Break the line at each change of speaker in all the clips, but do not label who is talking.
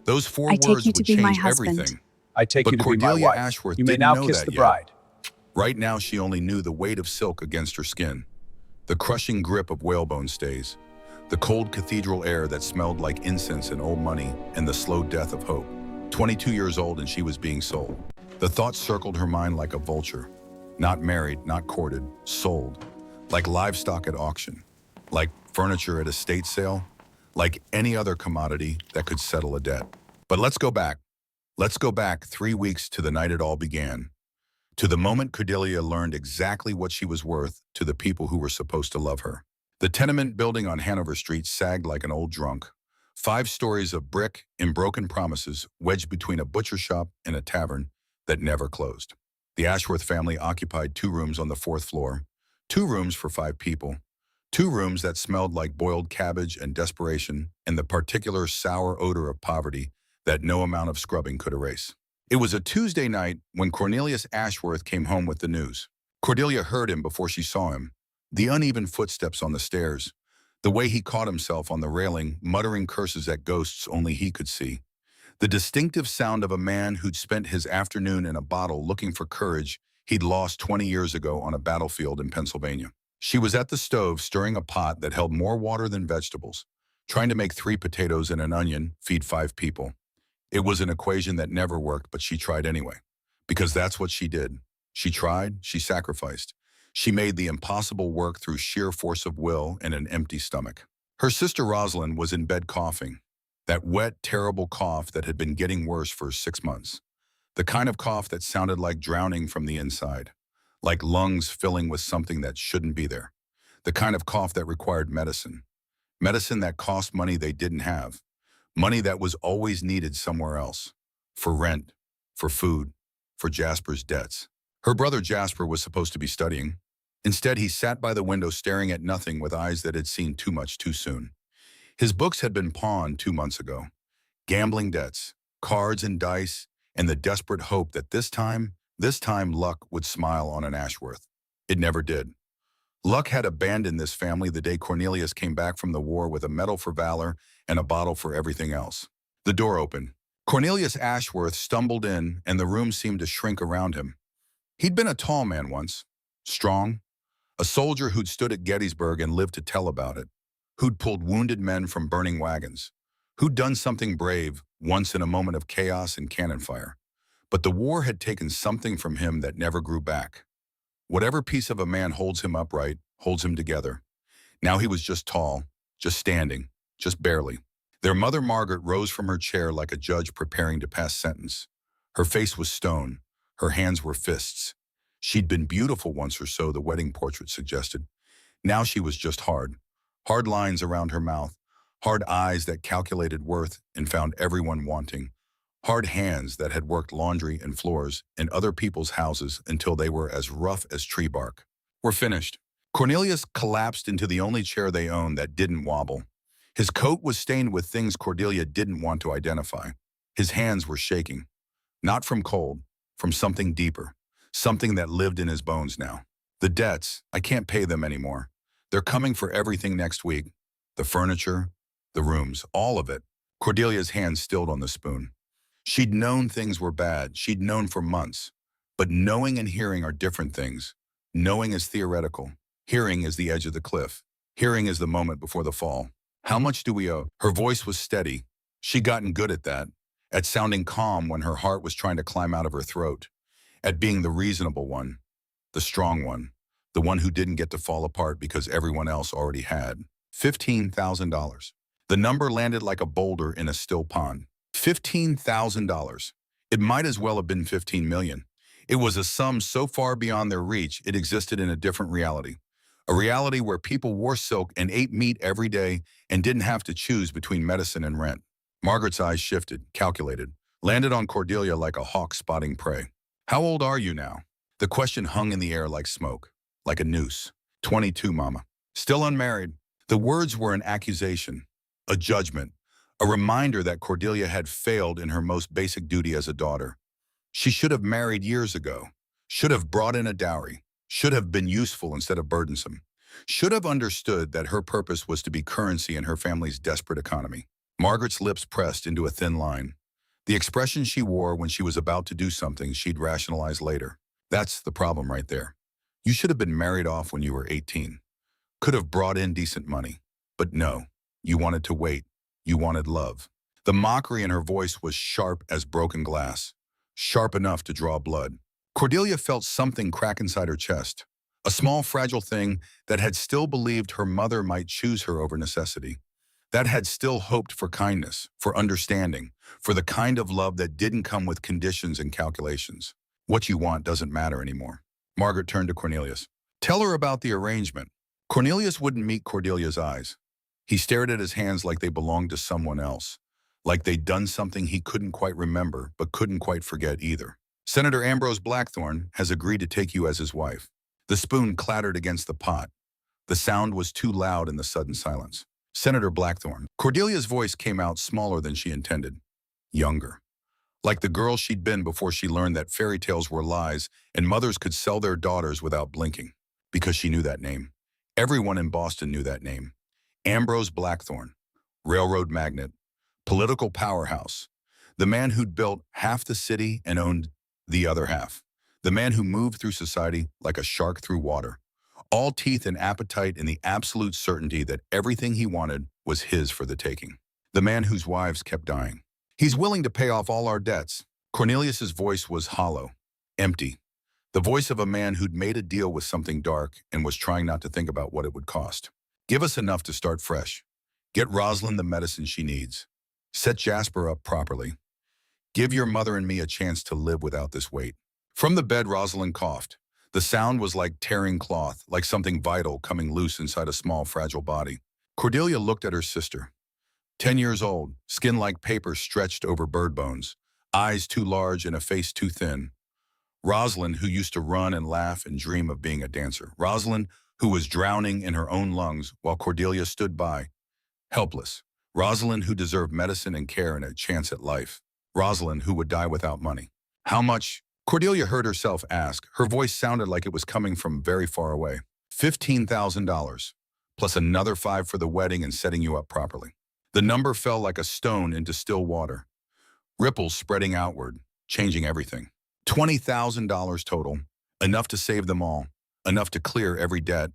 Those four
I take
words
you to
would
be my
change
husband.
everything.
I take you
But
to be my
Cordelia
wife.
Ashworth
You may
didn't
now
know
kiss
that
the
yet.
bride.
Right now, she only knew the weight of silk against her skin, the crushing grip of whalebone stays, the cold cathedral air that smelled like incense and old money, and the slow death of hope. 22 years old and she was being sold. The thought circled her mind like a vulture. Not married, not courted, sold. Like livestock at auction. Like furniture at estate sale. Like any other commodity that could settle a debt. But let's go back. Let's go back 3 weeks to the night it all began. To the moment Cordelia learned exactly what she was worth to the people who were supposed to love her. The tenement building on Hanover Street sagged like an old drunk. 5 stories of brick and broken promises wedged between a butcher shop and a tavern that never closed. The Ashworth family occupied 2 rooms on the 4th floor, 2 rooms for 5 people, 2 rooms that smelled like boiled cabbage and desperation and the particular sour odor of poverty that no amount of scrubbing could erase. It was a Tuesday night when Cornelius Ashworth came home with the news. Cordelia heard him before she saw him. The uneven footsteps on the stairs, the way he caught himself on the railing, muttering curses at ghosts only he could see. The distinctive sound of a man who'd spent his afternoon in a bottle looking for courage he'd lost 20 years ago on a battlefield in Pennsylvania. She was at the stove stirring a pot that held more water than vegetables, trying to make 3 potatoes and an onion feed 5 people. It was an equation that never worked, but she tried anyway. Because that's what she did. She tried, she sacrificed. She made the impossible work through sheer force of will and an empty stomach. Her sister Rosalind was in bed coughing. That wet, terrible cough that had been getting worse for 6 months. The kind of cough that sounded like drowning from the inside. Like lungs filling with something that shouldn't be there. The kind of cough that required medicine. Medicine that cost money they didn't have. Money that was always needed somewhere else. For rent, for food, for Jasper's debts. Her brother Jasper was supposed to be studying. Instead, he sat by the window staring at nothing with eyes that had seen too much too soon. His books had been pawned 2 months ago. Gambling debts, cards and dice, and the desperate hope that this time luck would smile on an Ashworth. It never did. Luck had abandoned this family the day Cornelius came back from the war with a medal for valor and a bottle for everything else. The door opened. Cornelius Ashworth stumbled in, and the room seemed to shrink around him. He'd been a tall man once, strong, a soldier who'd stood at Gettysburg and lived to tell about it, who'd pulled wounded men from burning wagons, who'd done something brave once in a moment of chaos and cannon fire. But the war had taken something from him that never grew back. Whatever piece of a man holds him upright, holds him together. Now he was just tall, just standing, just barely. Their mother Margaret rose from her chair like a judge preparing to pass sentence. Her face was stone, her hands were fists. She'd been beautiful once or so, the wedding portrait suggested. Now she was just hard. Hard lines around her mouth, hard eyes that calculated worth and found everyone wanting. Hard hands that had worked laundry and floors in other people's houses until they were as rough as tree bark. We're finished. Cornelius collapsed into the only chair they owned that didn't wobble. His coat was stained with things Cordelia didn't want to identify. His hands were shaking. Not from cold, from something deeper. Something that lived in his bones now. The debts, I can't pay them anymore. They're coming for everything next week. The furniture, the rooms, all of it. Cordelia's hand stilled on the spoon. She'd known things were bad. She'd known for months. But knowing and hearing are different things. Knowing is theoretical. Hearing is the edge of the cliff. Hearing is the moment before the fall. How much do we owe? Her voice was steady. She'd gotten good at that. At sounding calm when her heart was trying to climb out of her throat. At being the reasonable one. The strong one. The one who didn't get to fall apart because everyone else already had. $15,000. The number landed like a boulder in a still pond. $15,000. It might as well have been 15 million. It was a sum so far beyond their reach, it existed in a different reality. A reality where people wore silk and ate meat every day and didn't have to choose between medicine and rent. Margaret's eyes shifted, calculated, landed on Cordelia like a hawk spotting prey. How old are you now? The question hung in the air like smoke, like a noose. 22, Mama. Still unmarried. The words were an accusation, a judgment, a reminder that Cordelia had failed in her most basic duty as a daughter. She should have married years ago, should have brought in a dowry, should have been useful instead of burdensome, should have understood that her purpose was to be currency in her family's desperate economy. Margaret's lips pressed into a thin line. The expression she wore when she was about to do something she'd rationalize later. That's the problem right there. You should have been married off when you were 18. Could have brought in decent money. But no, you wanted to wait. You wanted love. The mockery in her voice was sharp as broken glass, sharp enough to draw blood. Cordelia felt something crack inside her chest, a small fragile thing that had still believed her mother might choose her over necessity, that had still hoped for kindness, for understanding, for the kind of love that didn't come with conditions and calculations. What you want doesn't matter anymore. Margaret turned to Cornelius. Tell her about the arrangement. Cornelius wouldn't meet Cordelia's eyes. He stared at his hands like they belonged to someone else, like they'd done something he couldn't quite remember but couldn't quite forget either. Senator Ambrose Blackthorne has agreed to take you as his wife. The spoon clattered against the pot. The sound was too loud in the sudden silence. Senator Blackthorne. Cordelia's voice came out smaller than she intended. Younger. Like the girl she'd been before she learned that fairy tales were lies and mothers could sell their daughters without blinking. Because she knew that name. Everyone in Boston knew that name. Ambrose Blackthorne. Railroad magnate. Political powerhouse. The man who'd built half the city and owned the other half. The man who moved through society like a shark through water. All teeth and appetite in the absolute certainty that everything he wanted was his for the taking. The man whose wives kept dying. He's willing to pay off all our debts. Cornelius's voice was hollow, empty. The voice of a man who'd made a deal with something dark and was trying not to think about what it would cost. Give us enough to start fresh. Get Rosalind the medicine she needs. Set Jasper up properly. Give your mother and me a chance to live without this weight. From the bed, Rosalind coughed. The sound was like tearing cloth, like something vital coming loose inside a small, fragile body. Cordelia looked at her sister. 10 years old, skin like paper stretched over bird bones, eyes too large and a face too thin. Rosalind, who used to run and laugh and dream of being a dancer. Rosalind, who was drowning in her own lungs while Cordelia stood by, helpless. Rosalind, who deserved medicine and care and a chance at life. Rosalind, who would die without money. How much? Cordelia heard herself ask. Her voice sounded like it was coming from very far away. $15,000, plus another 5 for the wedding and setting you up properly. The number fell like a stone into still water. Ripples spreading outward, changing everything. $20,000 total, enough to save them all, enough to clear every debt,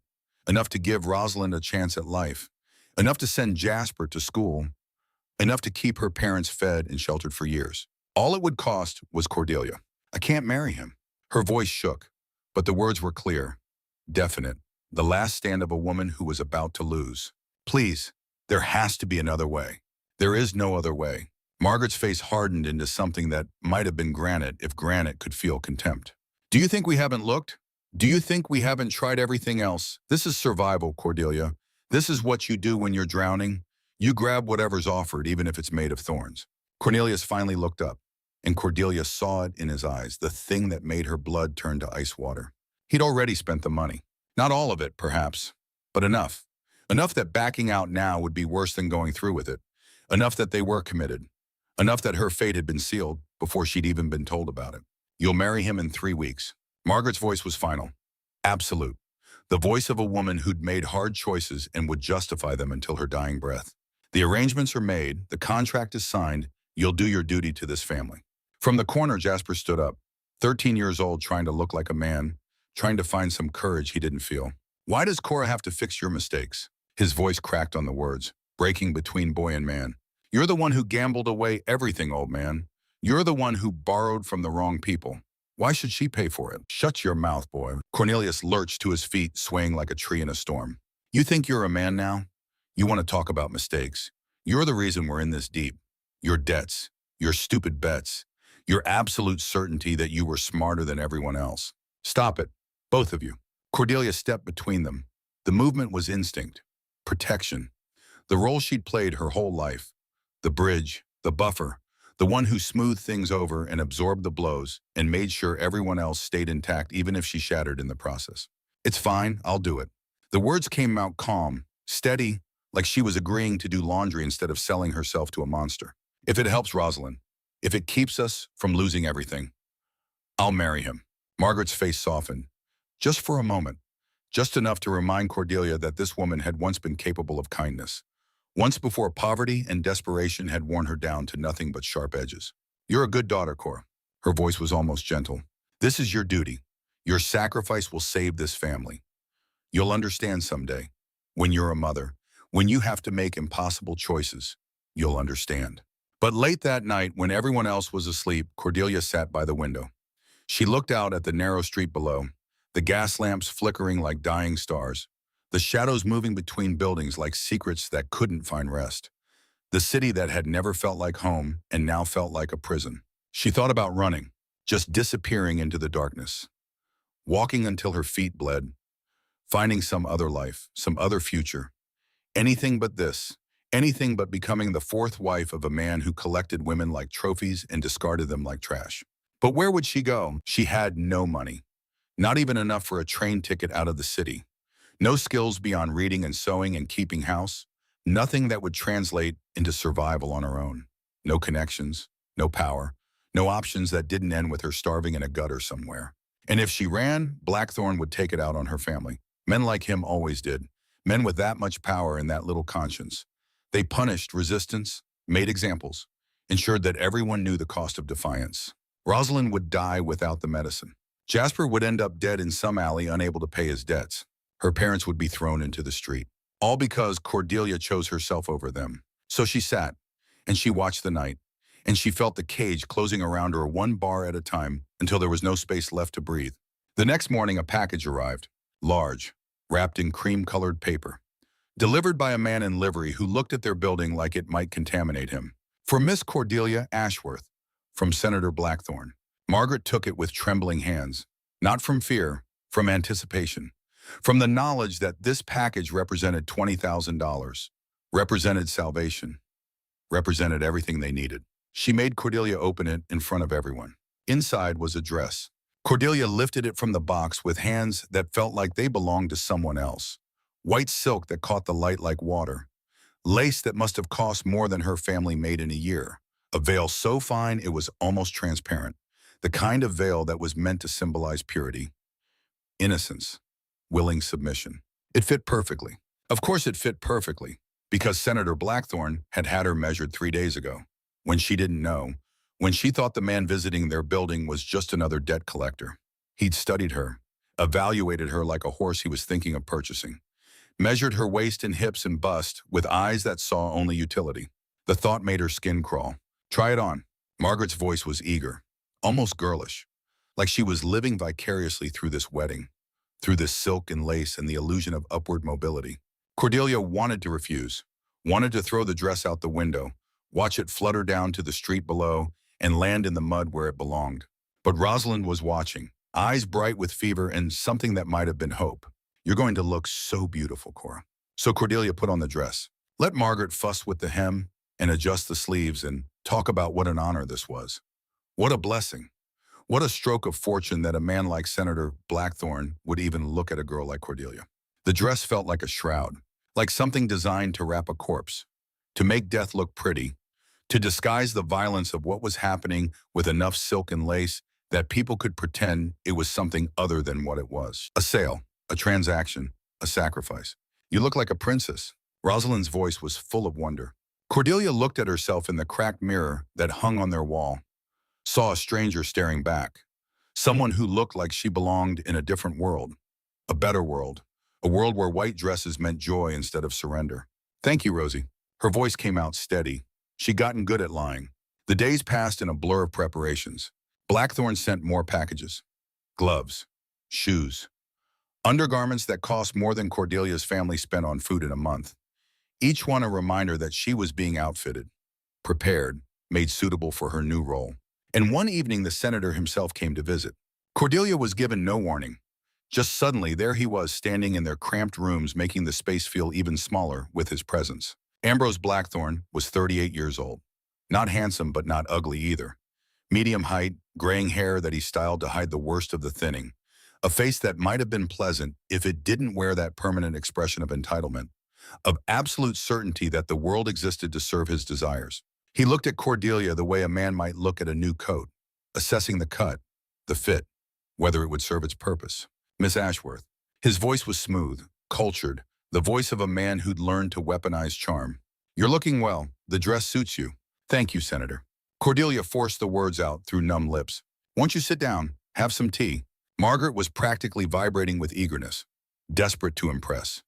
enough to give Rosalind a chance at life, enough to send Jasper to school, enough to keep her parents fed and sheltered for years. All it would cost was Cordelia. I can't marry him. Her voice shook, but the words were clear, definite, the last stand of a woman who was about to lose. Please, there has to be another way. There is no other way. Margaret's face hardened into something that might have been granite if granite could feel contempt. Do you think we haven't looked? Do you think we haven't tried everything else? This is survival, Cordelia. This is what you do when you're drowning. You grab whatever's offered, even if it's made of thorns. Cornelius finally looked up, and Cordelia saw it in his eyes, the thing that made her blood turn to ice water. He'd already spent the money. Not all of it, perhaps, but enough. Enough that backing out now would be worse than going through with it. Enough that they were committed. Enough that her fate had been sealed before she'd even been told about it. You'll marry him in 3 weeks. Margaret's voice was final. Absolute. The voice of a woman who'd made hard choices and would justify them until her dying breath. The arrangements are made, the contract is signed, you'll do your duty to this family. From the corner, Jasper stood up, 13 years old, trying to look like a man, trying to find some courage he didn't feel. Why does Cora have to fix your mistakes? His voice cracked on the words, breaking between boy and man. You're the one who gambled away everything, old man. You're the one who borrowed from the wrong people. Why should she pay for it? Shut your mouth, boy. Cornelius lurched to his feet, swaying like a tree in a storm. You think you're a man now? You want to talk about mistakes. You're the reason we're in this deep. Your debts, your stupid bets, your absolute certainty that you were smarter than everyone else. Stop it, both of you. Cordelia stepped between them. The movement was instinct, protection. The role she'd played her whole life. The bridge, the buffer, the one who smoothed things over and absorbed the blows and made sure everyone else stayed intact even if she shattered in the process. It's fine, I'll do it. The words came out calm, steady, like she was agreeing to do laundry instead of selling herself to a monster. If it helps Rosalind, if it keeps us from losing everything, I'll marry him. Margaret's face softened, just for a moment, just enough to remind Cordelia that this woman had once been capable of kindness, once before poverty and desperation had worn her down to nothing but sharp edges. You're a good daughter, Cora. Her voice was almost gentle. This is your duty. Your sacrifice will save this family. You'll understand someday. When you're a mother, when you have to make impossible choices, you'll understand. But late that night, when everyone else was asleep, Cordelia sat by the window. She looked out at the narrow street below, the gas lamps flickering like dying stars, the shadows moving between buildings like secrets that couldn't find rest. The city that had never felt like home and now felt like a prison. She thought about running, just disappearing into the darkness, walking until her feet bled, finding some other life, some other future. Anything but this. Anything but becoming the fourth wife of a man who collected women like trophies and discarded them like trash. But where would she go? She had no money, not even enough for a train ticket out of the city. No skills beyond reading and sewing and keeping house. Nothing that would translate into survival on her own. No connections, no power, no options that didn't end with her starving in a gutter somewhere. And if she ran, Blackthorn would take it out on her family. Men like him always did. Men with that much power and that little conscience. They punished resistance, made examples, ensured that everyone knew the cost of defiance. Rosalind would die without the medicine. Jasper would end up dead in some alley, unable to pay his debts. Her parents would be thrown into the street. All because Cordelia chose herself over them. So she sat, and she watched the night, and she felt the cage closing around her one bar at a time until there was no space left to breathe. The next morning, a package arrived, large, wrapped in cream-colored paper, delivered by a man in livery who looked at their building like it might contaminate him. For Miss Cordelia Ashworth, from Senator Blackthorn. Margaret took it with trembling hands, not from fear, from anticipation, from the knowledge that this package represented $20,000, represented salvation, represented everything they needed. She made Cordelia open it in front of everyone. Inside was a dress. Cordelia lifted it from the box with hands that felt like they belonged to someone else. White silk that caught the light like water. Lace that must have cost more than her family made in a year. A veil so fine it was almost transparent. The kind of veil that was meant to symbolize purity, innocence, willing submission. It fit perfectly. Of course it fit perfectly, because Senator Blackthorn had had her measured 3 days ago, when she didn't know, when she thought the man visiting their building was just another debt collector. He'd studied her, evaluated her like a horse he was thinking of purchasing, measured her waist and hips and bust with eyes that saw only utility. The thought made her skin crawl. Try it on. Margaret's voice was eager, almost girlish, like she was living vicariously through this wedding, through this silk and lace and the illusion of upward mobility. Cordelia wanted to refuse, wanted to throw the dress out the window, watch it flutter down to the street below and land in the mud where it belonged. But Rosalind was watching, eyes bright with fever and something that might have been hope. You're going to look so beautiful, Cora. So Cordelia put on the dress. Let Margaret fuss with the hem and adjust the sleeves and talk about what an honor this was. What a blessing. What a stroke of fortune that a man like Senator Blackthorn would even look at a girl like Cordelia. The dress felt like a shroud, like something designed to wrap a corpse, to make death look pretty, to disguise the violence of what was happening with enough silk and lace that people could pretend it was something other than what it was. A sale, a transaction, a sacrifice. You look like a princess. Rosalind's voice was full of wonder. Cordelia looked at herself in the cracked mirror that hung on their wall, saw a stranger staring back, someone who looked like she belonged in a different world, a better world, a world where white dresses meant joy instead of surrender. Thank you, Rosie. Her voice came out steady. She'd gotten good at lying. The days passed in a blur of preparations. Blackthorn sent more packages. Gloves, shoes, undergarments that cost more than Cordelia's family spent on food in a month. Each one a reminder that she was being outfitted, prepared, made suitable for her new role. And one evening the senator himself came to visit. Cordelia was given no warning. Just suddenly there he was standing in their cramped rooms, making the space feel even smaller with his presence. Ambrose Blackthorn was 38 years old. Not handsome but not ugly either. Medium height, graying hair that he styled to hide the worst of the thinning. A face that might have been pleasant if it didn't wear that permanent expression of entitlement, of absolute certainty that the world existed to serve his desires. He looked at Cordelia the way a man might look at a new coat, assessing the cut, the fit, whether it would serve its purpose. Miss Ashworth. His voice was smooth, cultured, the voice of a man who'd learned to weaponize charm. You're looking well. The dress suits you. Thank you, Senator. Cordelia forced the words out through numb lips. Won't you sit down? Have some tea. Margaret was practically vibrating with eagerness, desperate to impress,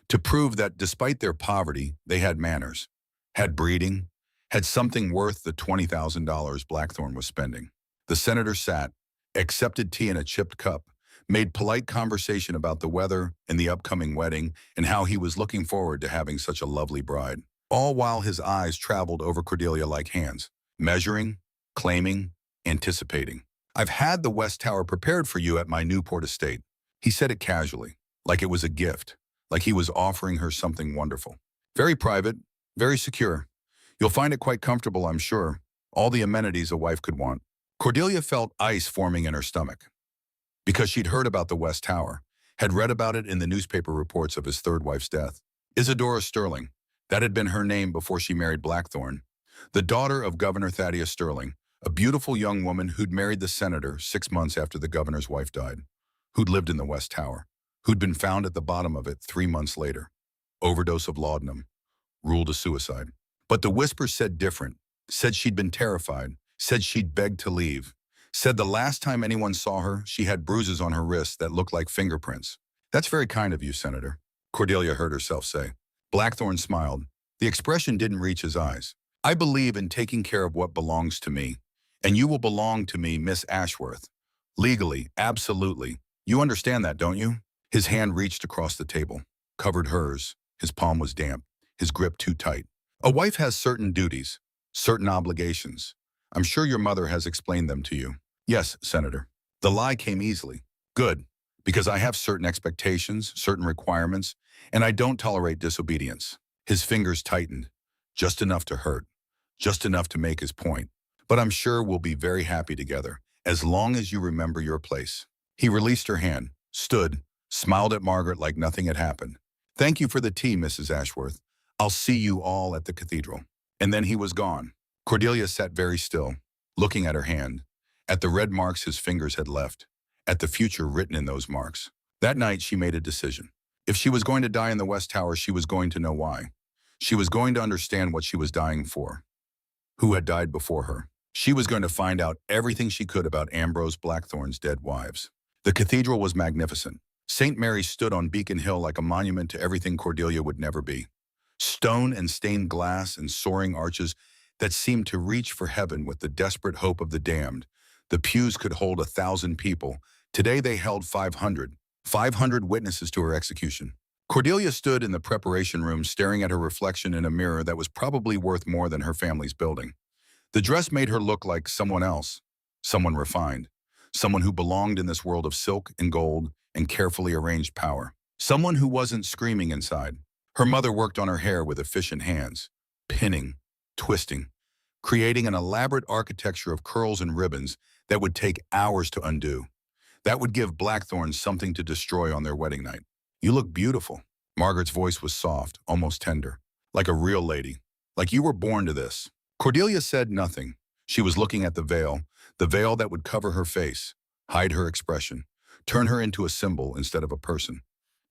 to prove that despite their poverty, they had manners, had breeding, had something worth the $20,000 Blackthorn was spending. The senator sat, accepted tea in a chipped cup, made polite conversation about the weather and the upcoming wedding and how he was looking forward to having such a lovely bride. All while his eyes traveled over Cordelia like hands, measuring, claiming, anticipating. I've had the West Tower prepared for you at my Newport estate. He said it casually, like it was a gift, like he was offering her something wonderful. Very private, very secure. You'll find it quite comfortable, I'm sure. All the amenities a wife could want. Cordelia felt ice forming in her stomach, because she'd heard about the West Tower, had read about it in the newspaper reports of his third wife's death. Isadora Sterling, that had been her name before she married Blackthorn, the daughter of Governor Thaddeus Sterling, a beautiful young woman who'd married the senator 6 months after the governor's wife died, who'd lived in the West Tower, who'd been found at the bottom of it 3 months later. Overdose of laudanum, ruled a suicide. But the whispers said different, said she'd been terrified, said she'd begged to leave, said the last time anyone saw her, she had bruises on her wrists that looked like fingerprints. That's very kind of you, Senator, Cordelia heard herself say. Blackthorn smiled. The expression didn't reach his eyes. I believe in taking care of what belongs to me, and you will belong to me, Miss Ashworth. Legally, absolutely. You understand that, don't you? His hand reached across the table, covered hers. His palm was damp, his grip too tight. A wife has certain duties, certain obligations. I'm sure your mother has explained them to you. Yes, Senator. The lie came easily. Good, because I have certain expectations, certain requirements, and I don't tolerate disobedience. His fingers tightened, just enough to hurt, just enough to make his point. But I'm sure we'll be very happy together, as long as you remember your place. He released her hand, stood, smiled at Margaret like nothing had happened. Thank you for the tea, Mrs. Ashworth. I'll see you all at the cathedral. And then he was gone. Cordelia sat very still, looking at her hand, at the red marks his fingers had left, at the future written in those marks. That night she made a decision. If she was going to die in the West Tower, she was going to know why. She was going to understand what she was dying for, who had died before her. She was going to find out everything she could about Ambrose Blackthorn's dead wives. The cathedral was magnificent. St. Mary stood on Beacon Hill like a monument to everything Cordelia would never be. Stone and stained glass and soaring arches that seemed to reach for heaven with the desperate hope of the damned. The pews could hold 1,000 people. Today they held 500. 500 witnesses to her execution. Cordelia stood in the preparation room staring at her reflection in a mirror that was probably worth more than her family's building. The dress made her look like someone else, someone refined, someone who belonged in this world of silk and gold and carefully arranged power, someone who wasn't screaming inside. Her mother worked on her hair with efficient hands, pinning, twisting, creating an elaborate architecture of curls and ribbons that would take hours to undo. That would give Blackthorn something to destroy on their wedding night. You look beautiful. Margaret's voice was soft, almost tender, like a real lady, like you were born to this. Cordelia said nothing. She was looking at the veil that would cover her face, hide her expression, turn her into a symbol instead of a person,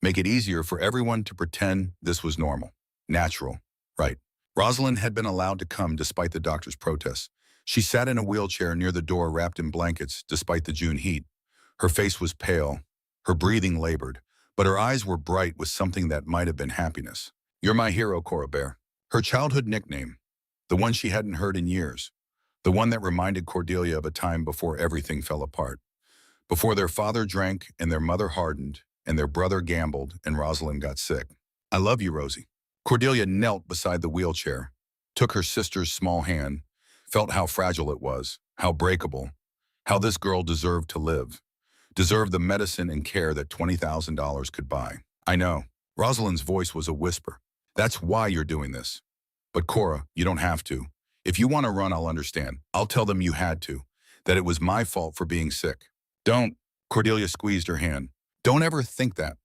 make it easier for everyone to pretend this was normal, natural, right. Rosalind had been allowed to come despite the doctor's protests. She sat in a wheelchair near the door wrapped in blankets despite the June heat. Her face was pale, her breathing labored, but her eyes were bright with something that might have been happiness. You're my hero, Cora Bear. Her childhood nickname, the one she hadn't heard in years, the one that reminded Cordelia of a time before everything fell apart, before their father drank and their mother hardened and their brother gambled and Rosalind got sick. I love you, Rosie. Cordelia knelt beside the wheelchair, took her sister's small hand, felt how fragile it was, how breakable, how this girl deserved to live, deserved the medicine and care that $20,000 could buy. I know. Rosalind's voice was a whisper. That's why you're doing this. But Cora, you don't have to. If you want to run, I'll understand. I'll tell them you had to, that it was my fault for being sick. Don't. Cordelia squeezed her hand. Don't ever think that.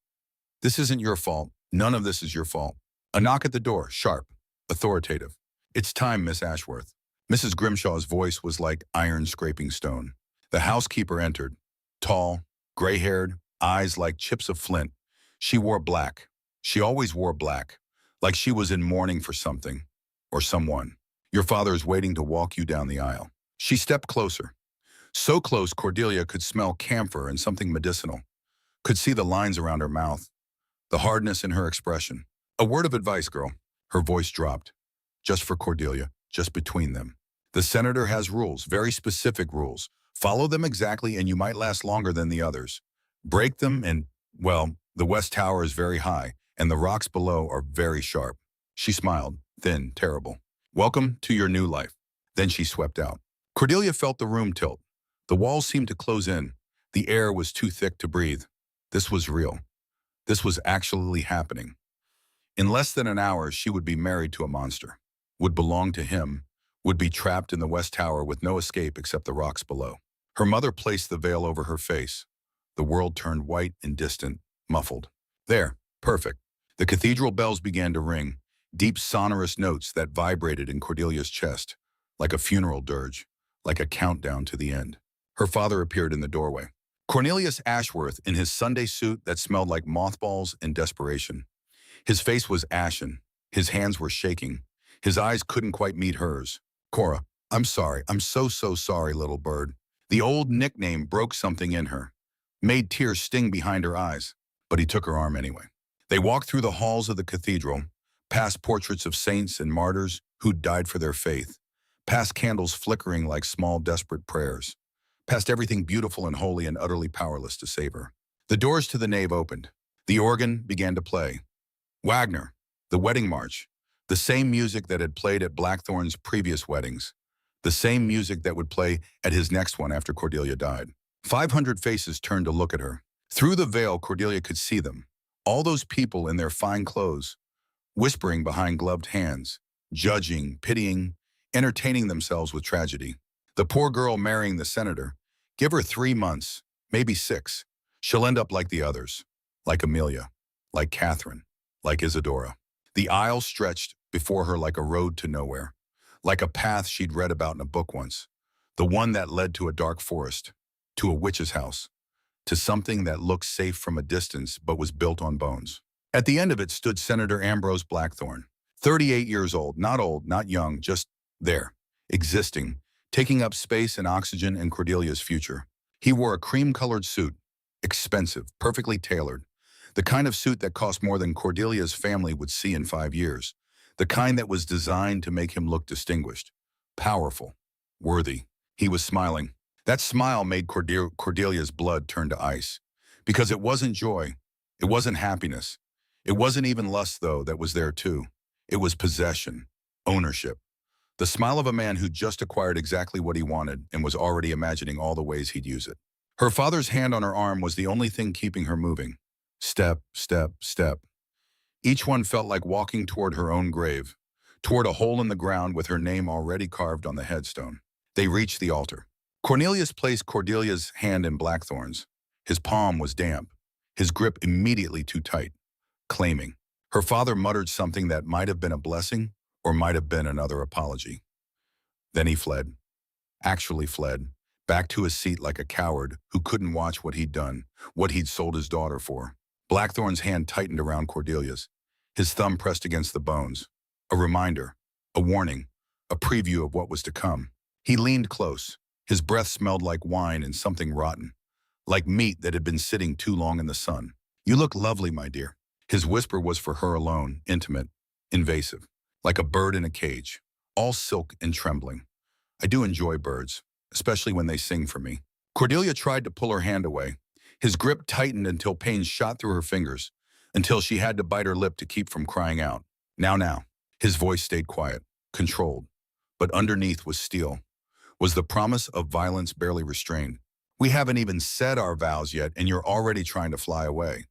This isn't your fault. None of this is your fault. A knock at the door, sharp, authoritative. It's time, Miss Ashworth. Mrs. Grimshaw's voice was like iron scraping stone. The housekeeper entered, tall, gray-haired, eyes like chips of flint. She wore black. She always wore black, like she was in mourning for something. or someone. Your father is waiting to walk you down the aisle. She stepped closer. So close Cordelia could smell camphor and something medicinal, could see the lines around her mouth, the hardness in her expression. A word of advice, girl. Her voice dropped. Just for Cordelia, just between them. The senator has rules, very specific rules. Follow them exactly and you might last longer than the others. Break them and, well, the West Tower is very high and the rocks below are very sharp. She smiled, thin, terrible. Welcome to your new life. Then she swept out. Cordelia felt the room tilt. The walls seemed to close in. The air was too thick to breathe. This was real. This was actually happening. In less than an hour, she would be married to a monster, would belong to him, would be trapped in the West Tower with no escape except the rocks below. Her mother placed the veil over her face. The world turned white and distant, muffled. There, perfect. The cathedral bells began to ring, deep sonorous notes that vibrated in Cordelia's chest, like a funeral dirge, like a countdown to the end. Her father appeared in the doorway. Cornelius Ashworth in his Sunday suit that smelled like mothballs and desperation. His face was ashen. His hands were shaking. His eyes couldn't quite meet hers. Cora, I'm sorry. I'm so sorry, little bird. The old nickname broke something in her, made tears sting behind her eyes, but he took her arm anyway. They walked through the halls of the cathedral, past portraits of saints and martyrs who'd died for their faith, past candles flickering like small desperate prayers, past everything beautiful and holy and utterly powerless to save her. The doors to the nave opened. The organ began to play. Wagner, the wedding march, the same music that had played at Blackthorn's previous weddings, the same music that would play at his next one after Cordelia died. 500 faces turned to look at her. Through the veil, Cordelia could see them. All those people in their fine clothes, whispering behind gloved hands, judging, pitying, entertaining themselves with tragedy. The poor girl marrying the senator, give her 3 months, maybe 6. She'll end up like the others, like Amelia, like Catherine, like Isadora. The aisle stretched before her like a road to nowhere, like a path she'd read about in a book once, the one that led to a dark forest, to a witch's house, to something that looked safe from a distance but was built on bones. At the end of it stood Senator Ambrose Blackthorn, 38 years old, not young, just there, existing, taking up space and oxygen in Cordelia's future. He wore a cream-colored suit, expensive, perfectly tailored, the kind of suit that cost more than Cordelia's family would see in 5 years, the kind that was designed to make him look distinguished, powerful, worthy. He was smiling. That smile made Cordelia's blood turn to ice, because it wasn't joy, it wasn't happiness, it wasn't even lust, though, that was there too. It was possession, ownership. The smile of a man who just acquired exactly what he wanted and was already imagining all the ways he'd use it. Her father's hand on her arm was the only thing keeping her moving. Step, step, step. Each one felt like walking toward her own grave, toward a hole in the ground with her name already carved on the headstone. They reached the altar. Cornelius placed Cordelia's hand in Blackthorn's. His palm was damp, his grip immediately too tight, claiming. Her father muttered something that might have been a blessing or might have been another apology. Then he fled, actually fled, back to his seat like a coward who couldn't watch what he'd done, what he'd sold his daughter for. Blackthorn's hand tightened around Cordelia's, his thumb pressed against the bones. A reminder, a warning, a preview of what was to come. He leaned close. His breath smelled like wine and something rotten, like meat that had been sitting too long in the sun. You look lovely, my dear. His whisper was for her alone, intimate, invasive, like a bird in a cage, all silk and trembling. I do enjoy birds, especially when they sing for me. Cordelia tried to pull her hand away. His grip tightened until pain shot through her fingers, until she had to bite her lip to keep from crying out. Now. His voice stayed quiet, controlled, but underneath was steel, was the promise of violence barely restrained. We haven't even said our vows yet, and you're already trying to fly away.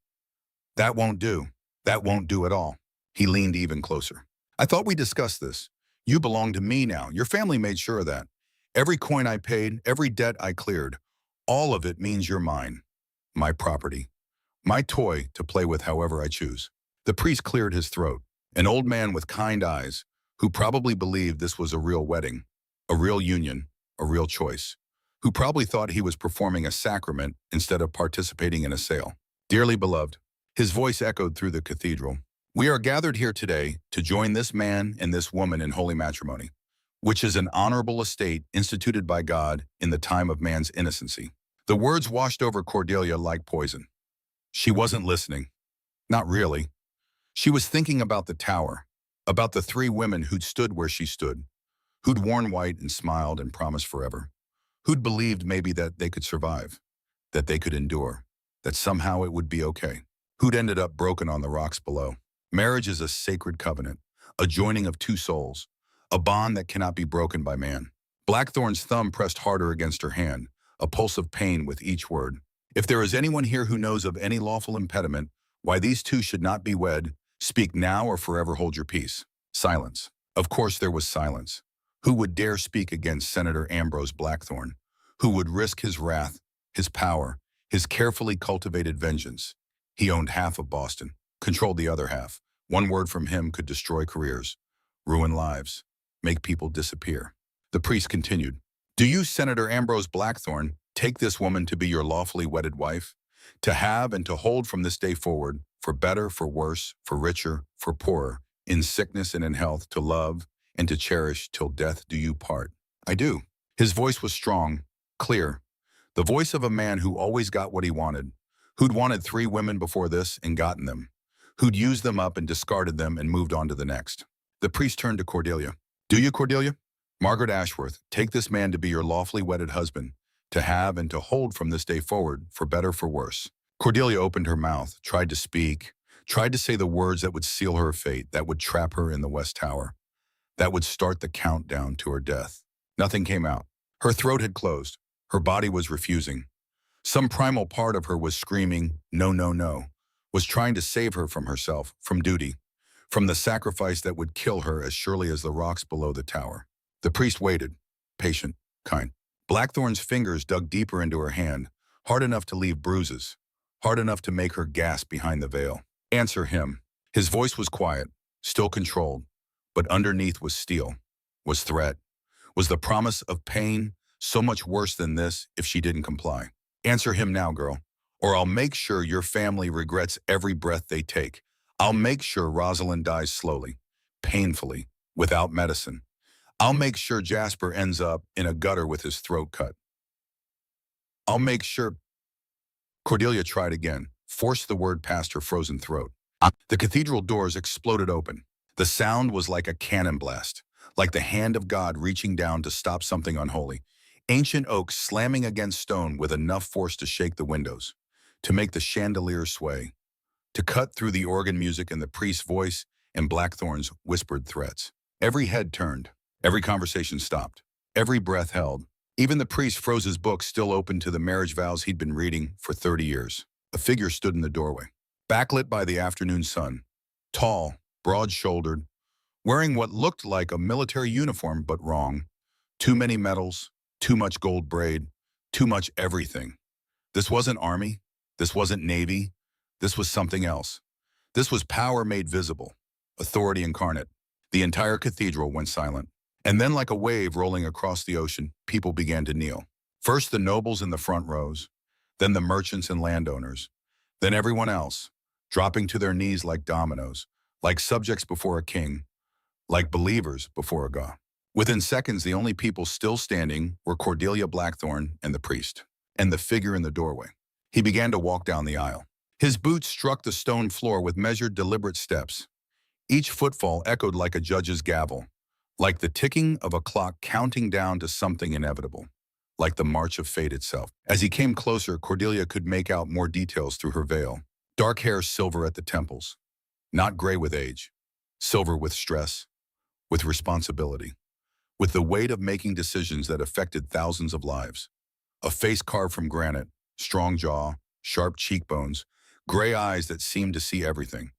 That won't do. That won't do at all. He leaned even closer. I thought we discussed this. You belong to me now. Your family made sure of that. Every coin I paid, every debt I cleared, all of it means you're mine. My property. My toy to play with however I choose. The priest cleared his throat. An old man with kind eyes, who probably believed this was a real wedding, a real union, a real choice, who probably thought he was performing a sacrament instead of participating in a sale. Dearly beloved, his voice echoed through the cathedral. We are gathered here today to join this man and this woman in holy matrimony, which is an honorable estate instituted by God in the time of man's innocency. The words washed over Cordelia like poison. She wasn't listening. Not really. She was thinking about the tower, about the three women who'd stood where she stood, who'd worn white and smiled and promised forever, who'd believed maybe that they could survive, that they could endure, that somehow it would be okay, who'd ended up broken on the rocks below. Marriage is a sacred covenant, a joining of two souls, a bond that cannot be broken by man. Blackthorn's thumb pressed harder against her hand, a pulse of pain with each word. If there is anyone here who knows of any lawful impediment why these two should not be wed, speak now or forever hold your peace. Silence. Of course there was silence. Who would dare speak against Senator Ambrose Blackthorn? Who would risk his wrath, his power, his carefully cultivated vengeance? He owned half of Boston, controlled the other half. One word from him could destroy careers, ruin lives, make people disappear. The priest continued, "Do you, Senator Ambrose Blackthorn, take this woman to be your lawfully wedded wife, to have and to hold from this day forward, for better, for worse, for richer, for poorer, in sickness and in health, to love and to cherish till death do you part?" "I do." His voice was strong, clear, the voice of a man who always got what he wanted, who'd wanted three women before this and gotten them, who'd used them up and discarded them and moved on to the next. The priest turned to Cordelia. "Do you, Cordelia? Margaret Ashworth, take this man to be your lawfully wedded husband, to have and to hold from this day forward, for better, for worse." Cordelia opened her mouth, tried to speak, tried to say the words that would seal her fate, that would trap her in the West Tower, that would start the countdown to her death. Nothing came out. Her throat had closed. Her body was refusing. Some primal part of her was screaming, "No, no, no," was trying to save her from herself, from duty, from the sacrifice that would kill her as surely as the rocks below the tower. The priest waited, patient, kind. Blackthorn's fingers dug deeper into her hand, hard enough to leave bruises, hard enough to make her gasp behind the veil. "Answer him." His voice was quiet, still controlled, but underneath was steel, was threat, was the promise of pain so much worse than this if she didn't comply. "Answer him now, girl, or I'll make sure your family regrets every breath they take. I'll make sure Rosalind dies slowly, painfully, without medicine. I'll make sure Jasper ends up in a gutter with his throat cut. I'll make sure—" Cordelia tried again, forced the word past her frozen throat. The cathedral doors exploded open. The sound was like a cannon blast, like the hand of God reaching down to stop something unholy. Ancient oak slamming against stone with enough force to shake the windows, to make the chandelier sway, to cut through the organ music and the priest's voice and Blackthorn's whispered threats. Every head turned. Every conversation stopped. Every breath held. Even the priest froze his book still open to the marriage vows he'd been reading for 30 years. A figure stood in the doorway, backlit by the afternoon sun, tall, broad-shouldered, wearing what looked like a military uniform but wrong. Too many medals, too much gold braid, too much everything. This wasn't army. This wasn't navy. This was something else. This was power made visible, authority incarnate. The entire cathedral went silent. And then, like a wave rolling across the ocean, people began to kneel. First the nobles in the front rows, then the merchants and landowners, then everyone else, dropping to their knees like dominoes, like subjects before a king, like believers before a god. Within seconds, the only people still standing were Cordelia Blackthorn and the priest, and the figure in the doorway. He began to walk down the aisle. His boots struck the stone floor with measured, deliberate steps. Each footfall echoed like a judge's gavel, like the ticking of a clock counting down to something inevitable, like the march of fate itself. As he came closer, Cordelia could make out more details through her veil. Dark hair silver at the temples, not gray with age, silver with stress, with responsibility, with the weight of making decisions that affected thousands of lives. A face carved from granite, strong jaw, sharp cheekbones, gray eyes that seemed to see everything,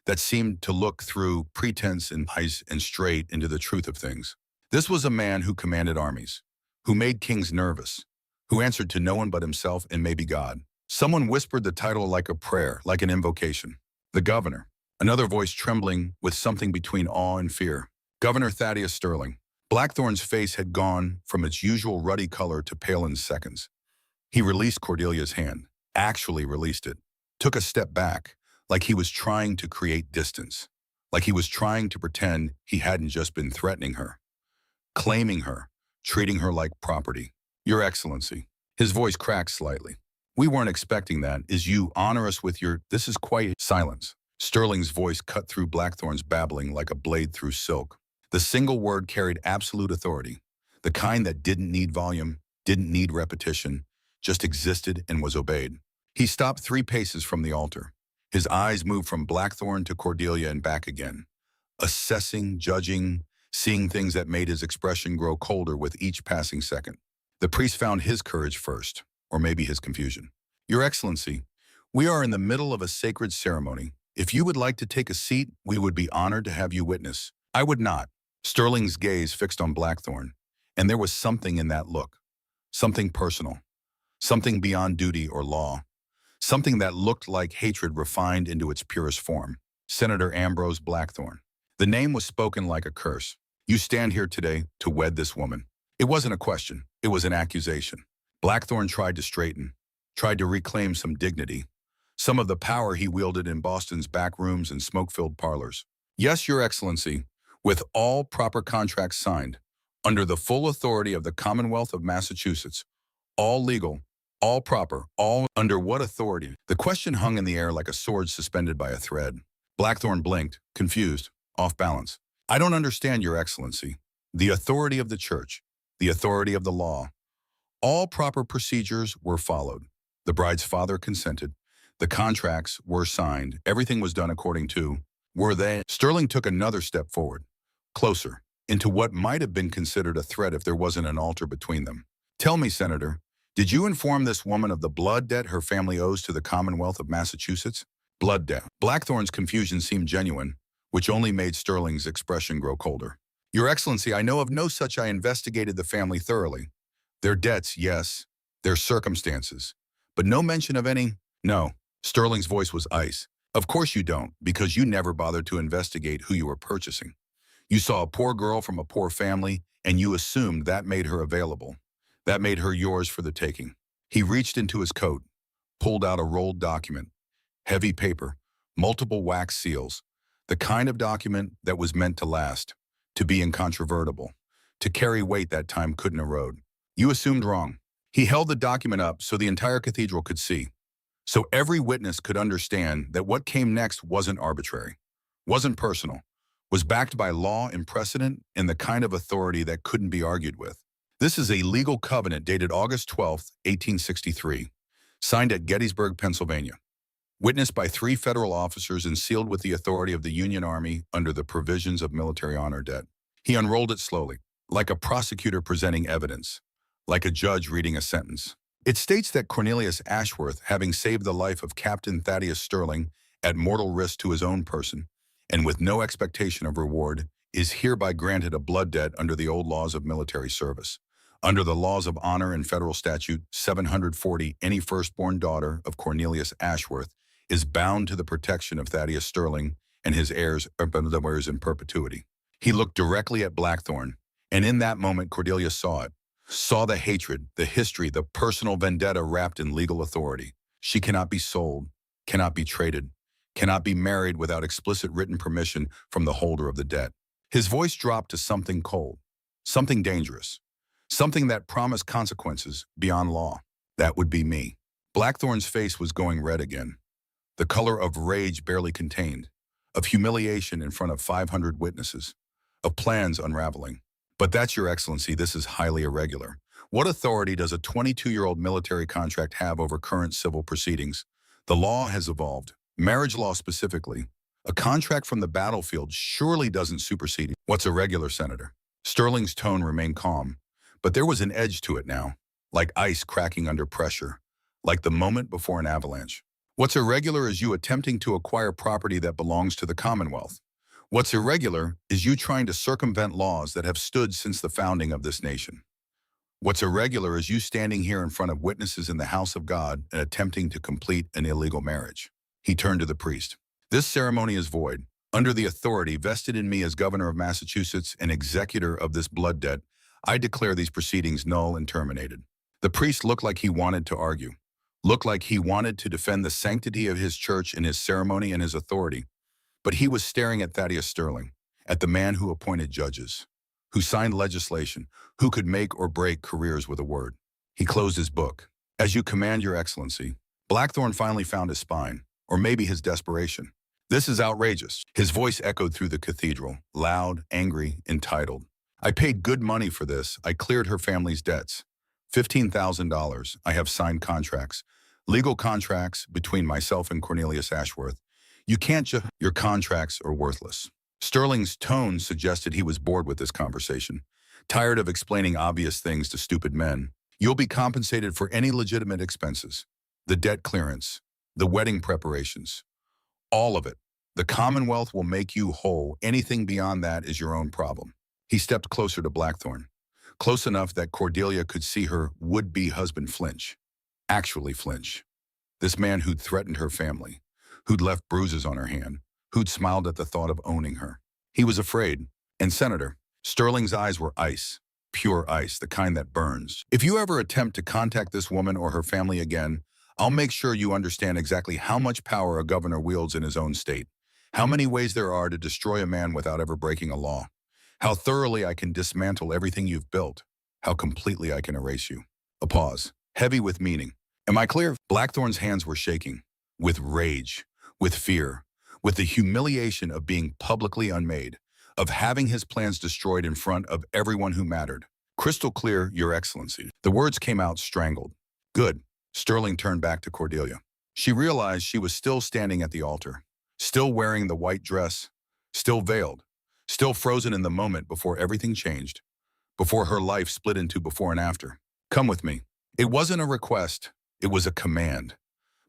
that seemed to look through pretense and eyes and straight into the truth of things. This was a man who commanded armies, who made kings nervous, who answered to no one but himself and maybe God. Someone whispered the title like a prayer, like an invocation. The governor. Another voice trembling with something between awe and fear. Governor Thaddeus Sterling. Blackthorn's face had gone from its usual ruddy color to pale in seconds. He released Cordelia's hand, actually released it, took a step back, like he was trying to create distance, like he was trying to pretend he hadn't just been threatening her, claiming her, treating her like property. Your Excellency. His voice cracked slightly. We weren't expecting that. Is you honor us with your, this is quite silence. Sterling's voice cut through Blackthorn's babbling like a blade through silk. The single word carried absolute authority, the kind that didn't need volume, didn't need repetition, just existed and was obeyed. He stopped 3 paces from the altar. His eyes moved from Blackthorn to Cordelia and back again, assessing, judging, seeing things that made his expression grow colder with each passing second. The priest found his courage first, or maybe his confusion. Your Excellency, we are in the middle of a sacred ceremony. If you would like to take a seat, we would be honored to have you witness. I would not. Sterling's gaze fixed on Blackthorn, and there was something in that look, something personal, something beyond duty or law, something that looked like hatred refined into its purest form. Senator Ambrose Blackthorn. The name was spoken like a curse. You stand here today to wed this woman. It wasn't a question. It was an accusation. Blackthorn tried to straighten, tried to reclaim some dignity, some of the power he wielded in Boston's back rooms and smoke-filled parlors. Yes, Your Excellency, with all proper contracts signed, under the full authority of the Commonwealth of Massachusetts, all legal, all proper, all under what authority? The question hung in the air like a sword suspended by a thread. Blackthorn blinked, confused, off balance. I don't understand, Your Excellency. The authority of the church, the authority of the law. All proper procedures were followed. The bride's father consented. The contracts were signed. Everything was done according to, were they? Sterling took another step forward, closer, into what might have been considered a threat if there wasn't an altar between them. Tell me, Senator, did you inform this woman of the blood debt her family owes to the Commonwealth of Massachusetts? Blood debt. Blackthorn's confusion seemed genuine, which only made Sterling's expression grow colder. Your Excellency, I know of no such. I investigated the family thoroughly. Their debts, yes. Their circumstances. But no mention of any. No. Sterling's voice was ice. Of course you don't, because you never bothered to investigate who you were purchasing. You saw a poor girl from a poor family, and you assumed that made her available. That made her yours for the taking. He reached into his coat, pulled out a rolled document, heavy paper, multiple wax seals, the kind of document that was meant to last, to be incontrovertible, to carry weight that time couldn't erode. You assumed wrong. He held the document up so the entire cathedral could see, so every witness could understand that what came next wasn't arbitrary, wasn't personal, was backed by law and precedent and the kind of authority that couldn't be argued with. This is a legal covenant dated August 12, 1863, signed at Gettysburg, Pennsylvania, witnessed by 3 federal officers and sealed with the authority of the Union Army under the provisions of military honor debt. He unrolled it slowly, like a prosecutor presenting evidence, like a judge reading a sentence. It states that Cornelius Ashworth, having saved the life of Captain Thaddeus Sterling at mortal risk to his own person, and with no expectation of reward, is hereby granted a blood debt under the old laws of military service. Under the laws of honor and federal statute 740, any firstborn daughter of Cornelius Ashworth is bound to the protection of Thaddeus Sterling and his heirs in perpetuity. He looked directly at Blackthorn, and in that moment Cordelia saw it, saw the hatred, the history, the personal vendetta wrapped in legal authority. She cannot be sold, cannot be traded, cannot be married without explicit written permission from the holder of the debt. His voice dropped to something cold, something dangerous, something that promised consequences beyond law. That would be me. Blackthorn's face was going red again, the color of rage barely contained, of humiliation in front of 500 witnesses, of plans unraveling. But that's, Your Excellency, this is highly irregular. What authority does a 22-year-old military contract have over current civil proceedings? The law has evolved, marriage law specifically. A contract from the battlefield surely doesn't supersede. What's irregular, Senator? Sterling's tone remained calm, but there was an edge to it now, like ice cracking under pressure, like the moment before an avalanche. What's irregular is you attempting to acquire property that belongs to the Commonwealth. What's irregular is you trying to circumvent laws that have stood since the founding of this nation. What's irregular is you standing here in front of witnesses in the house of God and attempting to complete an illegal marriage. He turned to the priest. This ceremony is void. Under the authority vested in me as governor of Massachusetts and executor of this blood debt, I declare these proceedings null and terminated. The priest looked like he wanted to argue, Looked like he wanted to defend the sanctity of his church and his ceremony and his authority. But he was staring at Thaddeus Sterling, at the man who appointed judges, who signed legislation, who could make or break careers with a word. He closed his book. As you command, Your Excellency. Blackthorne finally found his spine, or maybe his desperation. This is outrageous. His voice echoed through the cathedral, loud, angry, entitled. I paid good money for this. I cleared her family's debts. $15,000. I have signed contracts. Legal contracts between myself and Cornelius Ashworth. You can't just... Your contracts are worthless. Sterling's tone suggested he was bored with this conversation, tired of explaining obvious things to stupid men. You'll be compensated for any legitimate expenses. The debt clearance, the wedding preparations, all of it. The Commonwealth will make you whole. Anything beyond that is your own problem. He stepped closer to Blackthorne, close enough that Cordelia could see her would-be husband flinch. Actually flinch. This man who'd threatened her family, who'd left bruises on her hand, who'd smiled at the thought of owning her. He was afraid. And Senator, Sterling's eyes were ice, pure ice, the kind that burns. If you ever attempt to contact this woman or her family again, I'll make sure you understand exactly how much power a governor wields in his own state, how many ways there are to destroy a man without ever breaking a law, how thoroughly I can dismantle everything you've built, how completely I can erase you. A pause, heavy with meaning. Am I clear? Blackthorne's hands were shaking, with rage, with fear, with the humiliation of being publicly unmade, of having his plans destroyed in front of everyone who mattered. Crystal clear, Your Excellency. The words came out strangled. Good. Sterling turned back to Cordelia. She realized she was still standing at the altar, still wearing the white dress, still veiled, still frozen in the moment before everything changed, before her life split into before and after. Come with me. It wasn't a request, it was a command.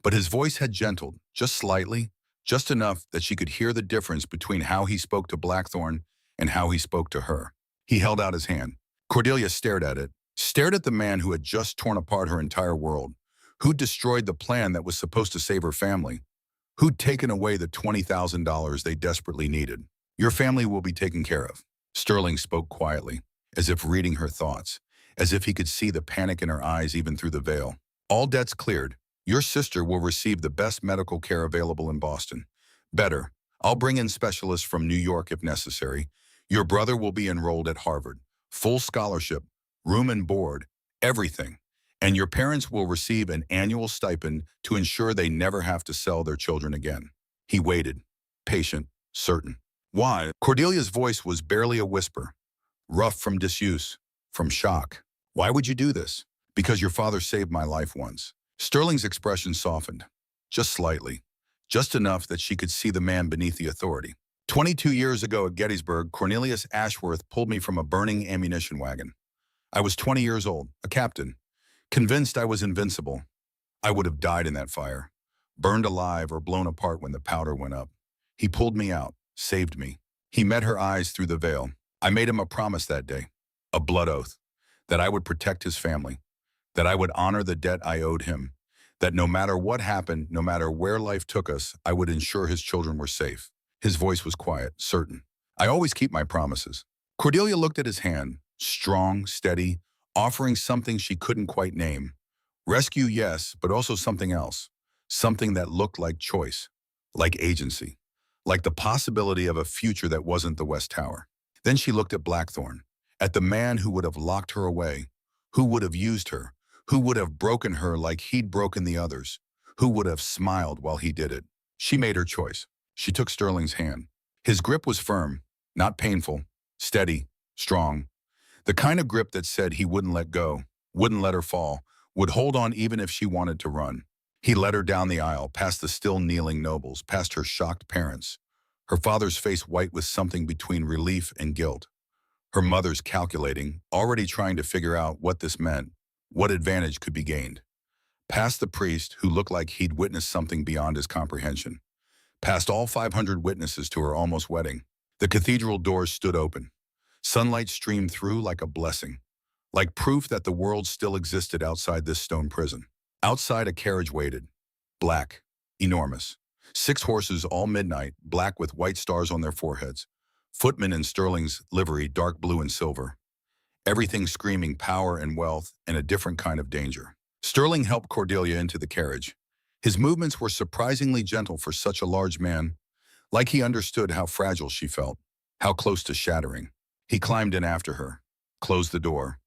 But his voice had gentled, just slightly, just enough that she could hear the difference between how he spoke to Blackthorne and how he spoke to her. He held out his hand. Cordelia stared at it, stared at the man who had just torn apart her entire world, who'd destroyed the plan that was supposed to save her family, who'd taken away the $20,000 they desperately needed. Your family will be taken care of. Sterling spoke quietly, as if reading her thoughts, as if he could see the panic in her eyes even through the veil. All debts cleared. Your sister will receive the best medical care available in Boston. Better, I'll bring in specialists from New York if necessary. Your brother will be enrolled at Harvard. Full scholarship, room and board, everything. And your parents will receive an annual stipend to ensure they never have to sell their children again. He waited, patient, certain. Why? Cordelia's voice was barely a whisper, rough from disuse, from shock. Why would you do this? Because your father saved my life once. Sterling's expression softened, just slightly, just enough that she could see the man beneath the authority. 22 years ago at Gettysburg, Cornelius Ashworth pulled me from a burning ammunition wagon. I was 20 years old, a captain, convinced I was invincible. I would have died in that fire, burned alive or blown apart when the powder went up. He pulled me out, saved me. He met her eyes through the veil. I made him a promise that day, a blood oath, that I would protect his family, that I would honor the debt I owed him, that no matter what happened, no matter where life took us, I would ensure his children were safe. His voice was quiet, certain. I always keep my promises. Cordelia looked at his hand, strong, steady, offering something she couldn't quite name. Rescue, yes, but also something else. Something that looked like choice, like agency, like the possibility of a future that wasn't the West Tower. Then she looked at Blackthorne, at the man who would have locked her away, who would have used her, who would have broken her like he'd broken the others, who would have smiled while he did it. She made her choice. She took Sterling's hand. His grip was firm, not painful, steady, strong. The kind of grip that said he wouldn't let go, wouldn't let her fall, would hold on even if she wanted to run. He led her down the aisle, past the still kneeling nobles, past her shocked parents, her father's face white with something between relief and guilt, her mother's calculating, already trying to figure out what this meant, what advantage could be gained, past the priest who looked like he'd witnessed something beyond his comprehension, past all 500 witnesses to her almost wedding. The cathedral doors stood open. Sunlight streamed through like a blessing, like proof that the world still existed outside this stone prison. Outside, a carriage waited, black, enormous. 6 horses, all midnight, black with white stars on their foreheads. Footmen in Sterling's livery, dark blue and silver. Everything screaming power and wealth and a different kind of danger. Sterling helped Cordelia into the carriage. His movements were surprisingly gentle for such a large man, like he understood how fragile she felt, how close to shattering. He climbed in after her, closed the door.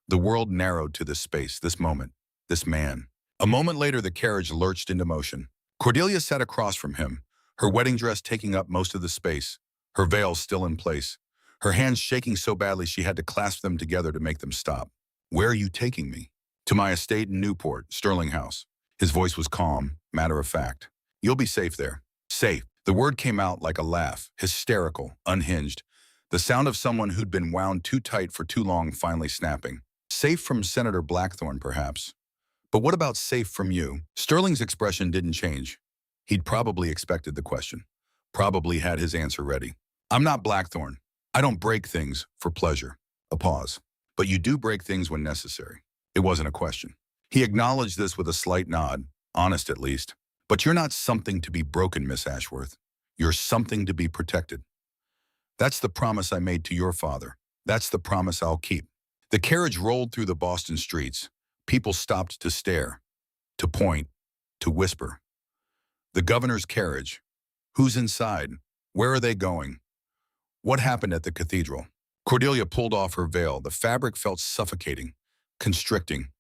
The world narrowed to this space, this moment, this man. A moment later, the carriage lurched into motion. Cordelia sat across from him, her wedding dress taking up most of the space, her veil still in place, her hands shaking so badly she had to clasp them together to make them stop. "Where are you taking me?" "To my estate in Newport, Sterling House." His voice was calm, matter of fact. "You'll be safe there." Safe. The word came out like a laugh, hysterical, unhinged. The sound of someone who'd been wound too tight for too long finally snapping. Safe from Senator Blackthorne, perhaps. But what about safe from you? Sterling's expression didn't change. He'd probably expected the question. Probably had his answer ready. "I'm not Blackthorne. I don't break things for pleasure." A pause. "But you do break things when necessary." It wasn't a question. He acknowledged this with a slight nod, honest at least. "But you're not something to be broken, Miss Ashworth. You're something to be protected. That's the promise I made to your father. That's the promise I'll keep." The carriage rolled through the Boston streets. People stopped to stare, to point, to whisper. The governor's carriage. Who's inside? Where are they going? What happened at the cathedral? Cordelia pulled off her veil. The fabric felt suffocating, constricting,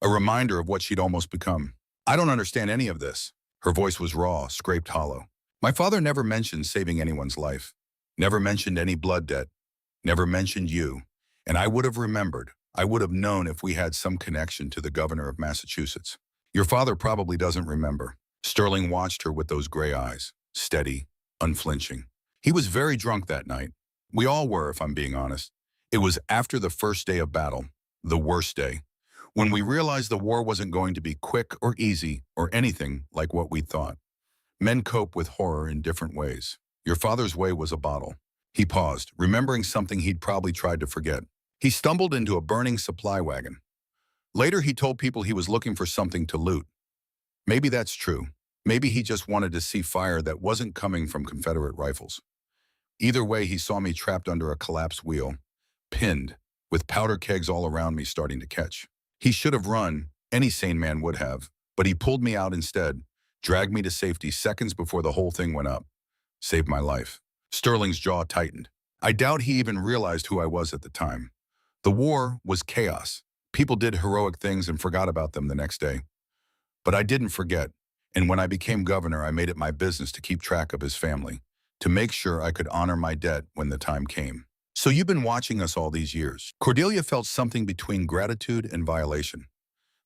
a reminder of what she'd almost become. "I don't understand any of this." Her voice was raw, scraped hollow. "My father never mentioned saving anyone's life. Never mentioned any blood debt. Never mentioned you. And I would have remembered. I would have known if we had some connection to the governor of Massachusetts. Your father probably doesn't remember." Sterling watched her with those gray eyes, steady, unflinching. "He was very drunk that night. We all were, if I'm being honest. It was after the first day of battle, the worst day, when we realized the war wasn't going to be quick or easy or anything like what we thought. Men cope with horror in different ways. Your father's way was a bottle." He paused, remembering something he'd probably tried to forget. He stumbled into a burning supply wagon. Later, he told people he was looking for something to loot. Maybe that's true. Maybe he just wanted to see fire that wasn't coming from Confederate rifles. Either way, he saw me trapped under a collapsed wheel, pinned, with powder kegs all around me starting to catch. He should have run, any sane man would have, but he pulled me out instead, dragged me to safety seconds before the whole thing went up. Saved my life. Sterling's jaw tightened. I doubt he even realized who I was at the time. The war was chaos. People did heroic things and forgot about them the next day. But I didn't forget, and when I became governor, I made it my business to keep track of his family, to make sure I could honor my debt when the time came. "So you've been watching us all these years." Cordelia felt something between gratitude and violation.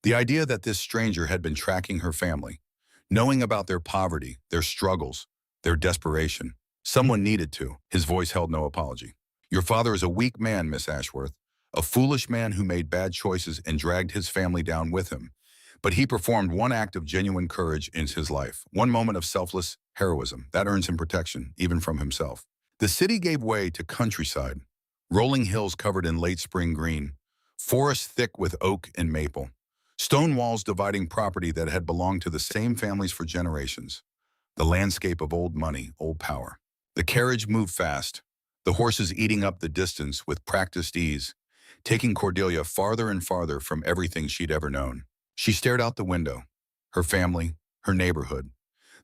The idea that this stranger had been tracking her family, knowing about their poverty, their struggles, their desperation. Someone needed to. His voice held no apology. "Your father is a weak man, Miss Ashworth, a foolish man who made bad choices and dragged his family down with him. But he performed one act of genuine courage in his life, one moment of selfless heroism. That earns him protection, even from himself." The city gave way to countryside, rolling hills covered in late spring green, forests thick with oak and maple, stone walls dividing property that had belonged to the same families for generations. The landscape of old money, old power. The carriage moved fast, the horses eating up the distance with practiced ease, taking Cordelia farther and farther from everything she'd ever known. She stared out the window. Her family, her neighborhood,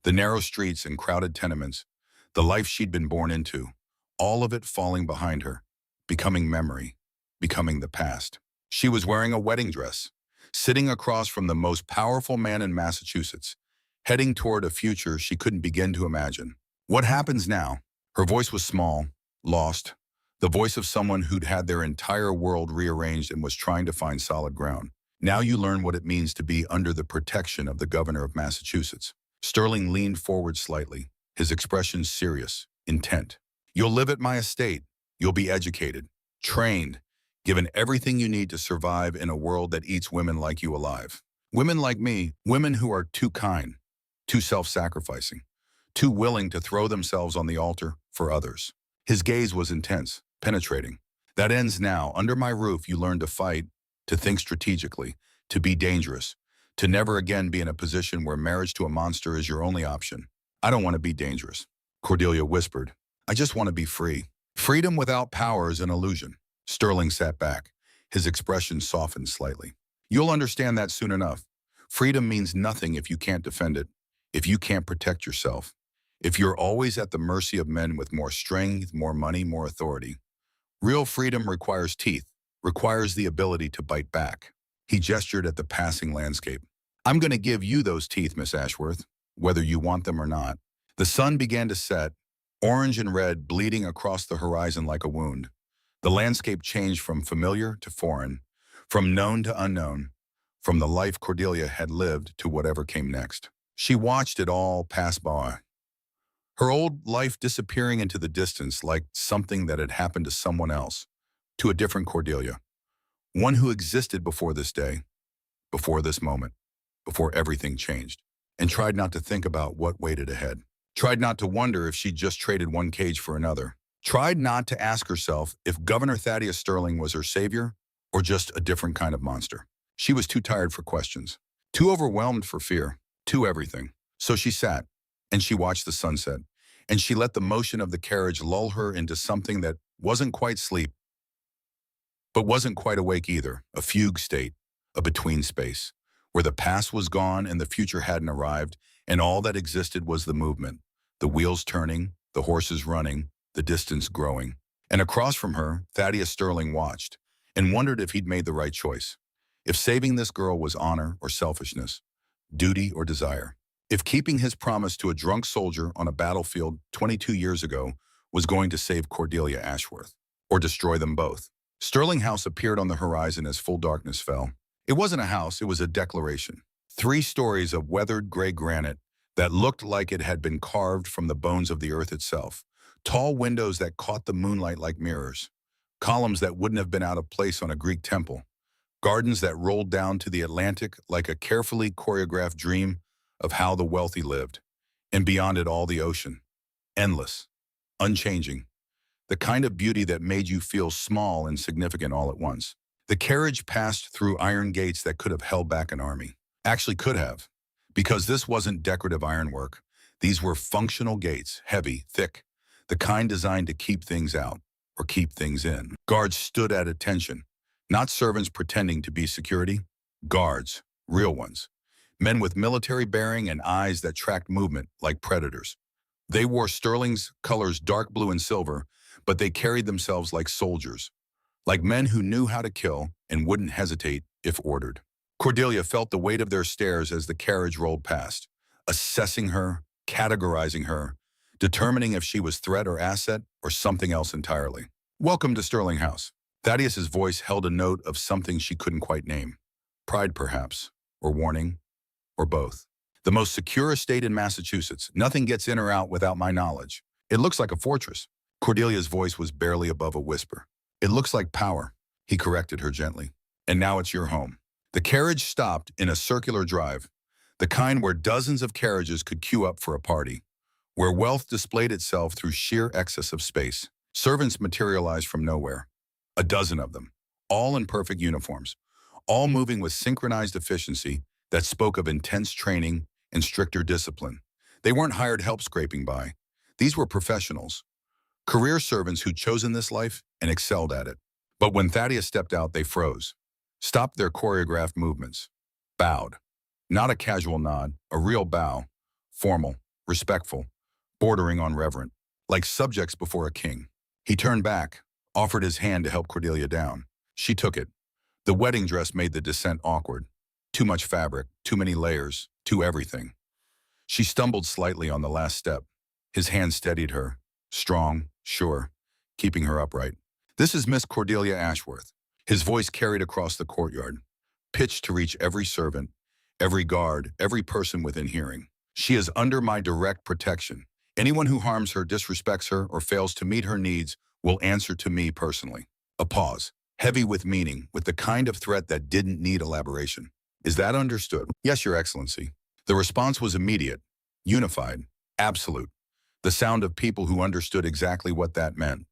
the narrow streets and crowded tenements, the life she'd been born into, all of it falling behind her, becoming memory, becoming the past. She was wearing a wedding dress, sitting across from the most powerful man in Massachusetts, heading toward a future she couldn't begin to imagine. "What happens now?" Her voice was small, lost, the voice of someone who'd had their entire world rearranged and was trying to find solid ground. "Now you learn what it means to be under the protection of the governor of Massachusetts." Sterling leaned forward slightly, his expression serious, intent. "You'll live at my estate. You'll be educated, trained, given everything you need to survive in a world that eats women like you alive. Women like me, women who are too kind, too self-sacrificing, too willing to throw themselves on the altar for others." His gaze was intense, penetrating. "That ends now. Under my roof, you learn to fight, to think strategically, to be dangerous, to never again be in a position where marriage to a monster is your only option." "I don't want to be dangerous," Cordelia whispered. "I just want to be free." Freedom without power is an illusion. Sterling sat back, his expression softened slightly. You'll understand that soon enough. Freedom means nothing if you can't defend it, if you can't protect yourself, if you're always at the mercy of men with more strength, more money, more authority. Real freedom requires teeth, requires the ability to bite back. He gestured at the passing landscape. I'm going to give you those teeth, Miss Ashworth, whether you want them or not. The sun began to set, orange and red bleeding across the horizon like a wound. The landscape changed from familiar to foreign, from known to unknown, from the life Cordelia had lived to whatever came next. She watched it all pass by, her old life disappearing into the distance like something that had happened to someone else, to a different Cordelia, one who existed before this day, before this moment, before everything changed, and tried not to think about what waited ahead. Tried not to wonder if she'd just traded one cage for another. Tried not to ask herself if Governor Thaddeus Sterling was her savior or just a different kind of monster. She was too tired for questions, too overwhelmed for fear, too everything. So she sat, and she watched the sunset, and she let the motion of the carriage lull her into something that wasn't quite sleep, but wasn't quite awake either, a fugue state, a between space, where the past was gone and the future hadn't arrived, and all that existed was the movement, the wheels turning, the horses running, the distance growing. And across from her, Thaddeus Sterling watched and wondered if he'd made the right choice, if saving this girl was honor or selfishness, duty or desire, if keeping his promise to a drunk soldier on a battlefield 22 years ago was going to save Cordelia Ashworth, or destroy them both. Sterling House appeared on the horizon as full darkness fell. It wasn't a house, it was a declaration. 3 stories of weathered gray granite that looked like it had been carved from the bones of the earth itself. Tall windows that caught the moonlight like mirrors. Columns that wouldn't have been out of place on a Greek temple. Gardens that rolled down to the Atlantic like a carefully choreographed dream of how the wealthy lived. And beyond it all, the ocean. Endless. Unchanging. The kind of beauty that made you feel small and significant all at once. The carriage passed through iron gates that could have held back an army. Actually could have. Because this wasn't decorative ironwork. These were functional gates, heavy, thick. The kind designed to keep things out, or keep things in. Guards stood at attention. Not servants pretending to be security. Guards, real ones. Men with military bearing and eyes that tracked movement like predators. They wore Sterling's colors dark blue and silver, but they carried themselves like soldiers. Like men who knew how to kill and wouldn't hesitate if ordered. Cordelia felt the weight of their stares as the carriage rolled past, assessing her, categorizing her, determining if she was threat or asset or something else entirely. Welcome to Sterling House. Thaddeus's voice held a note of something she couldn't quite name. Pride, perhaps, or warning, or both. The most secure estate in Massachusetts. Nothing gets in or out without my knowledge. It looks like a fortress. Cordelia's voice was barely above a whisper. It looks like power, he corrected her gently. And now it's your home. The carriage stopped in a circular drive, the kind where dozens of carriages could queue up for a party, where wealth displayed itself through sheer excess of space. Servants materialized from nowhere. A dozen of them, all in perfect uniforms, all moving with synchronized efficiency that spoke of intense training and stricter discipline. They weren't hired help scraping by. These were professionals, career servants who'd chosen this life and excelled at it. But when Thaddeus stepped out, they froze, stopped their choreographed movements, bowed. Not a casual nod, a real bow, formal, respectful, bordering on reverent, like subjects before a king. He turned back, offered his hand to help Cordelia down. She took it. The wedding dress made the descent awkward. Too much fabric, too many layers, too everything. She stumbled slightly on the last step. His hand steadied her, strong, sure, keeping her upright. This is Miss Cordelia Ashworth. His voice carried across the courtyard, pitched to reach every servant, every guard, every person within hearing. She is under my direct protection. Anyone who harms her, disrespects her, or fails to meet her needs will answer to me personally. A pause, heavy with meaning, with the kind of threat that didn't need elaboration. Is that understood? Yes, Your Excellency. The response was immediate, unified, absolute. The sound of people who understood exactly what that meant,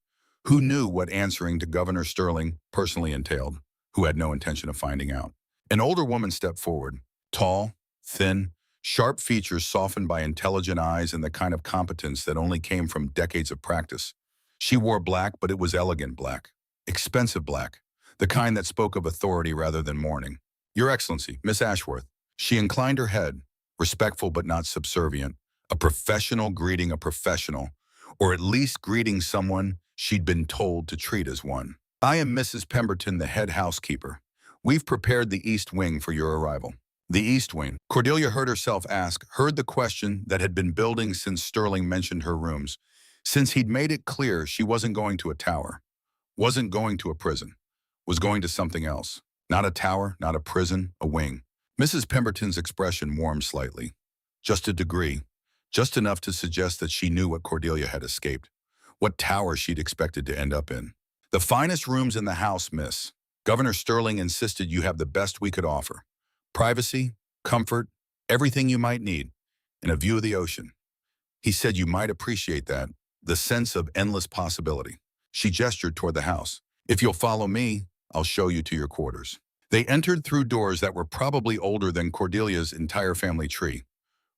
who knew what answering to Governor Sterling personally entailed, who had no intention of finding out. An older woman stepped forward, tall, thin, sharp features softened by intelligent eyes and the kind of competence that only came from decades of practice. She wore black, but it was elegant black, expensive black, the kind that spoke of authority rather than mourning. Your Excellency, Miss Ashworth. She inclined her head, respectful but not subservient, a professional greeting a professional, or at least greeting someone she'd been told to treat as one. I am Mrs. Pemberton, the head housekeeper. We've prepared the East Wing for your arrival. The East Wing. Cordelia heard herself ask, heard the question that had been building since Sterling mentioned her rooms, since he'd made it clear she wasn't going to a tower, wasn't going to a prison, was going to something else. Not a tower, not a prison, a wing. Mrs. Pemberton's expression warmed slightly. Just a degree, just enough to suggest that she knew what Cordelia had escaped, what tower she'd expected to end up in. The finest rooms in the house, miss. Governor Sterling insisted you have the best we could offer. Privacy, comfort, everything you might need, and a view of the ocean. He said you might appreciate that, the sense of endless possibility. She gestured toward the house. If you'll follow me, I'll show you to your quarters. They entered through doors that were probably older than Cordelia's entire family tree.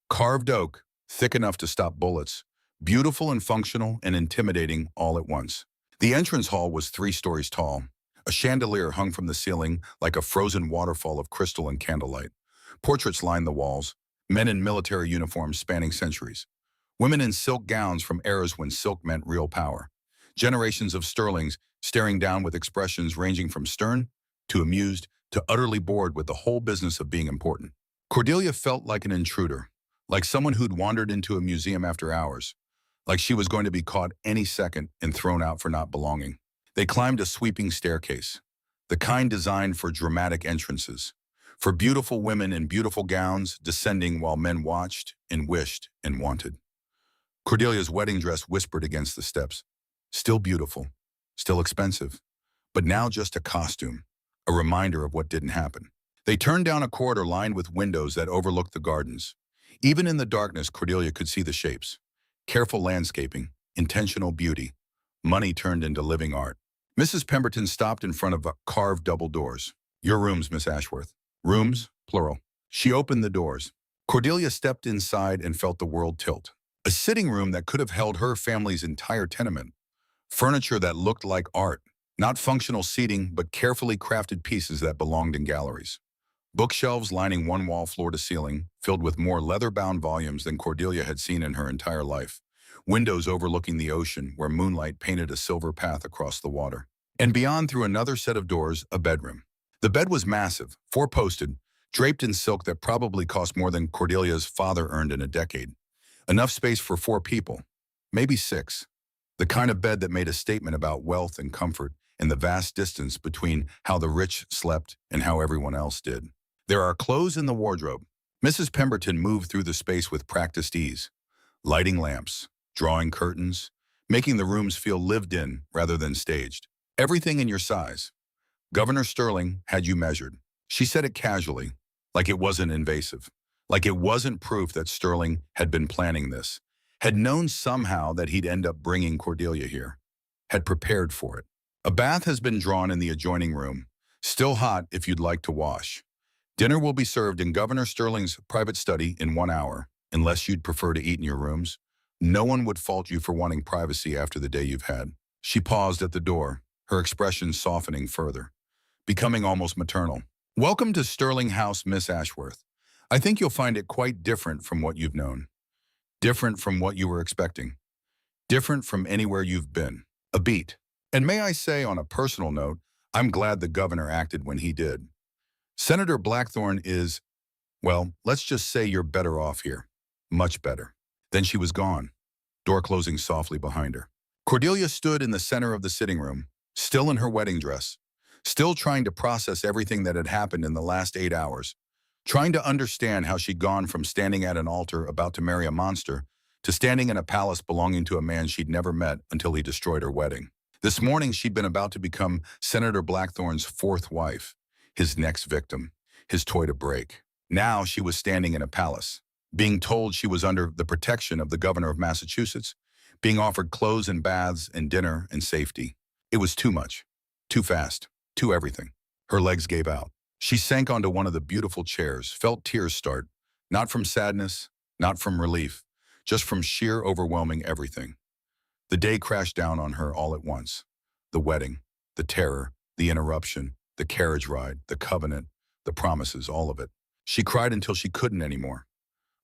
Carved oak, thick enough to stop bullets, beautiful and functional and intimidating all at once. The entrance hall was 3 stories tall. A chandelier hung from the ceiling like a frozen waterfall of crystal and candlelight. Portraits lined the walls, men in military uniforms spanning centuries. Women in silk gowns from eras when silk meant real power. Generations of Sterlings staring down with expressions ranging from stern to amused to utterly bored with the whole business of being important. Cordelia felt like an intruder, like someone who'd wandered into a museum after hours, like she was going to be caught any second and thrown out for not belonging. They climbed a sweeping staircase, the kind designed for dramatic entrances, for beautiful women in beautiful gowns descending while men watched and wished and wanted. Cordelia's wedding dress whispered against the steps. Still beautiful, still expensive, but now just a costume, a reminder of what didn't happen. They turned down a corridor lined with windows that overlooked the gardens. Even in the darkness, Cordelia could see the shapes. Careful landscaping, intentional beauty, money turned into living art. Mrs. Pemberton stopped in front of carved double doors. Your rooms, Miss Ashworth. Rooms, plural. She opened the doors. Cordelia stepped inside and felt the world tilt. A sitting room that could have held her family's entire tenement. Furniture that looked like art. Not functional seating, but carefully crafted pieces that belonged in galleries. Bookshelves lining one wall floor to ceiling, filled with more leather-bound volumes than Cordelia had seen in her entire life. Windows overlooking the ocean where moonlight painted a silver path across the water. And beyond, through another set of doors, a bedroom. The bed was massive, 4-posted, draped in silk that probably cost more than Cordelia's father earned in a decade. Enough space for 4 people, maybe 6. The kind of bed that made a statement about wealth and comfort and the vast distance between how the rich slept and how everyone else did. There are clothes in the wardrobe. Mrs. Pemberton moved through the space with practiced ease, lighting lamps, drawing curtains, making the rooms feel lived in rather than staged. Everything in your size. Governor Sterling had you measured. She said it casually, like it wasn't invasive, like it wasn't proof that Sterling had been planning this, had known somehow that he'd end up bringing Cordelia here, had prepared for it. A bath has been drawn in the adjoining room, still hot if you'd like to wash. Dinner will be served in Governor Sterling's private study in 1 hour, unless you'd prefer to eat in your rooms. No one would fault you for wanting privacy after the day you've had. She paused at the door, her expression softening further, becoming almost maternal. Welcome to Sterling House, Miss Ashworth. I think you'll find it quite different from what you've known. Different from what you were expecting. Different from anywhere you've been. A beat. And may I say, on a personal note, I'm glad the governor acted when he did. Senator Blackthorne is, well, let's just say you're better off here. Much better. Then she was gone, door closing softly behind her. Cordelia stood in the center of the sitting room, still in her wedding dress, still trying to process everything that had happened in the last 8 hours, trying to understand how she'd gone from standing at an altar about to marry a monster to standing in a palace belonging to a man she'd never met until he destroyed her wedding. This morning, she'd been about to become Senator Blackthorne's 4th wife, his next victim, his toy to break. Now she was standing in a palace, being told she was under the protection of the governor of Massachusetts, being offered clothes and baths and dinner and safety. It was too much, too fast, too everything. Her legs gave out. She sank onto one of the beautiful chairs, felt tears start, not from sadness, not from relief, just from sheer overwhelming everything. The day crashed down on her all at once. The wedding, the terror, the interruption, the carriage ride, the covenant, the promises, all of it. She cried until she couldn't anymore,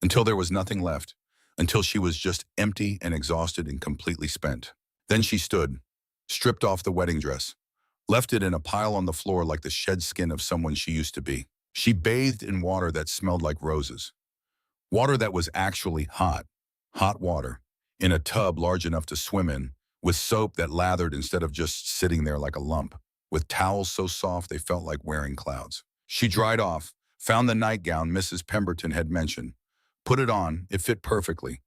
until there was nothing left, until she was just empty and exhausted and completely spent. Then she stood, stripped off the wedding dress, left it in a pile on the floor like the shed skin of someone she used to be. She bathed in water that smelled like roses, water that was actually hot, hot water, in a tub large enough to swim in, with soap that lathered instead of just sitting there like a lump, with towels so soft they felt like wearing clouds. She dried off, found the nightgown Mrs. Pemberton had mentioned, put it on. It fit perfectly,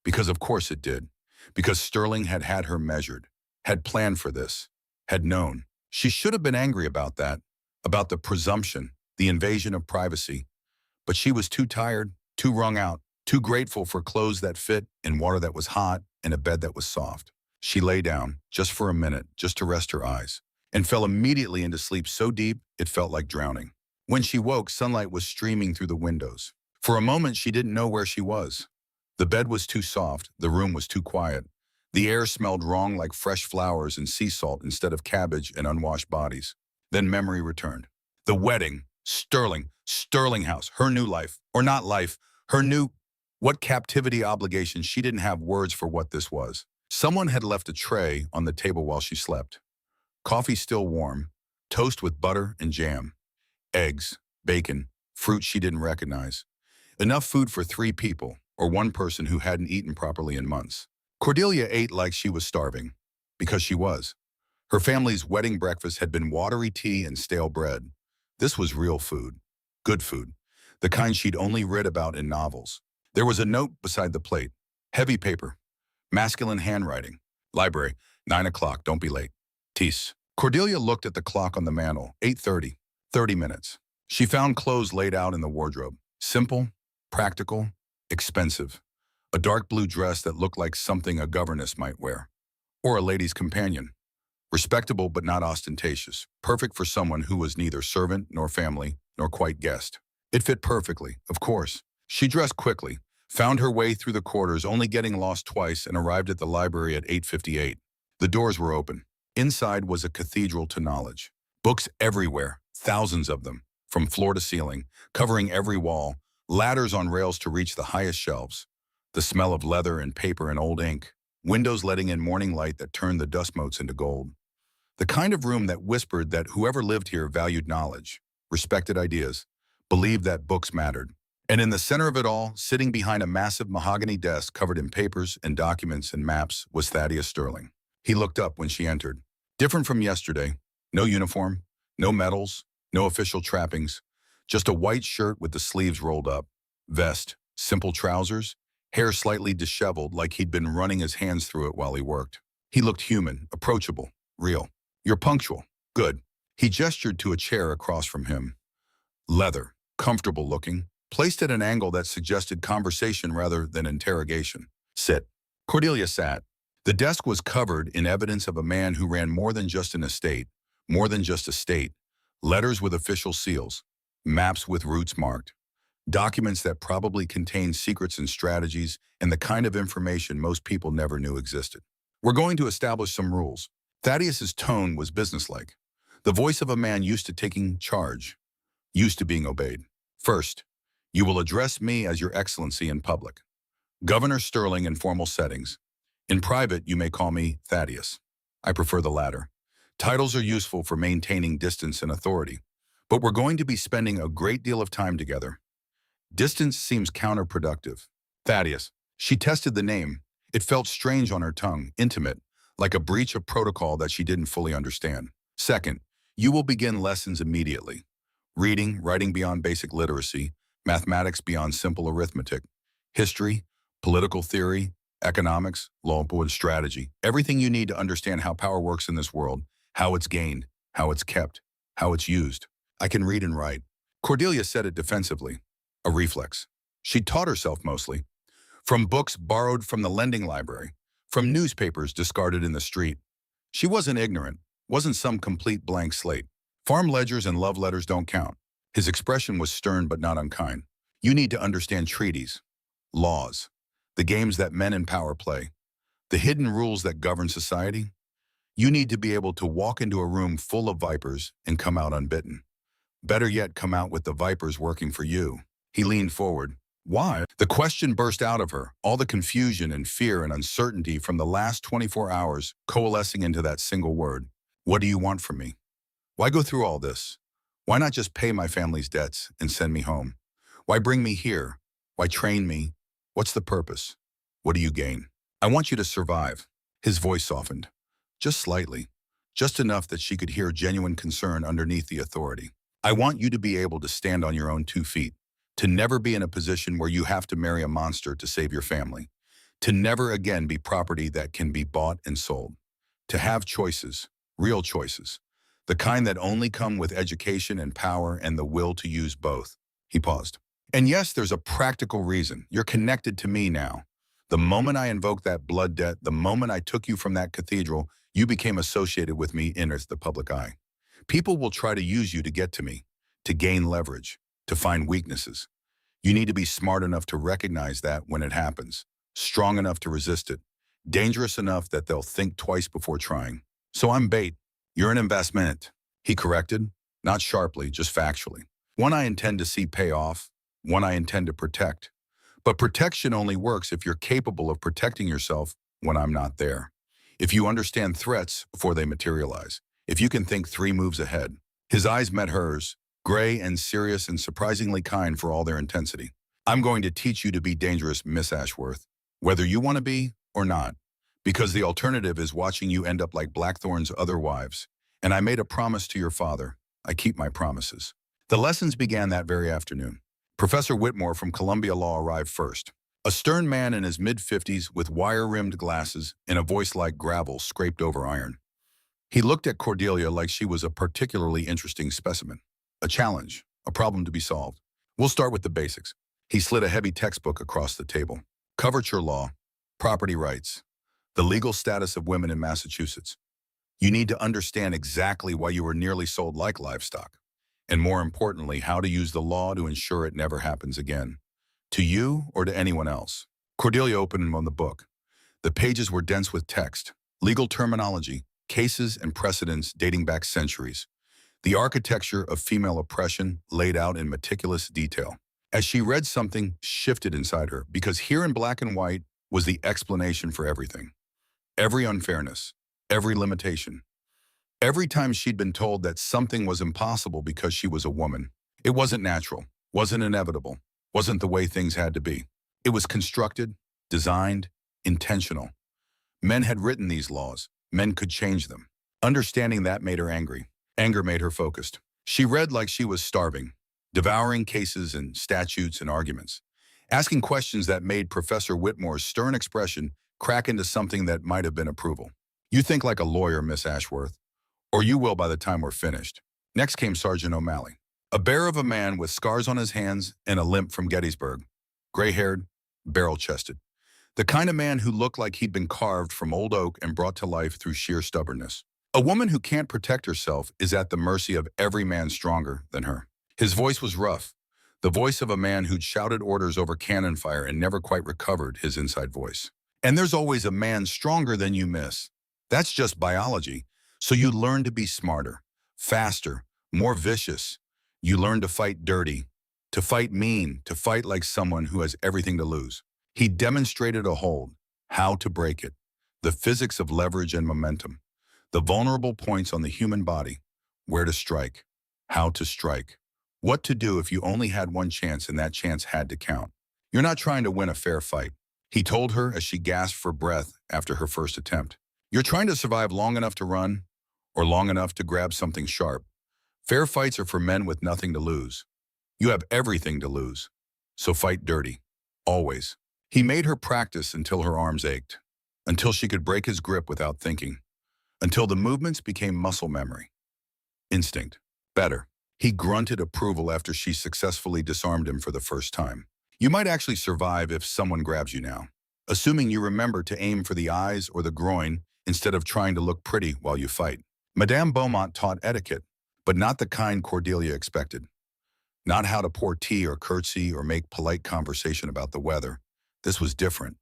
because of course it did, because Sterling had had her measured, had planned for this, had known. She should have been angry about that, about the presumption, the invasion of privacy, but she was too tired, too wrung out, too grateful for clothes that fit, in water that was hot, and a bed that was soft. She lay down, just for a minute, just to rest her eyes, and fell immediately into sleep so deep it felt like drowning. When she woke, sunlight was streaming through the windows. For a moment, she didn't know where she was. The bed was too soft, the room was too quiet. The air smelled wrong, like fresh flowers and sea salt instead of cabbage and unwashed bodies. Then memory returned. The wedding, Sterling house, her new life, or not life, her new, what captivity obligation. She didn't have words for what this was. Someone had left a tray on the table while she slept. Coffee still warm, toast with butter and jam, eggs, bacon, fruit she didn't recognize. Enough food for 3 people, or one person who hadn't eaten properly in months. Cordelia ate like she was starving, because she was. Her family's wedding breakfast had been watery tea and stale bread. This was real food, good food, the kind she'd only read about in novels. There was a note beside the plate, heavy paper, masculine handwriting. Library, 9 o'clock, don't be late. Tease. Cordelia looked at the clock on the mantel, 8:30, 30 minutes. She found clothes laid out in the wardrobe. Simple, practical, expensive. A dark blue dress that looked like something a governess might wear, or a lady's companion. Respectable but not ostentatious, perfect for someone who was neither servant nor family, nor quite guest. It fit perfectly, of course. She dressed quickly, found her way through the quarters, only getting lost twice, and arrived at the library at 8:58. The doors were open. Inside was a cathedral to knowledge. Books everywhere, thousands of them, from floor to ceiling, covering every wall, ladders on rails to reach the highest shelves. The smell of leather and paper and old ink, windows letting in morning light that turned the dust motes into gold. The kind of room that whispered that whoever lived here valued knowledge, respected ideas, believed that books mattered. And in the center of it all, sitting behind a massive mahogany desk covered in papers and documents and maps, was Thaddeus Sterling. He looked up when she entered. Different from yesterday. No uniform, no medals, no official trappings. Just a white shirt with the sleeves rolled up. Vest, simple trousers, hair slightly disheveled like he'd been running his hands through it while he worked. He looked human, approachable, real. You're punctual. Good. He gestured to a chair across from him. Leather, comfortable looking, placed at an angle that suggested conversation rather than interrogation. Sit. Cordelia sat. The desk was covered in evidence of a man who ran more than just an estate, more than just a state. Letters with official seals, maps with routes marked, documents that probably contained secrets and strategies and the kind of information most people never knew existed. We're going to establish some rules. Thaddeus's tone was businesslike, the voice of a man used to taking charge, used to being obeyed. First, you will address me as Your Excellency in public. Governor Sterling in formal settings. In private, you may call me Thaddeus. I prefer the latter. Titles are useful for maintaining distance and authority, but we're going to be spending a great deal of time together. Distance seems counterproductive. Thaddeus. She tested the name. It felt strange on her tongue, intimate, like a breach of protocol that she didn't fully understand. Second, you will begin lessons immediately. Reading, writing beyond basic literacy, mathematics beyond simple arithmetic, history, political theory, economics, law and strategy. Everything you need to understand how power works in this world, how it's gained, how it's kept, how it's used. I can read and write. Cordelia said it defensively, a reflex. She taught herself mostly, from books borrowed from the lending library, from newspapers discarded in the street. She wasn't ignorant, wasn't some complete blank slate. Farm ledgers and love letters don't count. His expression was stern but not unkind. You need to understand treaties, laws, the games that men in power play, the hidden rules that govern society. You need to be able to walk into a room full of vipers and come out unbitten. Better yet, come out with the vipers working for you. He leaned forward. Why? The question burst out of her, all the confusion and fear and uncertainty from the last 24 hours coalescing into that single word. What do you want from me? Why go through all this? Why not just pay my family's debts and send me home? Why bring me here? Why train me? What's the purpose? What do you gain? I want you to survive. His voice softened, just slightly, just enough that she could hear genuine concern underneath the authority. I want you to be able to stand on your own 2 feet, to never be in a position where you have to marry a monster to save your family, to never again be property that can be bought and sold, to have choices, real choices, the kind that only come with education and power and the will to use both. He paused. And yes, there's a practical reason. You're connected to me now. The moment I invoked that blood debt, the moment I took you from that cathedral, you became associated with me in the public eye. People will try to use you to get to me, to gain leverage, to find weaknesses. You need to be smart enough to recognize that when it happens, strong enough to resist it, dangerous enough that they'll think twice before trying. So I'm bait. You're an investment, he corrected, not sharply, just factually. One I intend to see pay off, one I intend to protect. But protection only works if you're capable of protecting yourself when I'm not there. If you understand threats before they materialize. If you can think 3 moves ahead. His eyes met hers, gray and serious and surprisingly kind for all their intensity. I'm going to teach you to be dangerous, Miss Ashworth, whether you want to be or not, because the alternative is watching you end up like Blackthorn's other wives. And I made a promise to your father. I keep my promises. The lessons began that very afternoon. Professor Whitmore from Columbia Law arrived first. A stern man in his mid-50s with wire-rimmed glasses and a voice like gravel scraped over iron. He looked at Cordelia like she was a particularly interesting specimen. A challenge, a problem to be solved. We'll start with the basics. He slid a heavy textbook across the table. Coverture law, property rights, the legal status of women in Massachusetts. You need to understand exactly why you were nearly sold like livestock. And more importantly, how to use the law to ensure it never happens again. To you or to anyone else. Cordelia opened on the book. The pages were dense with text, legal terminology, cases and precedents dating back centuries. The architecture of female oppression laid out in meticulous detail. As she read, something shifted inside her, because here in black and white was the explanation for everything. Every unfairness, every limitation. Every time she'd been told that something was impossible because she was a woman. It wasn't natural, wasn't inevitable, wasn't the way things had to be. It was constructed, designed, intentional. Men had written these laws. Men could change them. Understanding that made her angry. Anger made her focused. She read like she was starving, devouring cases and statutes and arguments, asking questions that made Professor Whitmore's stern expression crack into something that might have been approval. You think like a lawyer, Miss Ashworth, or you will by the time we're finished. Next came Sergeant O'Malley, a bear of a man with scars on his hands and a limp from Gettysburg, gray-haired, barrel-chested. The kind of man who looked like he'd been carved from old oak and brought to life through sheer stubbornness. A woman who can't protect herself is at the mercy of every man stronger than her. His voice was rough, the voice of a man who'd shouted orders over cannon fire and never quite recovered his inside voice. And there's always a man stronger than you, miss. That's just biology. So you learn to be smarter, faster, more vicious. You learn to fight dirty, to fight mean, to fight like someone who has everything to lose. He demonstrated a hold, how to break it, the physics of leverage and momentum, the vulnerable points on the human body, where to strike, how to strike, what to do if you only had one chance and that chance had to count. You're not trying to win a fair fight, he told her as she gasped for breath after her first attempt. You're trying to survive long enough to run, or long enough to grab something sharp. Fair fights are for men with nothing to lose. You have everything to lose, so fight dirty, always. He made her practice until her arms ached, until she could break his grip without thinking, until the movements became muscle memory. Instinct. Better. He grunted approval after she successfully disarmed him for the first time. You might actually survive if someone grabs you now, assuming you remember to aim for the eyes or the groin instead of trying to look pretty while you fight. Madame Beaumont taught etiquette, but not the kind Cordelia expected. Not how to pour tea or curtsy or make polite conversation about the weather. This was different,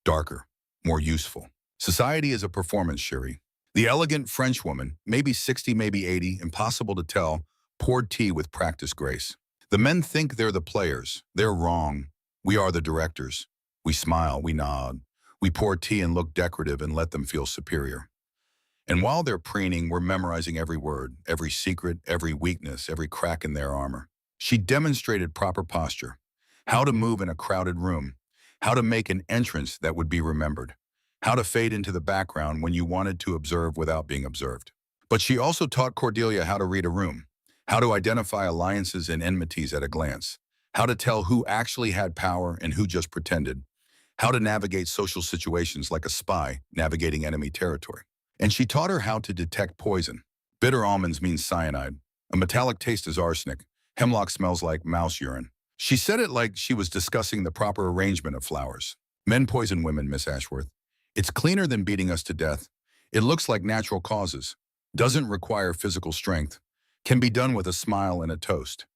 darker, more useful. Society is a performance, Cherie. The elegant French woman, maybe 60, maybe 80, impossible to tell, poured tea with practiced grace. The men think they're the players. They're wrong. We are the directors. We smile, we nod. We pour tea and look decorative and let them feel superior. And while they're preening, we're memorizing every word, every secret, every weakness, every crack in their armor. She demonstrated proper posture, how to move in a crowded room, how to make an entrance that would be remembered, how to fade into the background when you wanted to observe without being observed. But she also taught Cordelia how to read a room, how to identify alliances and enmities at a glance, how to tell who actually had power and who just pretended, how to navigate social situations like a spy navigating enemy territory. And she taught her how to detect poison. Bitter almonds mean cyanide. A metallic taste is arsenic. Hemlock smells like mouse urine. She said it like she was discussing the proper arrangement of flowers. Men poison women, Miss Ashworth. It's cleaner than beating us to death. It looks like natural causes. Doesn't require physical strength. Can be done with a smile and a toast.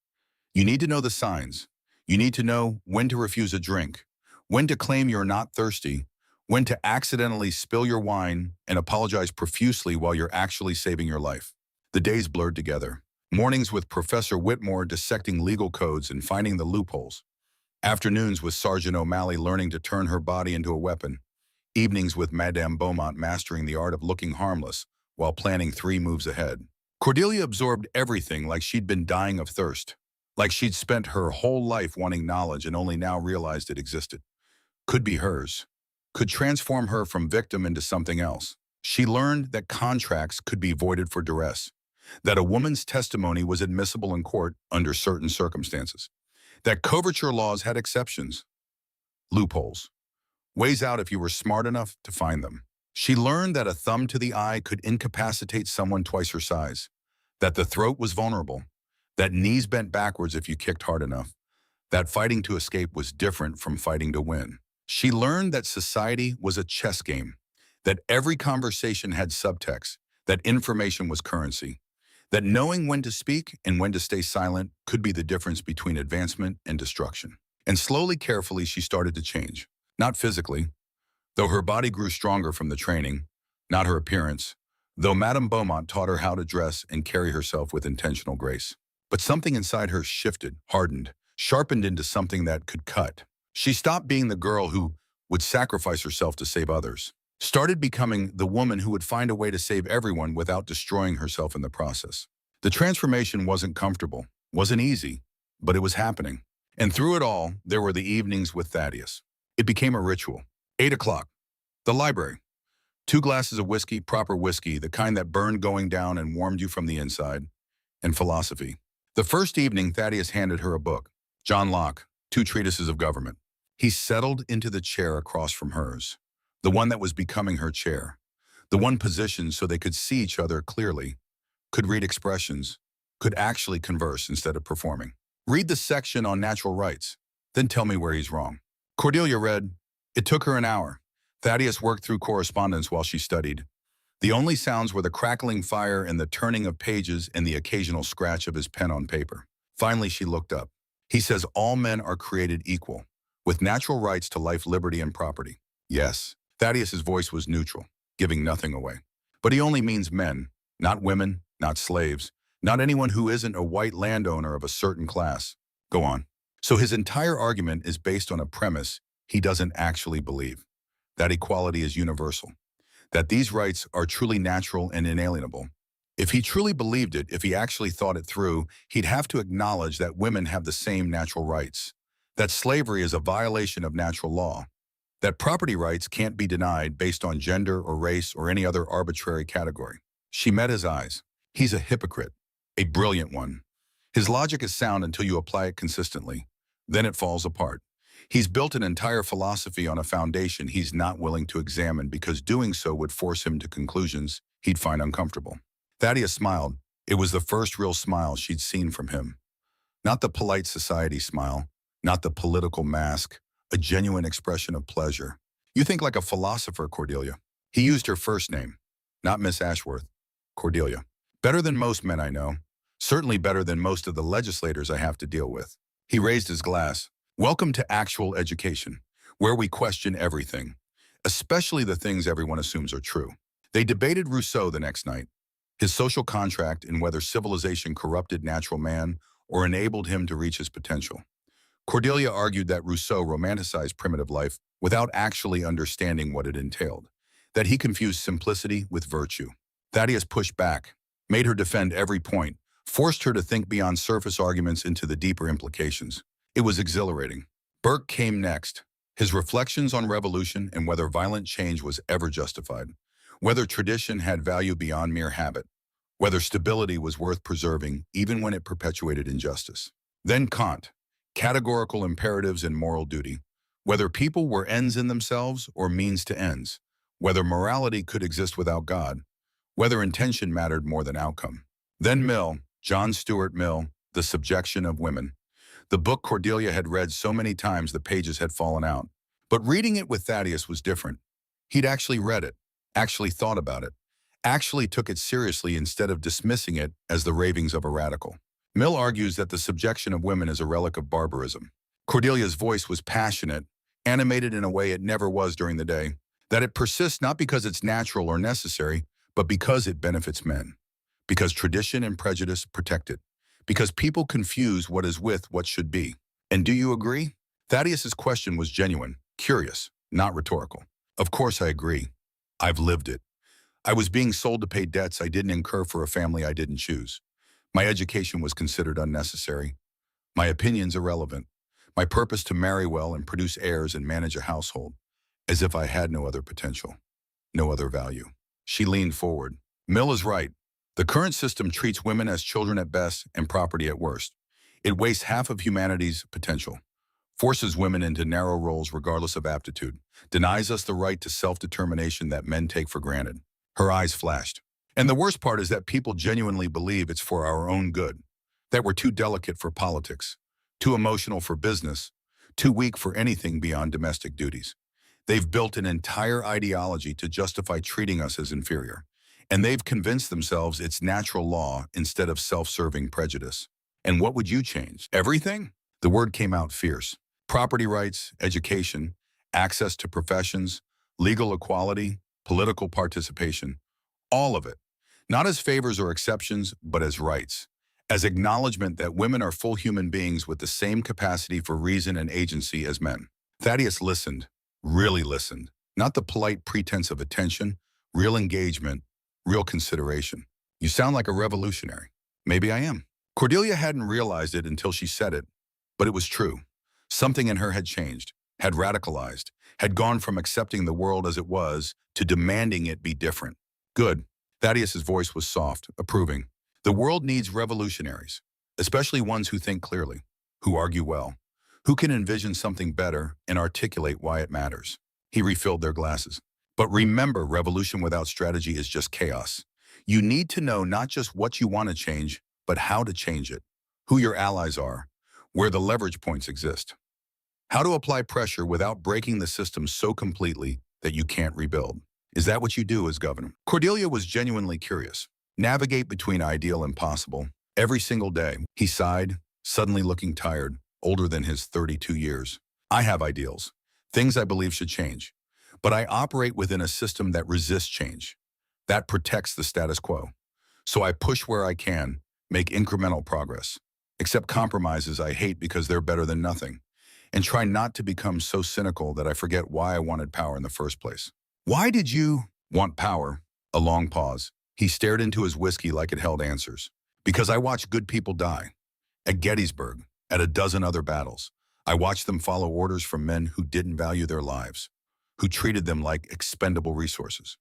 You need to know the signs. You need to know when to refuse a drink, when to claim you're not thirsty, when to accidentally spill your wine and apologize profusely while you're actually saving your life. The days blurred together. Mornings with Professor Whitmore dissecting legal codes and finding the loopholes. Afternoons with Sergeant O'Malley learning to turn her body into a weapon. Evenings with Madame Beaumont mastering the art of looking harmless while planning 3 moves ahead. Cordelia absorbed everything like she'd been dying of thirst, like she'd spent her whole life wanting knowledge and only now realized it existed. Could be hers. Could transform her from victim into something else. She learned that contracts could be voided for duress, that a woman's testimony was admissible in court under certain circumstances, that coverture laws had exceptions, loopholes, ways out if you were smart enough to find them. She learned that a thumb to the eye could incapacitate someone twice her size, that the throat was vulnerable, that knees bent backwards if you kicked hard enough, that fighting to escape was different from fighting to win. She learned that society was a chess game, that every conversation had subtext, that information was currency, that knowing when to speak and when to stay silent could be the difference between advancement and destruction. And slowly, carefully, she started to change. Not physically, though her body grew stronger from the training, not her appearance, though Madame Beaumont taught her how to dress and carry herself with intentional grace. But something inside her shifted, hardened, sharpened into something that could cut. She stopped being the girl who would sacrifice herself to save others, started becoming the woman who would find a way to save everyone without destroying herself in the process. The transformation wasn't comfortable, wasn't easy, but it was happening. And through it all, there were the evenings with Thaddeus. It became a ritual. 8 o'clock. The library. 2 glasses of whiskey, proper whiskey, the kind that burned going down and warmed you from the inside. And philosophy. The first evening, Thaddeus handed her a book. John Locke, 2 treatises of government. He settled into the chair across from hers, the one that was becoming her chair, the one positioned so they could see each other clearly, could read expressions, could actually converse instead of performing. Read the section on natural rights, then tell me where he's wrong. Cordelia read. It took her an hour. Thaddeus worked through correspondence while she studied. The only sounds were the crackling fire and the turning of pages and the occasional scratch of his pen on paper. Finally, she looked up. He says all men are created equal, with natural rights to life, liberty, and property. Yes, Thaddeus's voice was neutral, giving nothing away. But he only means men, not women, not slaves, not anyone who isn't a white landowner of a certain class. Go on. So his entire argument is based on a premise he doesn't actually believe, that equality is universal, that these rights are truly natural and inalienable. If he truly believed it, if he actually thought it through, he'd have to acknowledge that women have the same natural rights, that slavery is a violation of natural law, that property rights can't be denied based on gender or race or any other arbitrary category. She met his eyes. He's a hypocrite, a brilliant one. His logic is sound until you apply it consistently. Then it falls apart. He's built an entire philosophy on a foundation he's not willing to examine because doing so would force him to conclusions he'd find uncomfortable. Thaddeus smiled. It was the first real smile she'd seen from him. Not the polite society smile, not the political mask, a genuine expression of pleasure. You think like a philosopher, Cordelia. He used her first name, not Miss Ashworth, Cordelia. Better than most men I know, certainly better than most of the legislators I have to deal with. He raised his glass. Welcome to actual education, where we question everything, especially the things everyone assumes are true. They debated Rousseau the next night. his social contract in whether civilization corrupted natural man or enabled him to reach his potential. Cordelia argued that Rousseau romanticized primitive life without actually understanding what it entailed, that he confused simplicity with virtue. Thaddeus pushed back, made her defend every point, forced her to think beyond surface arguments into the deeper implications. It was exhilarating. Burke came next, his reflections on revolution and whether violent change was ever justified, whether tradition had value beyond mere habit, whether stability was worth preserving even when it perpetuated injustice. Then Kant, categorical imperatives and moral duty, whether people were ends in themselves or means to ends, whether morality could exist without God, whether intention mattered more than outcome. Then Mill, John Stuart Mill, The Subjection of Women. The book Cordelia had read so many times the pages had fallen out. But reading it with Thaddeus was different. He'd actually read it, actually thought about it, actually took it seriously instead of dismissing it as the ravings of a radical. Mill argues that the subjection of women is a relic of barbarism. Cordelia's voice was passionate, animated in a way it never was during the day, that it persists not because it's natural or necessary, but because it benefits men, because tradition and prejudice protect it, because people confuse what is with what should be. And do you agree? Thaddeus's question was genuine, curious, not rhetorical. Of course I agree. I've lived it. I was being sold to pay debts I didn't incur for a family I didn't choose. My education was considered unnecessary. My opinions irrelevant. My purpose to marry well and produce heirs and manage a household, as if I had no other potential, no other value. She leaned forward. Mill is right. The current system treats women as children at best and property at worst. It wastes half of humanity's potential, forces women into narrow roles regardless of aptitude, denies us the right to self-determination that men take for granted. Her eyes flashed. And the worst part is that people genuinely believe it's for our own good, that we're too delicate for politics, too emotional for business, too weak for anything beyond domestic duties. They've built an entire ideology to justify treating us as inferior, and they've convinced themselves it's natural law instead of self-serving prejudice. And what would you change? Everything? The word came out fierce. Property rights, education, access to professions, legal equality, political participation, all of it. Not as favors or exceptions, but as rights, as acknowledgement that women are full human beings with the same capacity for reason and agency as men. Thaddeus listened, really listened, not the polite pretense of attention, real engagement, real consideration. You sound like a revolutionary. Maybe I am. Cordelia hadn't realized it until she said it, but it was true. Something in her had changed, had radicalized, had gone from accepting the world as it was to demanding it be different. Good. Thaddeus's voice was soft, approving. The world needs revolutionaries, especially ones who think clearly, who argue well, who can envision something better and articulate why it matters. He refilled their glasses. But remember, revolution without strategy is just chaos. You need to know not just what you want to change, but how to change it, who your allies are, where the leverage points exist, how to apply pressure without breaking the system so completely that you can't rebuild. Is that what you do as governor? Cordelia was genuinely curious. Navigate between ideal and possible. Every single day, he sighed, suddenly looking tired, older than his 32 years. I have ideals, things I believe should change, but I operate within a system that resists change, that protects the status quo. So I push where I can, make incremental progress, accept compromises I hate because they're better than nothing, and try not to become so cynical that I forget why I wanted power in the first place. Why did you want power? A long pause. He stared into his whiskey like it held answers. Because I watched good people die. At Gettysburg, at a dozen other battles. I watched them follow orders from men who didn't value their lives, who treated them like expendable resources,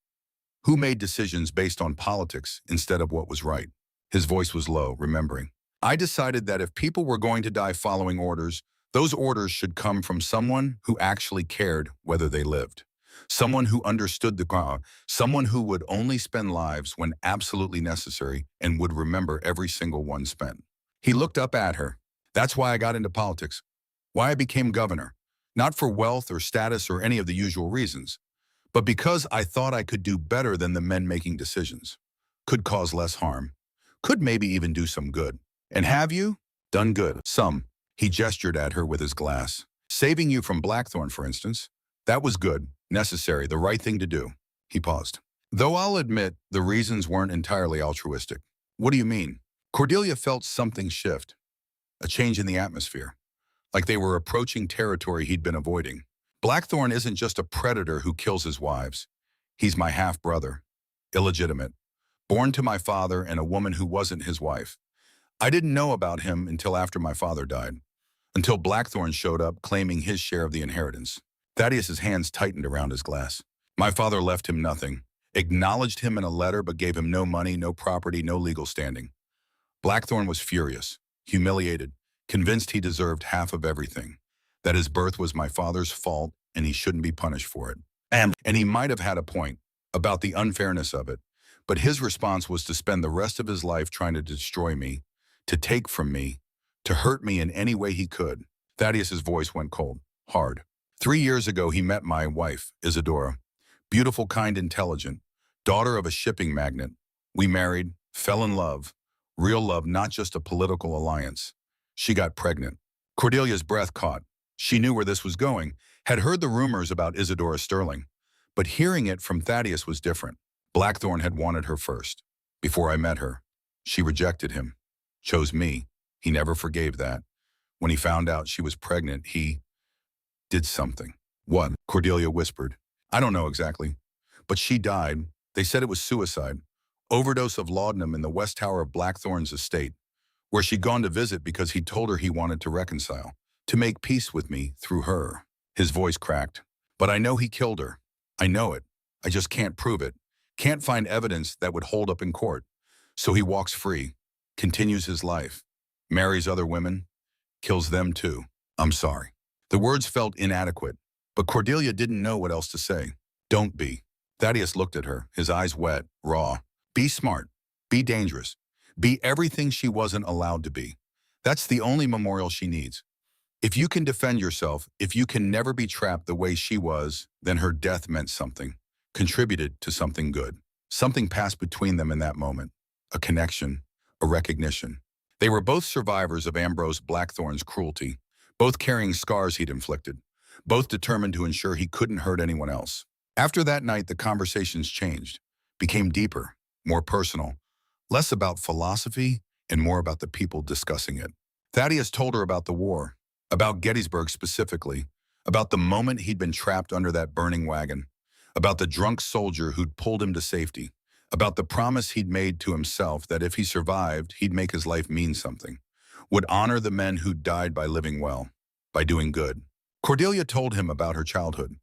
who made decisions based on politics instead of what was right. His voice was low, remembering. I decided that if people were going to die following orders, those orders should come from someone who actually cared whether they lived. Someone who understood the crowd, someone who would only spend lives when absolutely necessary and would remember every single one spent. He looked up at her. That's why I got into politics, why I became governor, not for wealth or status or any of the usual reasons, but because I thought I could do better than the men making decisions, could cause less harm, could maybe even do some good. And have you? Done good. Some. He gestured at her with his glass. Saving you from Blackthorn, for instance. That was good, necessary, the right thing to do. He paused. Though I'll admit the reasons weren't entirely altruistic. What do you mean? Cordelia felt something shift, a change in the atmosphere, like they were approaching territory he'd been avoiding. Blackthorn isn't just a predator who kills his wives. He's my half-brother, illegitimate, born to my father and a woman who wasn't his wife. I didn't know about him until after my father died, until Blackthorn showed up claiming his share of the inheritance. Thaddeus's hands tightened around his glass. My father left him nothing, acknowledged him in a letter but gave him no money, no property, no legal standing. Blackthorn was furious, humiliated, convinced he deserved half of everything, that his birth was my father's fault and he shouldn't be punished for it. And he might have had a point about the unfairness of it, but his response was to spend the rest of his life trying to destroy me, to take from me, to hurt me in any way he could. Thaddeus's voice went cold, hard. 3 years ago, he met my wife, Isadora. Beautiful, kind, intelligent, daughter of a shipping magnate. We married, fell in love. Real love, not just a political alliance. She got pregnant. Cordelia's breath caught. She knew where this was going, had heard the rumors about Isadora Sterling. But hearing it from Thaddeus was different. Blackthorn had wanted her first. Before I met her, she rejected him, chose me. He never forgave that. When he found out she was pregnant, he did something. What? Cordelia whispered. I don't know exactly. But she died. They said it was suicide. Overdose of laudanum in the West Tower of Blackthorn's estate, where she'd gone to visit because he'd told her he wanted to reconcile, to make peace with me through her. His voice cracked. But I know he killed her. I know it. I just can't prove it. Can't find evidence that would hold up in court. So he walks free, continues his life, marries other women, kills them too. I'm sorry. The words felt inadequate, but Cordelia didn't know what else to say. Don't be. Thaddeus looked at her, his eyes wet, raw. Be smart. Be dangerous. Be everything she wasn't allowed to be. That's the only memorial she needs. If you can defend yourself, if you can never be trapped the way she was, then her death meant something, contributed to something good. Something passed between them in that moment. A connection, a recognition. They were both survivors of Ambrose Blackthorn's cruelty, both carrying scars he'd inflicted, both determined to ensure he couldn't hurt anyone else. After that night, the conversations changed, became deeper, more personal, less about philosophy and more about the people discussing it. Thaddeus told her about the war, about Gettysburg specifically, about the moment he'd been trapped under that burning wagon, about the drunk soldier who'd pulled him to safety, about the promise he'd made to himself that if he survived, he'd make his life mean something, would honor the men who'd died by living well, by doing good. Cordelia told him about her childhood,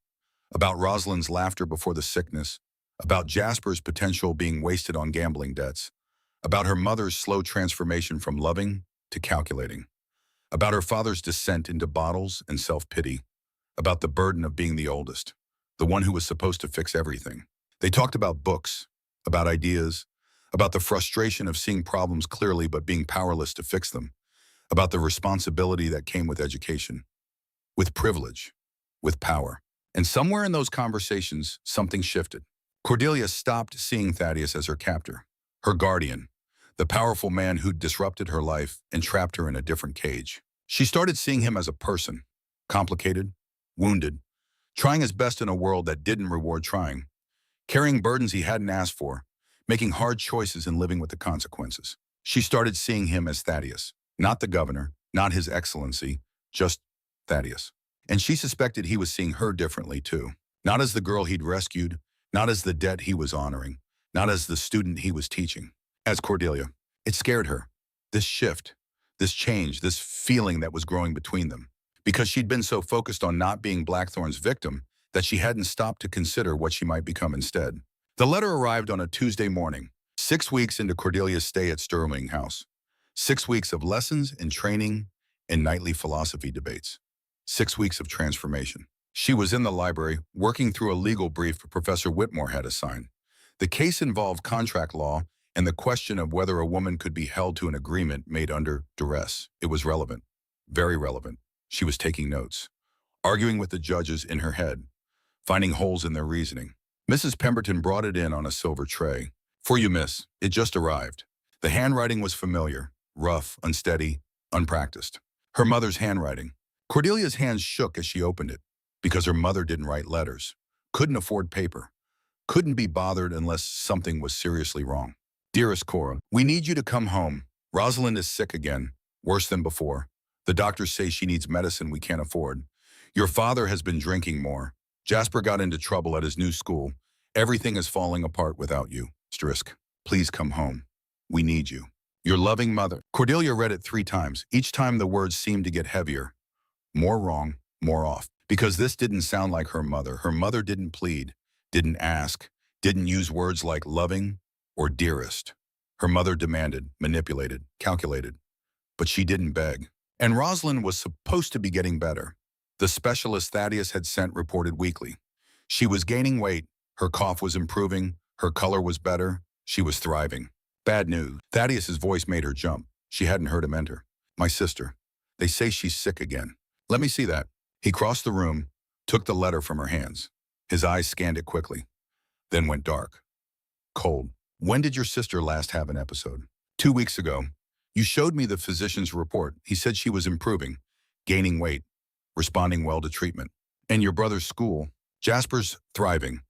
about Rosalind's laughter before the sickness, about Jasper's potential being wasted on gambling debts, about her mother's slow transformation from loving to calculating, about her father's descent into bottles and self-pity, about the burden of being the oldest, the one who was supposed to fix everything. They talked about books, about ideas, about the frustration of seeing problems clearly but being powerless to fix them, about the responsibility that came with education, with privilege, with power. And somewhere in those conversations, something shifted. Cordelia stopped seeing Thaddeus as her captor, her guardian, the powerful man who'd disrupted her life and trapped her in a different cage. She started seeing him as a person, complicated, wounded, trying his best in a world that didn't reward trying, carrying burdens he hadn't asked for, making hard choices and living with the consequences. She started seeing him as Thaddeus, not the governor, not his excellency, just Thaddeus. And she suspected he was seeing her differently too, not as the girl he'd rescued, not as the debt he was honoring, not as the student he was teaching, as Cordelia. It scared her, this shift, this change, this feeling that was growing between them, because she'd been so focused on not being Blackthorn's victim that she hadn't stopped to consider what she might become instead. The letter arrived on a Tuesday morning, 6 weeks into Cordelia's stay at Sterling House. 6 weeks of lessons and training and nightly philosophy debates. 6 weeks of transformation. She was in the library, working through a legal brief Professor Whitmore had assigned. The case involved contract law and the question of whether a woman could be held to an agreement made under duress. It was relevant, very relevant. She was taking notes, arguing with the judges in her head, finding holes in their reasoning. Mrs. Pemberton brought it in on a silver tray. For you, miss. It just arrived. The handwriting was familiar, rough, unsteady, unpracticed. Her mother's handwriting. Cordelia's hands shook as she opened it, because her mother didn't write letters, couldn't afford paper. Couldn't be bothered unless something was seriously wrong. Dearest Cora, we need you to come home. Rosalind is sick again, worse than before. The doctors say she needs medicine we can't afford. Your father has been drinking more. Jasper got into trouble at his new school. Everything is falling apart without you. Strisk, please come home. We need you. Your loving mother. Cordelia read it 3 times. Each time the words seemed to get heavier. More wrong, more off. Because this didn't sound like her mother. Her mother didn't plead, didn't ask, didn't use words like loving or dearest. Her mother demanded, manipulated, calculated. But she didn't beg. And Rosalind was supposed to be getting better. The specialist Thaddeus had sent reported weekly. She was gaining weight. Her cough was improving. Her color was better. She was thriving. Bad news. Thaddeus's voice made her jump. She hadn't heard him enter. My sister. They say she's sick again. Let me see that. He crossed the room, took the letter from her hands. His eyes scanned it quickly, then went dark. Cold. When did your sister last have an episode? 2 weeks ago. You showed me the physician's report. He said she was improving, gaining weight, responding well to treatment. And your brother's school, Jasper's thriving.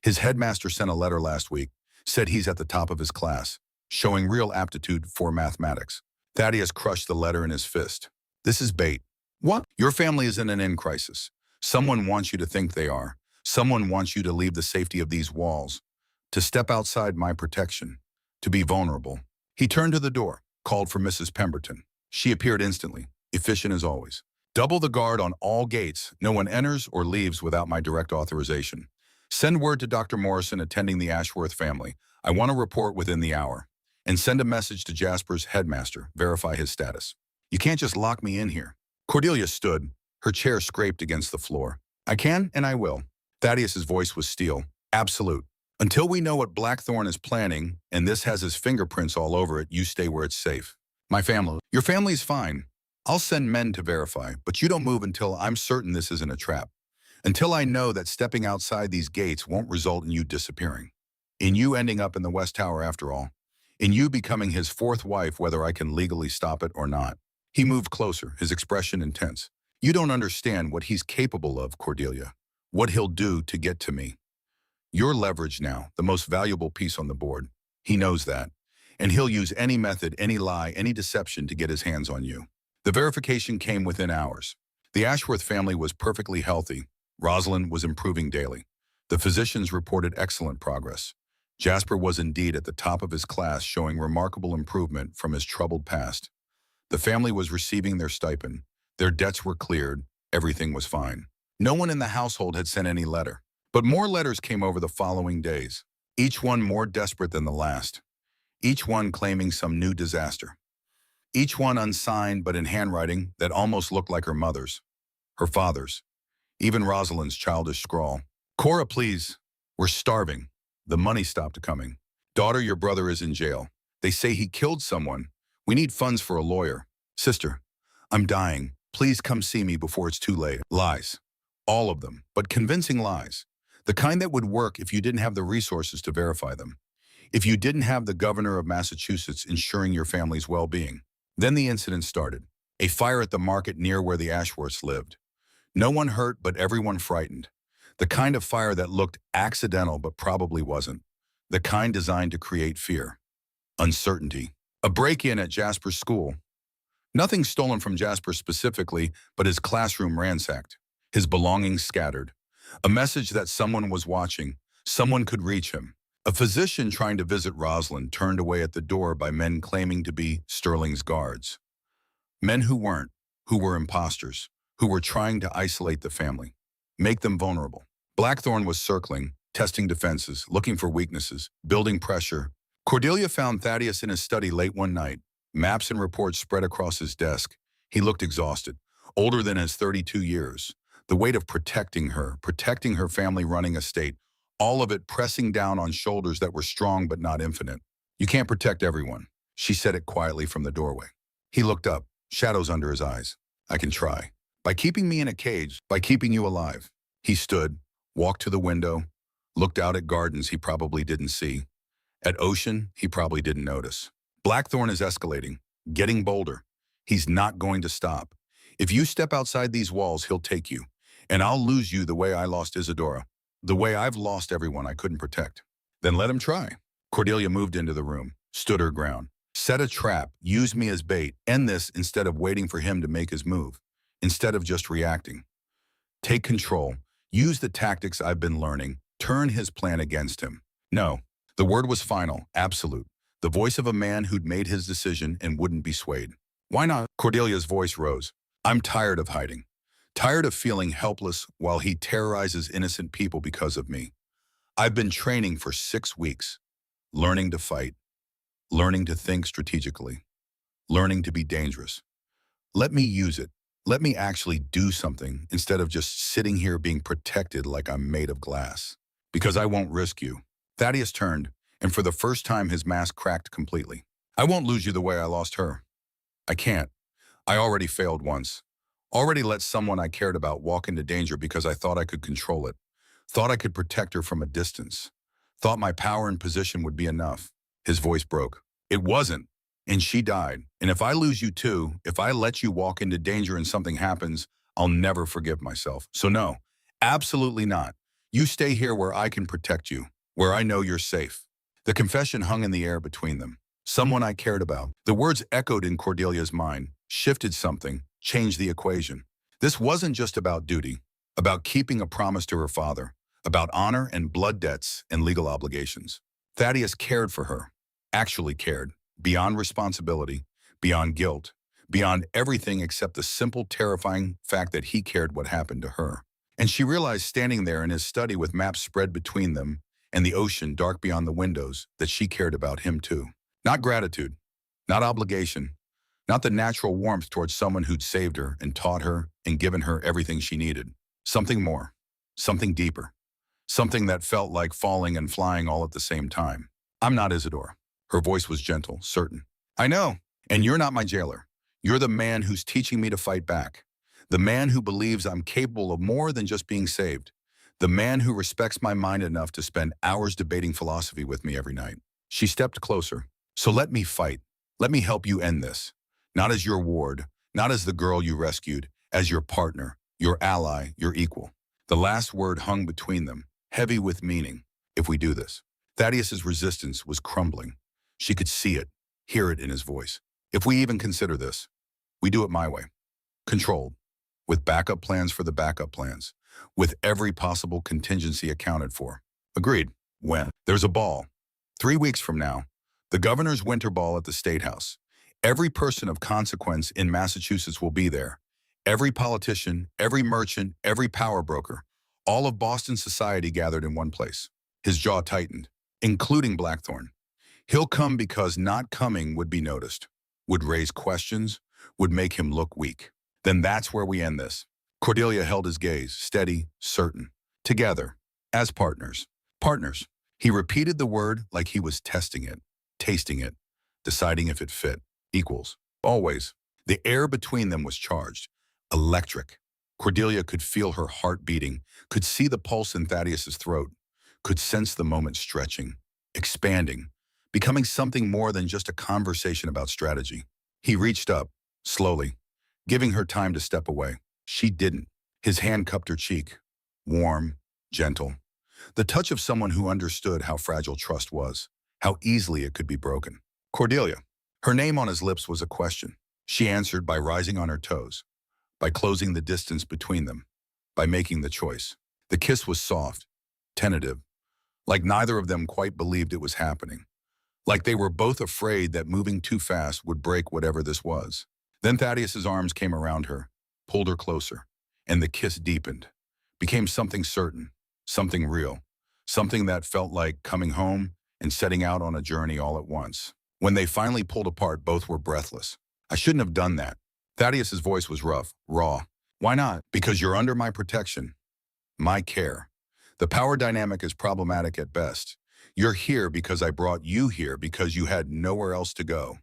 His headmaster sent a letter last week, said he's at the top of his class, showing real aptitude for mathematics. Thaddeus crushed the letter in his fist. This is bait. What? Your family is in an end crisis. Someone wants you to think they are. Someone wants you to leave the safety of these walls, to step outside my protection, to be vulnerable. He turned to the door, called for Mrs. Pemberton. She appeared instantly, efficient as always. Double the guard on all gates. No one enters or leaves without my direct authorization. Send word to Dr. Morrison attending the Ashworth family. I want a report within the hour. And send a message to Jasper's headmaster. Verify his status. You can't just lock me in here. Cordelia stood. Her chair scraped against the floor. I can and I will. Thaddeus's voice was steel. Absolute. Until we know what Blackthorn is planning, and this has his fingerprints all over it, you stay where it's safe. My family. Your family's fine. I'll send men to verify, but you don't move until I'm certain this isn't a trap. Until I know that stepping outside these gates won't result in you disappearing. In you ending up in the West Tower after all. In you becoming his 4th wife, whether I can legally stop it or not. He moved closer, his expression intense. You don't understand what he's capable of, Cordelia. What he'll do to get to me. You're leverage now, the most valuable piece on the board. He knows that. And he'll use any method, any lie, any deception to get his hands on you. The verification came within hours. The Ashworth family was perfectly healthy. Rosalind was improving daily. The physicians reported excellent progress. Jasper was indeed at the top of his class, showing remarkable improvement from his troubled past. The family was receiving their stipend. Their debts were cleared. Everything was fine. No one in the household had sent any letter. But more letters came over the following days, each one more desperate than the last. Each one claiming some new disaster. Each one unsigned but in handwriting that almost looked like her mother's, her father's, even Rosalind's childish scrawl. Cora, please. We're starving. The money stopped coming. Daughter, your brother is in jail. They say he killed someone. We need funds for a lawyer. Sister, I'm dying. Please come see me before it's too late. Lies. All of them, but convincing lies. The kind that would work if you didn't have the resources to verify them. If you didn't have the governor of Massachusetts ensuring your family's well-being. Then the incident started. A fire at the market near where the Ashworths lived. No one hurt, but everyone frightened. The kind of fire that looked accidental but probably wasn't. The kind designed to create fear. Uncertainty. A break-in at Jasper's school. Nothing stolen from Jasper specifically, but his classroom ransacked. His belongings scattered. A message that someone was watching. Someone could reach him. A physician trying to visit Rosalind turned away at the door by men claiming to be Sterling's guards. Men who weren't, who were imposters, who were trying to isolate the family, make them vulnerable. Blackthorn was circling, testing defenses, looking for weaknesses, building pressure. Cordelia found Thaddeus in his study late one night. Maps and reports spread across his desk. He looked exhausted, older than his 32 years. The weight of protecting her family running a state, all of it pressing down on shoulders that were strong but not infinite. You can't protect everyone, she said it quietly from the doorway. He looked up, shadows under his eyes. I can try. By keeping me in a cage, by keeping you alive. He stood, walked to the window, looked out at gardens he probably didn't see. At ocean, he probably didn't notice. Blackthorn is escalating, getting bolder. He's not going to stop. If you step outside these walls, he'll take you. And I'll lose you the way I lost Isadora. The way I've lost everyone I couldn't protect. Then let him try. Cordelia moved into the room, stood her ground. Set a trap, use me as bait, end this instead of waiting for him to make his move, instead of just reacting. Take control, use the tactics I've been learning, turn his plan against him. No, the word was final, absolute. The voice of a man who'd made his decision and wouldn't be swayed. Why not? Cordelia's voice rose. I'm tired of hiding. Tired of feeling helpless while he terrorizes innocent people because of me. I've been training for 6 weeks, learning to fight, learning to think strategically, learning to be dangerous. Let me use it. Let me actually do something instead of just sitting here being protected like I'm made of glass. Because I won't risk you. Thaddeus turned, and for the first time his mask cracked completely. I won't lose you the way I lost her. I can't. I already failed once. Already let someone I cared about walk into danger because I thought I could control it. Thought I could protect her from a distance. Thought my power and position would be enough. His voice broke. It wasn't. And she died. And if I lose you too, if I let you walk into danger and something happens, I'll never forgive myself. So no, absolutely not. You stay here where I can protect you, where I know you're safe. The confession hung in the air between them. Someone I cared about. The words echoed in Cordelia's mind, shifted something, changed the equation. This wasn't just about duty, about keeping a promise to her father, about honor and blood debts and legal obligations. Thaddeus cared for her, actually cared, beyond responsibility, beyond guilt, beyond everything except the simple, terrifying fact that he cared what happened to her. And she realized standing there in his study with maps spread between them and the ocean dark beyond the windows that she cared about him too. Not gratitude, not obligation, not the natural warmth towards someone who'd saved her and taught her and given her everything she needed. Something more, something deeper, something that felt like falling and flying all at the same time. I'm not Isidore. Her voice was gentle, certain. I know, and you're not my jailer. You're the man who's teaching me to fight back. The man who believes I'm capable of more than just being saved. The man who respects my mind enough to spend hours debating philosophy with me every night. She stepped closer. So let me fight. Let me help you end this. Not as your ward, not as the girl you rescued, as your partner, your ally, your equal. The last word hung between them, heavy with meaning. If we do this. Thaddeus's resistance was crumbling. She could see it, hear it in his voice. If we even consider this, we do it my way. Controlled. With backup plans for the backup plans. With every possible contingency accounted for. Agreed. When? There's a ball. 3 weeks from now. The governor's winter ball at the State House. Every person of consequence in Massachusetts will be there. Every politician, every merchant, every power broker. All of Boston society gathered in one place. His jaw tightened, including Blackthorne. He'll come because not coming would be noticed, would raise questions, would make him look weak. Then that's where we end this. Cordelia held his gaze, steady, certain. Together, as partners. Partners. He repeated the word like he was testing it, tasting it, deciding if it fit. Equals. Always. The air between them was charged. Electric. Cordelia could feel her heart beating, could see the pulse in Thaddeus's throat, could sense the moment stretching, expanding, becoming something more than just a conversation about strategy. He reached up, slowly, giving her time to step away. She didn't. His hand cupped her cheek. Warm, gentle. The touch of someone who understood how fragile trust was, how easily it could be broken. Cordelia. Her name on his lips was a question. She answered by rising on her toes, by closing the distance between them, by making the choice. The kiss was soft, tentative, like neither of them quite believed it was happening. Like they were both afraid that moving too fast would break whatever this was. Then Thaddeus's arms came around her, pulled her closer, and the kiss deepened, became something certain, something real, something that felt like coming home and setting out on a journey all at once. When they finally pulled apart, both were breathless. I shouldn't have done that. Thaddeus's voice was rough, raw. Why not? Because you're under my protection, my care. The power dynamic is problematic at best. You're here because I brought you here because you had nowhere else to go.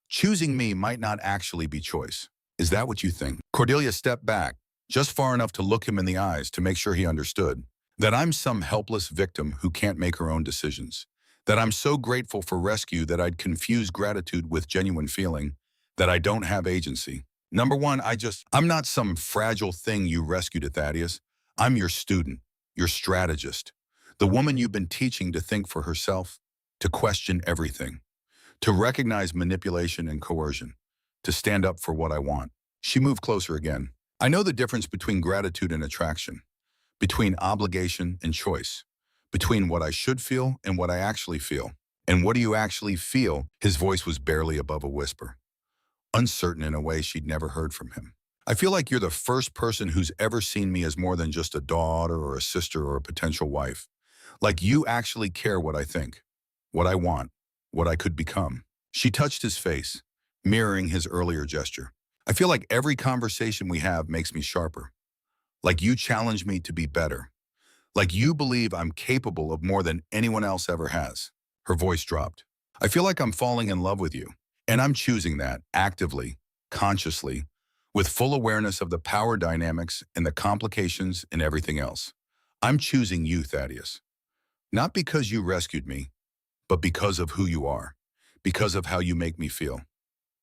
Choosing me might not actually be choice. Is that what you think? Cordelia stepped back, just far enough to look him in the eyes to make sure he understood. That I'm some helpless victim who can't make her own decisions. That I'm so grateful for rescue that I'd confuse gratitude with genuine feeling. That I don't have agency. Number one, I'm not some fragile thing you rescued at Thaddeus. I'm your student. your strategist, the woman you've been teaching to think for herself, to question everything, to recognize manipulation and coercion, to stand up for what I want. She moved closer again. I know the difference between gratitude and attraction, between obligation and choice, between what I should feel and what I actually feel. And what do you actually feel? His voice was barely above a whisper, uncertain in a way she'd never heard from him. I feel like you're the first person who's ever seen me as more than just a daughter or a sister or a potential wife. Like you actually care what I think, what I want, what I could become. She touched his face, mirroring his earlier gesture. I feel like every conversation we have makes me sharper. Like you challenge me to be better. Like you believe I'm capable of more than anyone else ever has. Her voice dropped. I feel like I'm falling in love with you. And I'm choosing that actively, consciously, with full awareness of the power dynamics and the complications and everything else. I'm choosing you, Thaddeus. Not because you rescued me, but because of who you are, because of how you make me feel,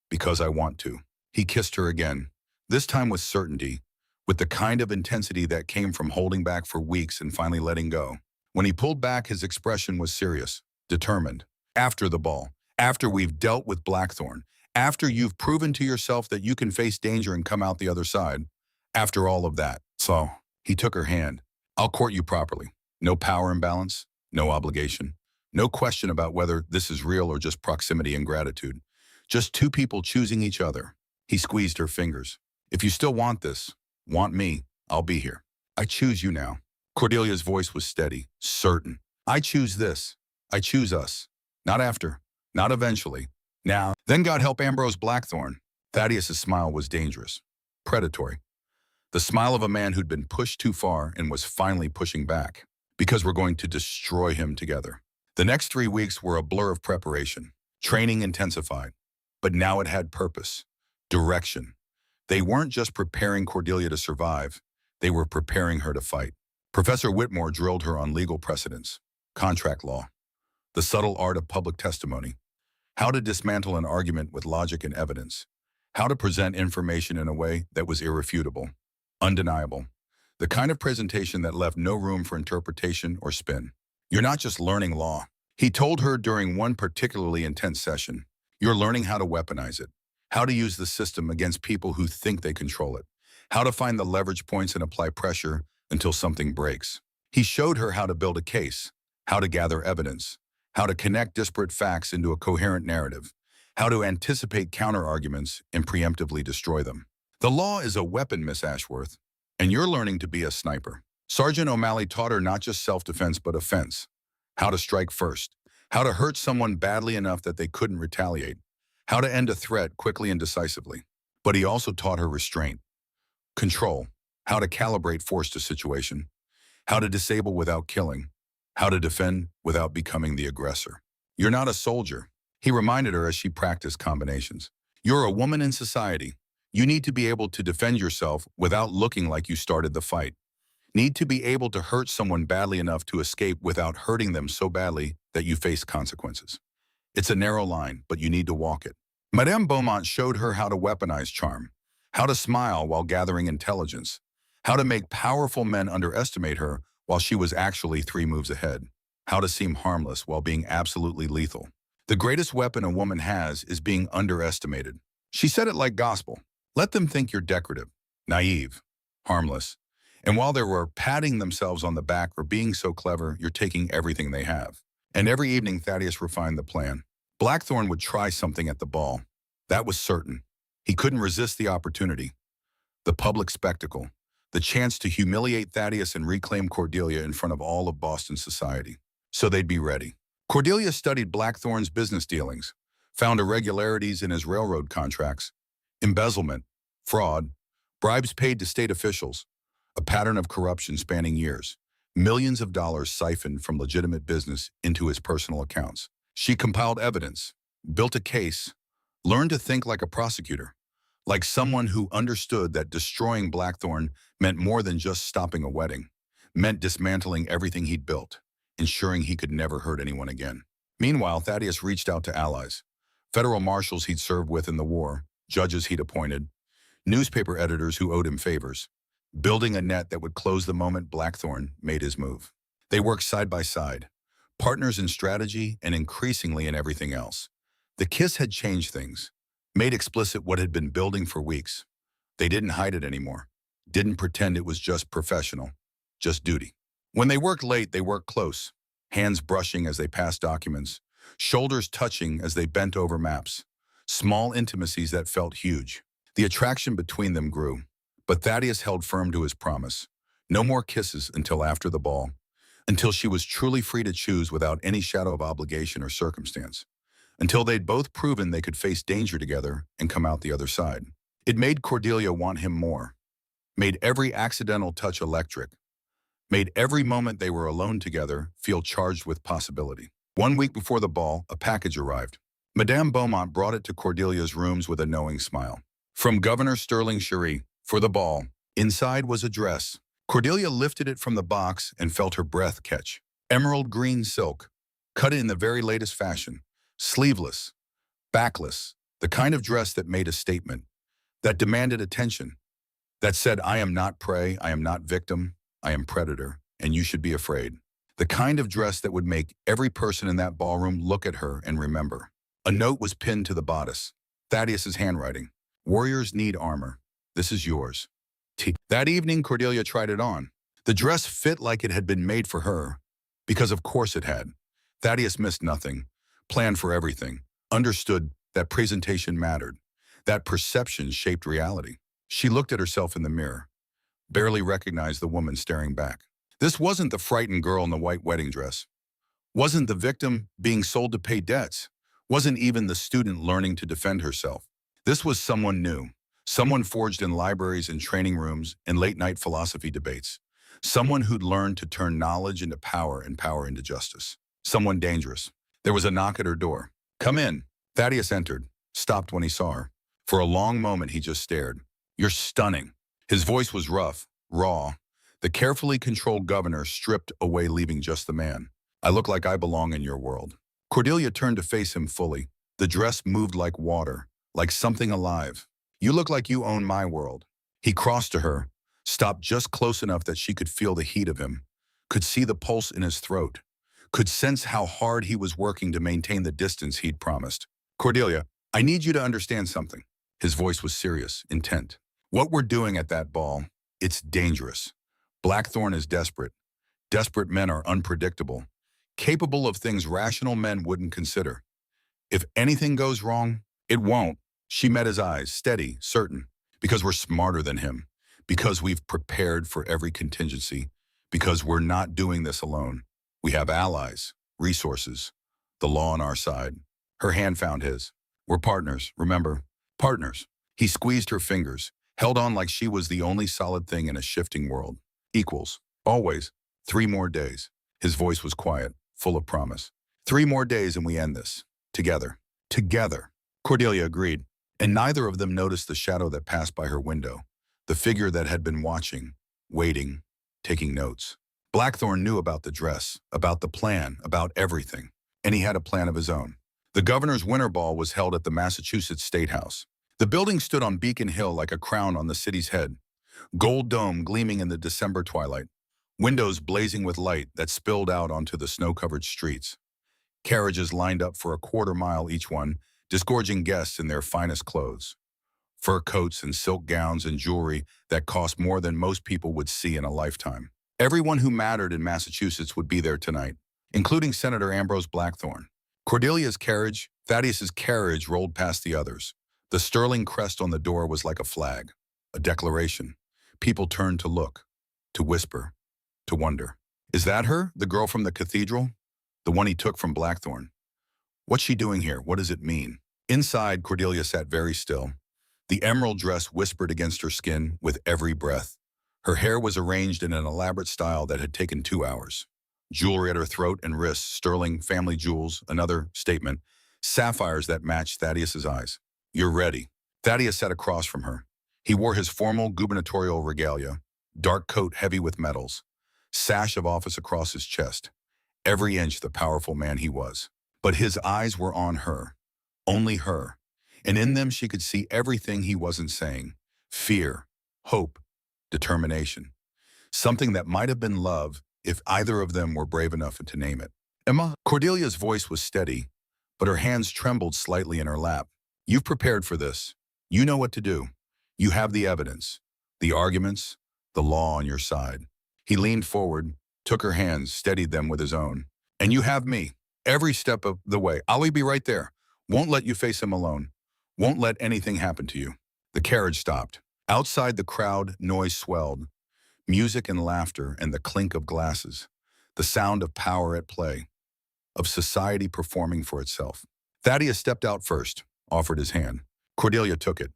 because I want to. He kissed her again, this time with certainty, with the kind of intensity that came from holding back for weeks and finally letting go. When he pulled back, his expression was serious, determined. After the ball, after we've dealt with Blackthorn, after you've proven to yourself that you can face danger and come out the other side, after all of that. So, he took her hand. I'll court you properly. No power imbalance, no obligation, no question about whether this is real or just proximity and gratitude. Just two people choosing each other. He squeezed her fingers. If you still want this, want me, I'll be here. I choose you now. Cordelia's voice was steady, certain. I choose this. I choose us. Not after, not eventually. Now, then God help Ambrose Blackthorn. Thaddeus's smile was dangerous, predatory. The smile of a man who'd been pushed too far and was finally pushing back. Because we're going to destroy him together. The next 3 weeks were a blur of preparation. Training intensified. But now it had purpose, direction. They weren't just preparing Cordelia to survive. They were preparing her to fight. Professor Whitmore drilled her on legal precedents, contract law, the subtle art of public testimony, how to dismantle an argument with logic and evidence, how to present information in a way that was irrefutable, undeniable, the kind of presentation that left no room for interpretation or spin. You're not just learning law. He told her during one particularly intense session. You're learning how to weaponize it, how to use the system against people who think they control it, how to find the leverage points and apply pressure until something breaks. He showed her how to build a case, how to gather evidence, how to connect disparate facts into a coherent narrative, how to anticipate counter-arguments and preemptively destroy them. The law is a weapon, Miss Ashworth, and you're learning to be a sniper. Sergeant O'Malley taught her not just self-defense but offense, how to strike first, how to hurt someone badly enough that they couldn't retaliate, how to end a threat quickly and decisively. But he also taught her restraint, control, how to calibrate force to situation, how to disable without killing, how to defend without becoming the aggressor. You're not a soldier, he reminded her as she practiced combinations. You're a woman in society. You need to be able to defend yourself without looking like you started the fight. Need to be able to hurt someone badly enough to escape without hurting them so badly that you face consequences. It's a narrow line, but you need to walk it. Madame Beaumont showed her how to weaponize charm, how to smile while gathering intelligence, how to make powerful men underestimate her while she was actually 3 moves ahead, how to seem harmless while being absolutely lethal. The greatest weapon a woman has is being underestimated. She said it like gospel. Let them think you're decorative, naive, harmless. And while they were patting themselves on the back for being so clever, you're taking everything they have. And every evening, Thaddeus refined the plan. Blackthorn would try something at the ball. That was certain. He couldn't resist the opportunity. The public spectacle. The chance to humiliate Thaddeus and reclaim Cordelia in front of all of Boston society. So they'd be ready. Cordelia studied Blackthorn's business dealings, found irregularities in his railroad contracts, embezzlement, fraud, bribes paid to state officials, a pattern of corruption spanning years, millions of dollars siphoned from legitimate business into his personal accounts. She compiled evidence, built a case, learned to think like a prosecutor, like someone who understood that destroying Blackthorn meant more than just stopping a wedding, meant dismantling everything he'd built, ensuring he could never hurt anyone again. Meanwhile, Thaddeus reached out to allies, federal marshals he'd served with in the war, judges he'd appointed, newspaper editors who owed him favors. building a net that would close the moment Blackthorn made his move. They worked side by side, partners in strategy and increasingly in everything else. The kiss had changed things, made explicit what had been building for weeks. They didn't hide it anymore, didn't pretend it was just professional, just duty. When they worked late, they worked close, hands brushing as they passed documents, shoulders touching as they bent over maps, small intimacies that felt huge. The attraction between them grew, but Thaddeus held firm to his promise. No more kisses until after the ball, until she was truly free to choose without any shadow of obligation or circumstance, until they'd both proven they could face danger together and come out the other side. It made Cordelia want him more, made every accidental touch electric, made every moment they were alone together feel charged with possibility. 1 week before the ball, a package arrived. Madame Beaumont brought it to Cordelia's rooms with a knowing smile. From Governor Sterling Cherie, for the ball. Inside was a dress. Cordelia lifted it from the box and felt her breath catch. Emerald green silk, cut in the very latest fashion, sleeveless, backless, the kind of dress that made a statement, that demanded attention, that said, I am not prey, I am not victim, I am predator, and you should be afraid. The kind of dress that would make every person in that ballroom look at her and remember. A note was pinned to the bodice. Thaddeus's handwriting. Warriors need armor. This is yours. That evening, Cordelia tried it on. The dress fit like it had been made for her, because of course it had. Thaddeus missed nothing, planned for everything, understood that presentation mattered, that perception shaped reality. She looked at herself in the mirror, barely recognized the woman staring back. This wasn't the frightened girl in the white wedding dress, wasn't the victim being sold to pay debts, wasn't even the student learning to defend herself. This was someone new. Someone forged in libraries and training rooms and late-night philosophy debates. Someone who'd learned to turn knowledge into power and power into justice. Someone dangerous. There was a knock at her door. Come in. Thaddeus entered, stopped when he saw her. For a long moment, he just stared. You're stunning. His voice was rough, raw. The carefully controlled governor stripped away, leaving just the man. I look like I belong in your world. Cordelia turned to face him fully. The dress moved like water, like something alive. You look like you own my world. He crossed to her, stopped just close enough that she could feel the heat of him, could see the pulse in his throat, could sense how hard he was working to maintain the distance he'd promised. Cordelia, I need you to understand something. His voice was serious, intent. What we're doing at that ball, it's dangerous. Blackthorn is desperate. Desperate men are unpredictable, capable of things rational men wouldn't consider. If anything goes wrong, it won't. She met his eyes, steady, certain, because we're smarter than him, because we've prepared for every contingency, because we're not doing this alone. We have allies, resources, the law on our side. Her hand found his. We're partners, remember? Partners. He squeezed her fingers, held on like she was the only solid thing in a shifting world. Equals. Always. 3 more days. His voice was quiet, full of promise. 3 more days and we end this. Together. Together. Cordelia agreed. And neither of them noticed the shadow that passed by her window, the figure that had been watching, waiting, taking notes. Blackthorn knew about the dress, about the plan, about everything, and he had a plan of his own. The governor's winter ball was held at the Massachusetts State House. The building stood on Beacon Hill like a crown on the city's head, gold dome gleaming in the December twilight, windows blazing with light that spilled out onto the snow-covered streets. Carriages lined up for a quarter-mile each one, disgorging guests in their finest clothes. Fur coats and silk gowns and jewelry that cost more than most people would see in a lifetime. Everyone who mattered in Massachusetts would be there tonight, including Senator Ambrose Blackthorn. Cordelia's carriage, Thaddeus's carriage rolled past the others. The sterling crest on the door was like a flag, a declaration. People turned to look, to whisper, to wonder. Is that her, the girl from the cathedral? The one he took from Blackthorn? What's she doing here? What does it mean? Inside, Cordelia sat very still. The emerald dress whispered against her skin with every breath. Her hair was arranged in an elaborate style that had taken 2 hours. Jewelry at her throat and wrists, sterling family jewels, another statement, sapphires that matched Thaddeus's eyes. You're ready. Thaddeus sat across from her. He wore his formal gubernatorial regalia, dark coat heavy with medals, sash of office across his chest, every inch the powerful man he was. But his eyes were on her, only her, and in them she could see everything he wasn't saying. Fear, hope, determination. Something that might have been love if either of them were brave enough to name it. Emma, Cordelia's voice was steady, but her hands trembled slightly in her lap. You've prepared for this. You know what to do. You have the evidence, the arguments, the law on your side. He leaned forward, took her hands, steadied them with his own. And you have me, every step of the way. I'll be right there. Won't let you face him alone. Won't let anything happen to you. The carriage stopped. Outside the crowd, noise swelled. Music and laughter and the clink of glasses. The sound of power at play, of society performing for itself. Thaddeus stepped out first, offered his hand. Cordelia took it,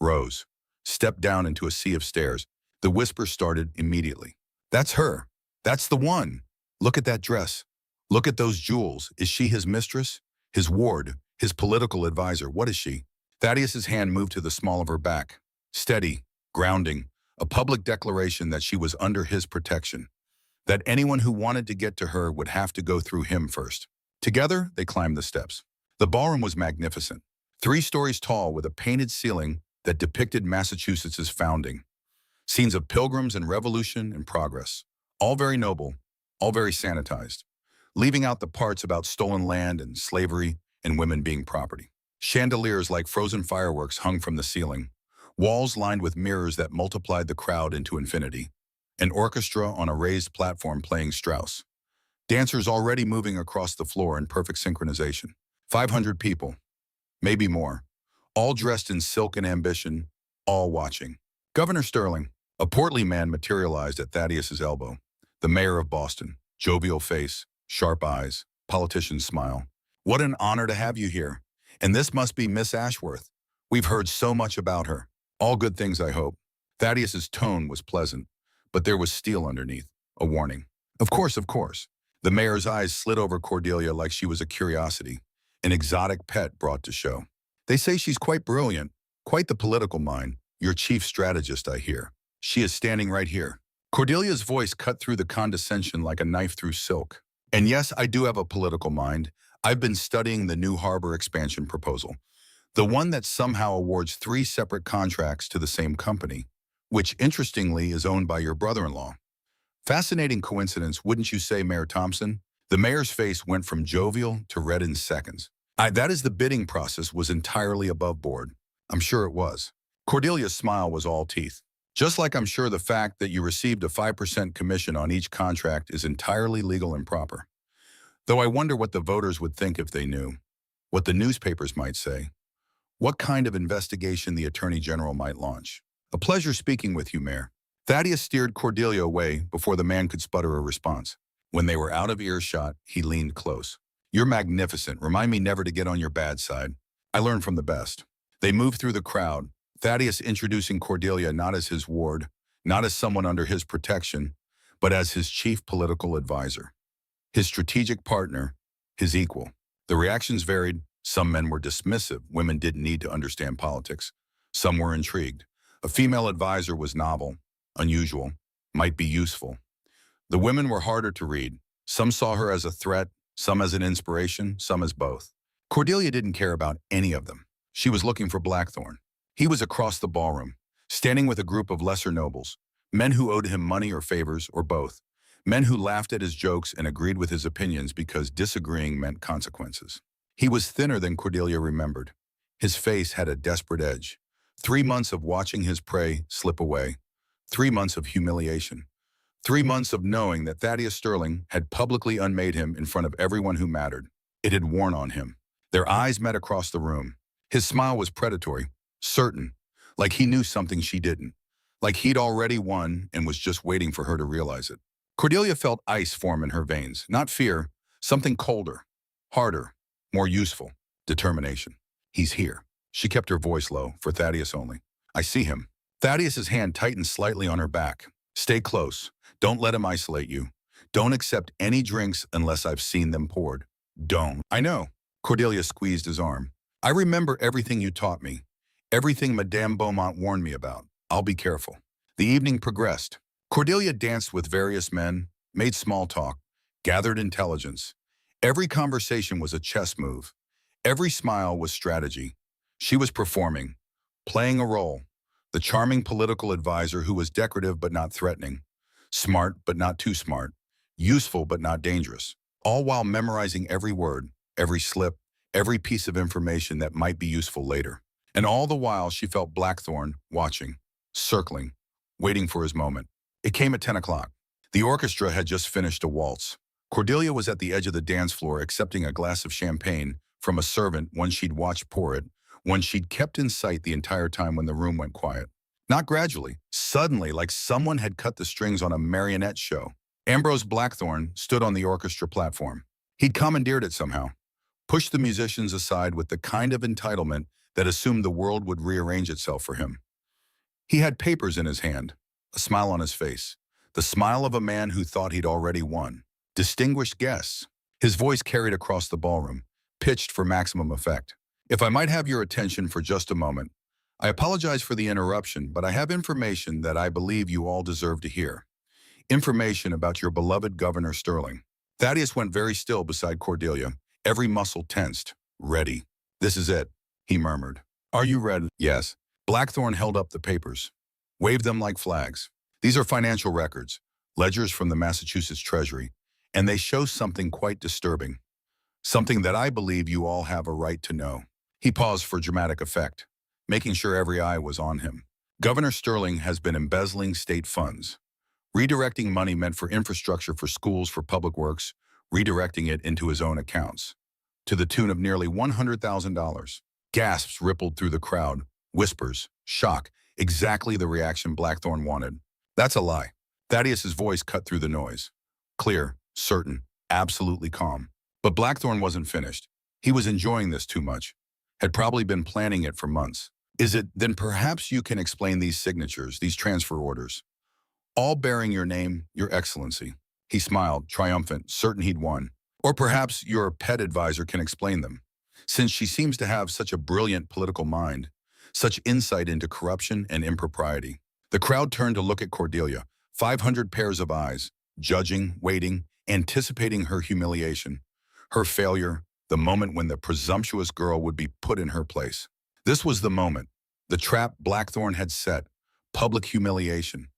rose, stepped down into a sea of stares. The whisper started immediately. That's her. That's the one. Look at that dress. Look at those jewels. Is she his mistress? His ward? His political advisor? What is she? Thaddeus's hand moved to the small of her back. Steady, grounding, a public declaration that she was under his protection. That anyone who wanted to get to her would have to go through him first. Together, they climbed the steps. The ballroom was magnificent, 3 stories tall with a painted ceiling that depicted Massachusetts's founding. Scenes of pilgrims and revolution and progress, all very noble, all very sanitized, leaving out the parts about stolen land and slavery and women being property. Chandeliers like frozen fireworks hung from the ceiling, walls lined with mirrors that multiplied the crowd into infinity. An orchestra on a raised platform playing Strauss. Dancers already moving across the floor in perfect synchronization. 500 people, maybe more, all dressed in silk and ambition, all watching. Governor Sterling, a portly man, materialized at Thaddeus's elbow. The mayor of Boston, jovial face, sharp eyes, politician's smile. What an honor to have you here. And this must be Miss Ashworth. We've heard so much about her. All good things, I hope. Thaddeus's tone was pleasant, but there was steel underneath, a warning. Of course, of course. The mayor's eyes slid over Cordelia like she was a curiosity, an exotic pet brought to show. They say she's quite brilliant, quite the political mind, your chief strategist, I hear. She is standing right here. Cordelia's voice cut through the condescension like a knife through silk. And yes, I do have a political mind. I've been studying the new harbor expansion proposal, the one that somehow awards 3 separate contracts to the same company, which interestingly is owned by your brother-in-law. Fascinating coincidence, wouldn't you say, Mayor Thompson? The mayor's face went from jovial to red in seconds. That is, the bidding process was entirely above board. I'm sure it was. Cordelia's smile was all teeth. Just like I'm sure the fact that you received a 5% commission on each contract is entirely legal and proper. Though I wonder what the voters would think if they knew, what the newspapers might say, what kind of investigation the Attorney General might launch. A pleasure speaking with you, Mayor. Thaddeus steered Cordelia away before the man could sputter a response. When they were out of earshot, he leaned close. You're magnificent. Remind me never to get on your bad side. I learn from the best. They moved through the crowd, Thaddeus introducing Cordelia not as his ward, not as someone under his protection, but as his chief political advisor, his strategic partner, his equal. The reactions varied. Some men were dismissive. Women didn't need to understand politics. Some were intrigued. A female advisor was novel, unusual, might be useful. The women were harder to read. Some saw her as a threat, some as an inspiration, some as both. Cordelia didn't care about any of them. She was looking for Blackthorne. He was across the ballroom, standing with a group of lesser nobles, men who owed him money or favors, or both, men who laughed at his jokes and agreed with his opinions because disagreeing meant consequences. He was thinner than Cordelia remembered. His face had a desperate edge. 3 months of watching his prey slip away. 3 months of humiliation. 3 months of knowing that Thaddeus Sterling had publicly unmade him in front of everyone who mattered. It had worn on him. Their eyes met across the room. His smile was predatory, certain, like he knew something she didn't, like he'd already won and was just waiting for her to realize it. Cordelia felt ice form in her veins, not fear, something colder, harder, more useful, determination. He's here. She kept her voice low, for Thaddeus only. I see him. Thaddeus's hand tightened slightly on her back. Stay close. Don't let him isolate you. Don't accept any drinks unless I've seen them poured. Don't. I know. Cordelia squeezed his arm. I remember everything you taught me. Everything Madame Beaumont warned me about. I'll be careful. The evening progressed. Cordelia danced with various men, made small talk, gathered intelligence. Every conversation was a chess move. Every smile was strategy. She was performing, playing a role. The charming political advisor who was decorative but not threatening, smart but not too smart, useful but not dangerous, all while memorizing every word, every slip, every piece of information that might be useful later. And all the while she felt Blackthorne watching, circling, waiting for his moment. It came at 10 o'clock. The orchestra had just finished a waltz. Cordelia was at the edge of the dance floor accepting a glass of champagne from a servant, one she'd watched pour it, one she'd kept in sight the entire time when the room went quiet. Not gradually, suddenly, like someone had cut the strings on a marionette show. Ambrose Blackthorne stood on the orchestra platform. He'd commandeered it somehow, pushed the musicians aside with the kind of entitlement that assumed the world would rearrange itself for him. He had papers in his hand, a smile on his face, the smile of a man who thought he'd already won. Distinguished guests. His voice carried across the ballroom, pitched for maximum effect. If I might have your attention for just a moment, I apologize for the interruption, but I have information that I believe you all deserve to hear. Information about your beloved Governor Sterling. Thaddeus went very still beside Cordelia, every muscle tensed. Ready. This is it, he murmured. Are you ready? Yes. Blackthorne held up the papers, waved them like flags. These are financial records, ledgers from the Massachusetts Treasury, and they show something quite disturbing. Something that I believe you all have a right to know. He paused for dramatic effect, making sure every eye was on him. Governor Sterling has been embezzling state funds, redirecting money meant for infrastructure, for schools, for public works, redirecting it into his own accounts, to the tune of nearly $100,000. Gasps rippled through the crowd, whispers, shock, exactly the reaction Blackthorne wanted. That's a lie. Thaddeus's voice cut through the noise. Clear, certain, absolutely calm. But Blackthorne wasn't finished. He was enjoying this too much, had probably been planning it for months. Is it? Then perhaps you can explain these signatures, these transfer orders, all bearing your name, your excellency. He smiled, triumphant, certain he'd won. Or perhaps your pet advisor can explain them, since she seems to have such a brilliant political mind, such insight into corruption and impropriety. The crowd turned to look at Cordelia, 500 pairs of eyes, judging, waiting, anticipating her humiliation, her failure, the moment when the presumptuous girl would be put in her place. This was the moment, the trap Blackthorne had set, public humiliation,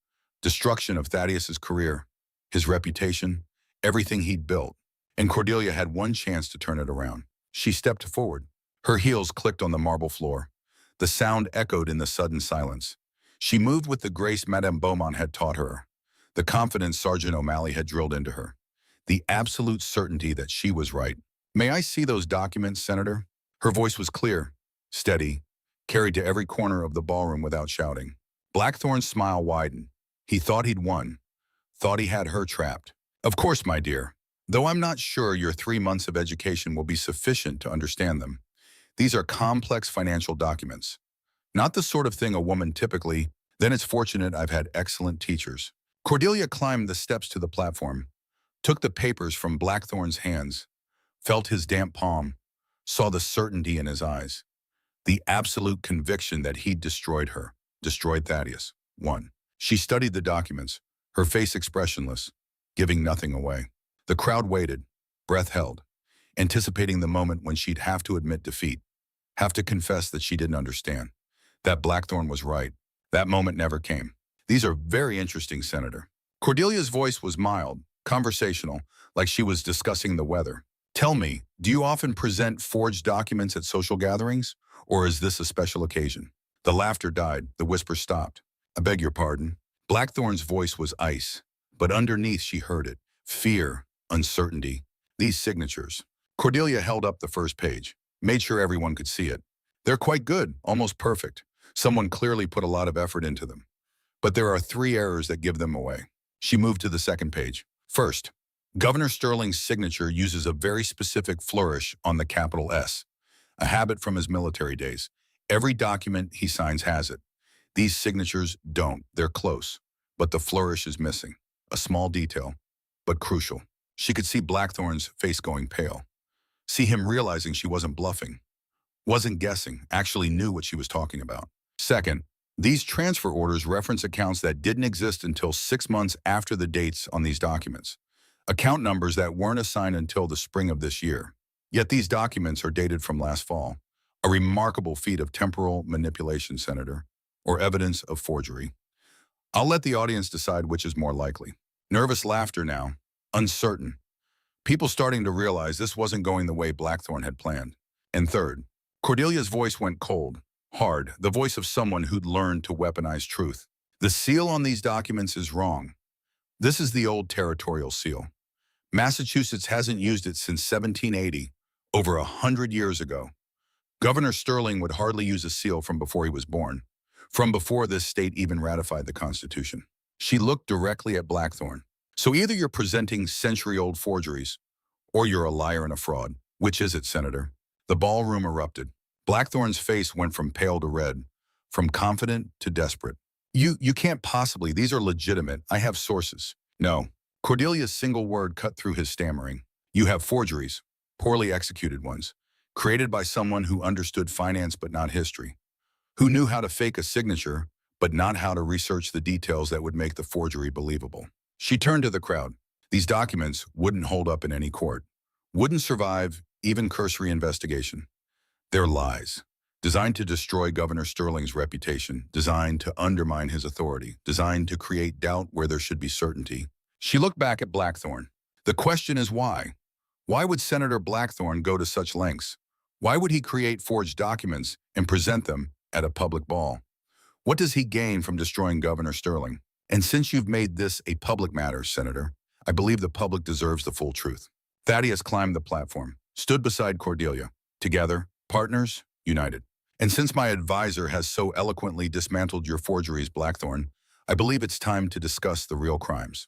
destruction of Thaddeus's career, his reputation, everything he'd built. And Cordelia had one chance to turn it around. She stepped forward. Her heels clicked on the marble floor. The sound echoed in the sudden silence. She moved with the grace Madame Beaumont had taught her, the confidence Sergeant O'Malley had drilled into her, the absolute certainty that she was right. May I see those documents, Senator? Her voice was clear, steady, carried to every corner of the ballroom without shouting. Blackthorne's smile widened. He thought he'd won, thought he had her trapped. Of course, my dear. Though I'm not sure your 3 months of education will be sufficient to understand them. These are complex financial documents. Not the sort of thing a woman typically. Then it's fortunate I've had excellent teachers. Cordelia climbed the steps to the platform, took the papers from Blackthorne's hands, felt his damp palm, saw the certainty in his eyes, the absolute conviction that he'd destroyed her, destroyed Thaddeus. 1. She studied the documents, her face expressionless, giving nothing away. The crowd waited, breath held, anticipating the moment when she'd have to admit defeat, have to confess that she didn't understand, that Blackthorne was right. That moment never came. These are very interesting, Senator. Cordelia's voice was mild, conversational, like she was discussing the weather. Tell me, do you often present forged documents at social gatherings, or is this a special occasion? The laughter died, the whisper stopped. I beg your pardon. Blackthorne's voice was ice, but underneath she heard it. Fear, uncertainty. These signatures. Cordelia held up the first page, made sure everyone could see it. They're quite good, almost perfect. Someone clearly put a lot of effort into them. But there are 3 errors that give them away. She moved to the second page. First, Governor Sterling's signature uses a very specific flourish on the capital S, a habit from his military days. Every document he signs has it. These signatures don't. They're close, but the flourish is missing. A small detail, but crucial. She could see Blackthorne's face going pale, see him realizing she wasn't bluffing, wasn't guessing, actually knew what she was talking about. Second, these transfer orders reference accounts that didn't exist until 6 months after the dates on these documents, account numbers that weren't assigned until the spring of this year. Yet these documents are dated from last fall, a remarkable feat of temporal manipulation, Senator. or evidence of forgery? I'll let the audience decide which is more likely. Nervous laughter now, uncertain. People starting to realize this wasn't going the way Blackthorn had planned. And third, Cordelia's voice went cold, hard, the voice of someone who'd learned to weaponize truth. The seal on these documents is wrong. This is the old territorial seal. Massachusetts hasn't used it since 1780, over 100 years ago. Governor Sterling would hardly use a seal from before he was born, from before this state even ratified the Constitution. She looked directly at Blackthorn. So either you're presenting century-old forgeries, or you're a liar and a fraud. Which is it, Senator? The ballroom erupted. Blackthorn's face went from pale to red, from confident to desperate. You can't possibly, these are legitimate, I have sources. No. Cordelia's single word cut through his stammering. You have forgeries, poorly executed ones, created by someone who understood finance but not history, who knew how to fake a signature but not how to research the details that would make the forgery believable. She turned to the crowd. These documents wouldn't hold up in any court, wouldn't survive even cursory investigation. They're lies, designed to destroy Governor Sterling's reputation, designed to undermine his authority, designed to create doubt where there should be certainty. She looked back at Blackthorn. The question is why? Why would Senator Blackthorn go to such lengths? Why would he create forged documents and present them at a public ball? What does he gain from destroying Governor Sterling? And since you've made this a public matter, Senator, I believe the public deserves the full truth. Thaddeus climbed the platform, stood beside Cordelia. Together, partners, united. And since my advisor has so eloquently dismantled your forgeries, Blackthorn, I believe it's time to discuss the real crimes.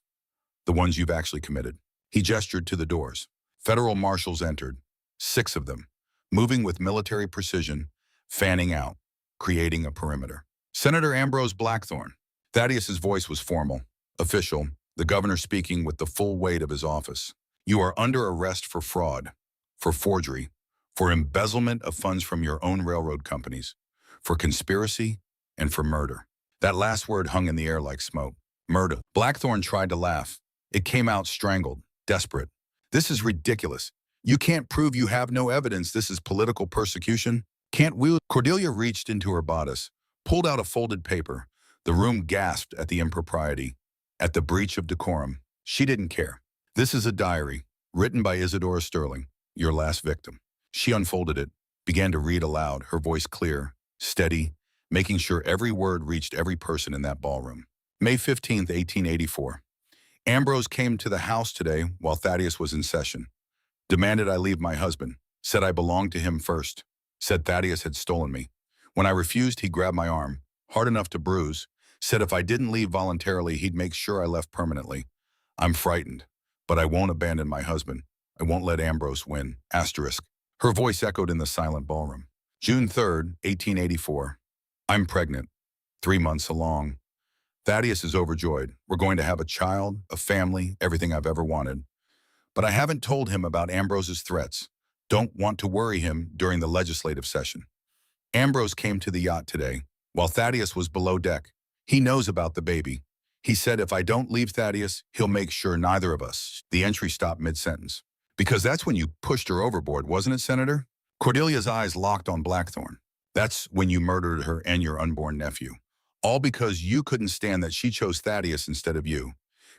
The ones you've actually committed. He gestured to the doors. Federal marshals entered, 6 of them, moving with military precision, fanning out, creating a perimeter. Senator Ambrose Blackthorn. Thaddeus's voice was formal, official, the governor speaking with the full weight of his office. You are under arrest for fraud, for forgery, for embezzlement of funds from your own railroad companies, for conspiracy, and for murder. That last word hung in the air like smoke. Murder. Blackthorn tried to laugh. It came out strangled, desperate. This is ridiculous. You can't prove you have no evidence. This is political persecution. Can't we? Cordelia reached into her bodice, pulled out a folded paper. The room gasped at the impropriety, at the breach of decorum. She didn't care. This is a diary, written by Isadora Sterling, your last victim. She unfolded it, began to read aloud, her voice clear, steady, making sure every word reached every person in that ballroom. May 15th, 1884. Ambrose came to the house today while Thaddeus was in session. Demanded I leave my husband. Said I belonged to him first. Said Thaddeus had stolen me. When I refused, he grabbed my arm, hard enough to bruise. Said if I didn't leave voluntarily, he'd make sure I left permanently. I'm frightened, but I won't abandon my husband. I won't let Ambrose win. Asterisk. Her voice echoed in the silent ballroom. June 3rd, 1884. I'm pregnant. 3 months along. Thaddeus is overjoyed. We're going to have a child, a family, everything I've ever wanted. But I haven't told him about Ambrose's threats. Don't want to worry him during the legislative session. Ambrose came to the yacht today, while Thaddeus was below deck. He knows about the baby. He said if I don't leave Thaddeus, he'll make sure neither of us. The entry stopped mid-sentence. Because that's when you pushed her overboard, wasn't it, Senator? Cordelia's eyes locked on Blackthorn. That's when you murdered her and your unborn nephew. All because you couldn't stand that she chose Thaddeus instead of you.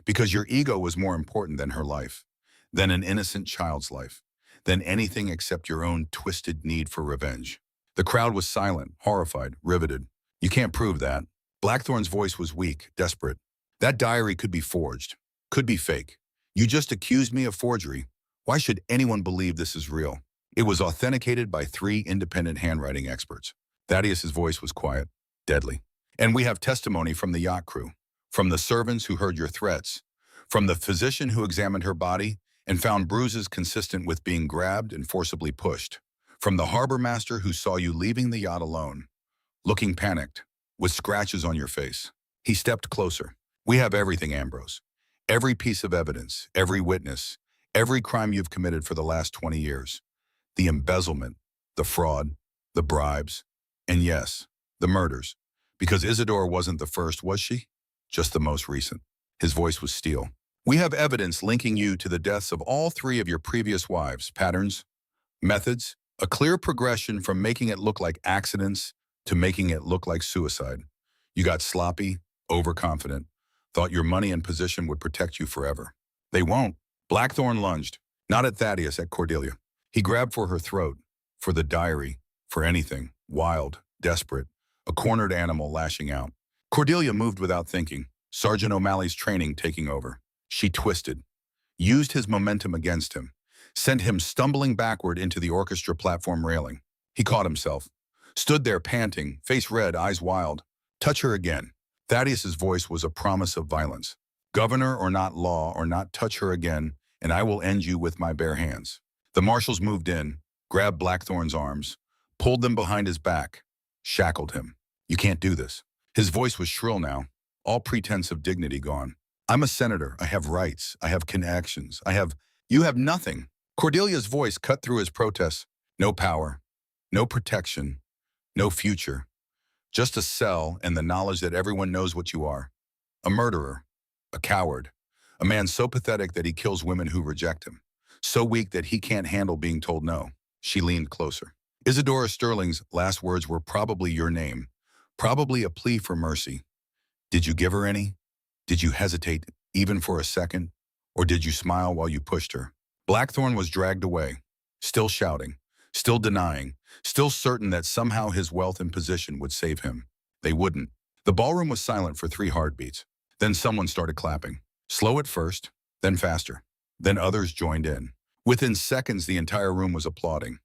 Because your ego was more important than her life, than an innocent child's life, than anything except your own twisted need for revenge. The crowd was silent, horrified, riveted. You can't prove that. Blackthorn's voice was weak, desperate. That diary could be forged, could be fake. You just accused me of forgery. Why should anyone believe this is real? It was authenticated by 3 independent handwriting experts. Thaddeus's voice was quiet, deadly. And we have testimony from the yacht crew, from the servants who heard your threats, from the physician who examined her body and found bruises consistent with being grabbed and forcibly pushed, from the harbor master who saw you leaving the yacht alone, looking panicked, with scratches on your face. He stepped closer. We have everything, Ambrose. Every piece of evidence, every witness, every crime you've committed for the last 20 years. The embezzlement, the fraud, the bribes, and yes, the murders. Because Isadora wasn't the first, was she? Just the most recent. His voice was steel. We have evidence linking you to the deaths of all 3 of your previous wives, patterns, methods, a clear progression from making it look like accidents to making it look like suicide. You got sloppy, overconfident, thought your money and position would protect you forever. They won't. Blackthorn lunged, not at Thaddeus, at Cordelia. He grabbed for her throat, for the diary, for anything, wild, desperate, a cornered animal lashing out. Cordelia moved without thinking, Sergeant O'Malley's training taking over. She twisted, used his momentum against him, sent him stumbling backward into the orchestra platform railing. He caught himself, stood there panting, face red, eyes wild. Touch her again. Thaddeus's voice was a promise of violence. Governor or not law or not touch her again, and I will end you with my bare hands. The marshals moved in, grabbed Blackthorn's arms, pulled them behind his back, shackled him. You can't do this. His voice was shrill now, all pretense of dignity gone. I'm a senator. I have rights. I have connections. You have nothing. Cordelia's voice cut through his protests. No power, no protection, no future. Just a cell and the knowledge that everyone knows what you are. A murderer, a coward, a man so pathetic that he kills women who reject him, so weak that he can't handle being told no. She leaned closer. Isadora Sterling's last words were probably your name, probably a plea for mercy. Did you give her any? Did you hesitate even for a second? Or did you smile while you pushed her? Blackthorn was dragged away, still shouting, still denying, still certain that somehow his wealth and position would save him. They wouldn't. The ballroom was silent for 3 heartbeats. Then someone started clapping. Slow at first, then faster. Then others joined in. Within seconds, the entire room was applauding.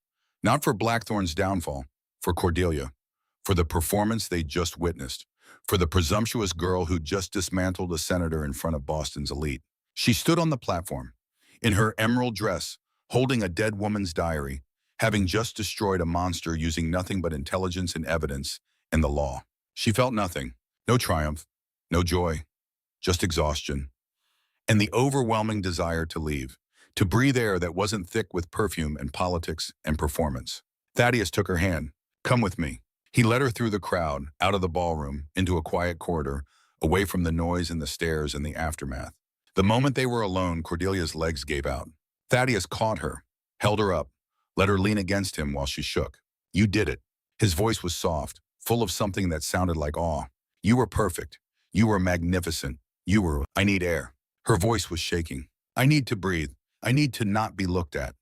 Not for Blackthorn's downfall, for Cordelia, for the performance they just witnessed, for the presumptuous girl who just dismantled a senator in front of Boston's elite. She stood on the platform, in her emerald dress, holding a dead woman's diary, having just destroyed a monster using nothing but intelligence and evidence and the law. She felt nothing, no triumph, no joy, just exhaustion, and the overwhelming desire to leave, to breathe air that wasn't thick with perfume and politics and performance. Thaddeus took her hand. Come with me. He led her through the crowd, out of the ballroom, into a quiet corridor, away from the noise and the stairs and the aftermath. The moment they were alone, Cordelia's legs gave out. Thaddeus caught her, held her up, let her lean against him while she shook. You did it. His voice was soft, full of something that sounded like awe. You were perfect. You were magnificent. I need air. Her voice was shaking. I need to breathe. I need to not be looked at.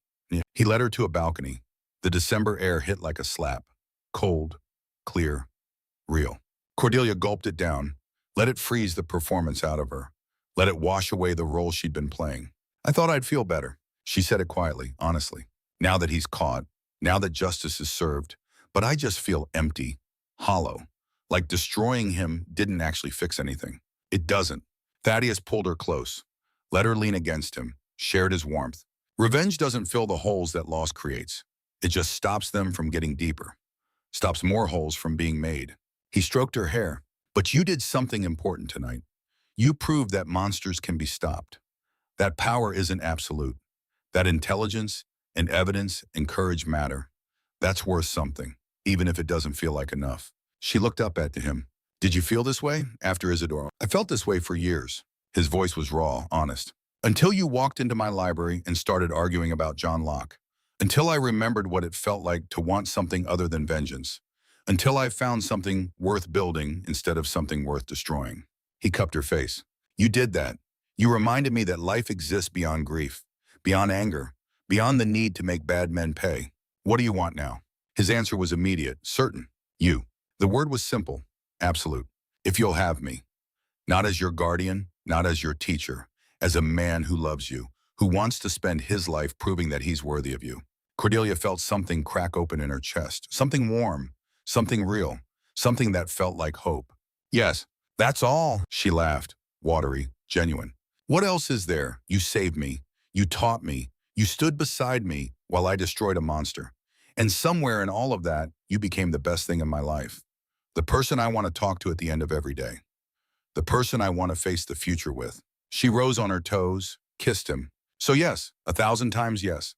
He led her to a balcony. The December air hit like a slap. Cold, clear, real. Cordelia gulped it down, let it freeze the performance out of her, let it wash away the role she'd been playing. I thought I'd feel better. She said it quietly, honestly. Now that he's caught, now that justice is served, but I just feel empty, hollow, like destroying him didn't actually fix anything. It doesn't. Thaddeus pulled her close, let her lean against him, shared his warmth. Revenge doesn't fill the holes that loss creates. It just stops them from getting deeper, stops more holes from being made. He stroked her hair. But you did something important tonight. You proved that monsters can be stopped. That power isn't absolute. That intelligence and evidence and courage matter. That's worth something, even if it doesn't feel like enough. She looked up at him. Did you feel this way? After Isadora. I felt this way for years. His voice was raw, honest. Until you walked into my library and started arguing about John Locke. Until I remembered what it felt like to want something other than vengeance. Until I found something worth building instead of something worth destroying. He cupped her face. You did that. You reminded me that life exists beyond grief, beyond anger, beyond the need to make bad men pay. What do you want now? His answer was immediate, certain. You. The word was simple, absolute. If you'll have me. Not as your guardian, not as your teacher, as a man who loves you, who wants to spend his life proving that he's worthy of you. Cordelia felt something crack open in her chest, something warm, something real, something that felt like hope. Yes, that's all, she laughed, watery, genuine. What else is there? You saved me. You taught me. You stood beside me while I destroyed a monster. And somewhere in all of that, you became the best thing in my life. The person I want to talk to at the end of every day. The person I want to face the future with. She rose on her toes, kissed him. So yes, 1,000 times yes.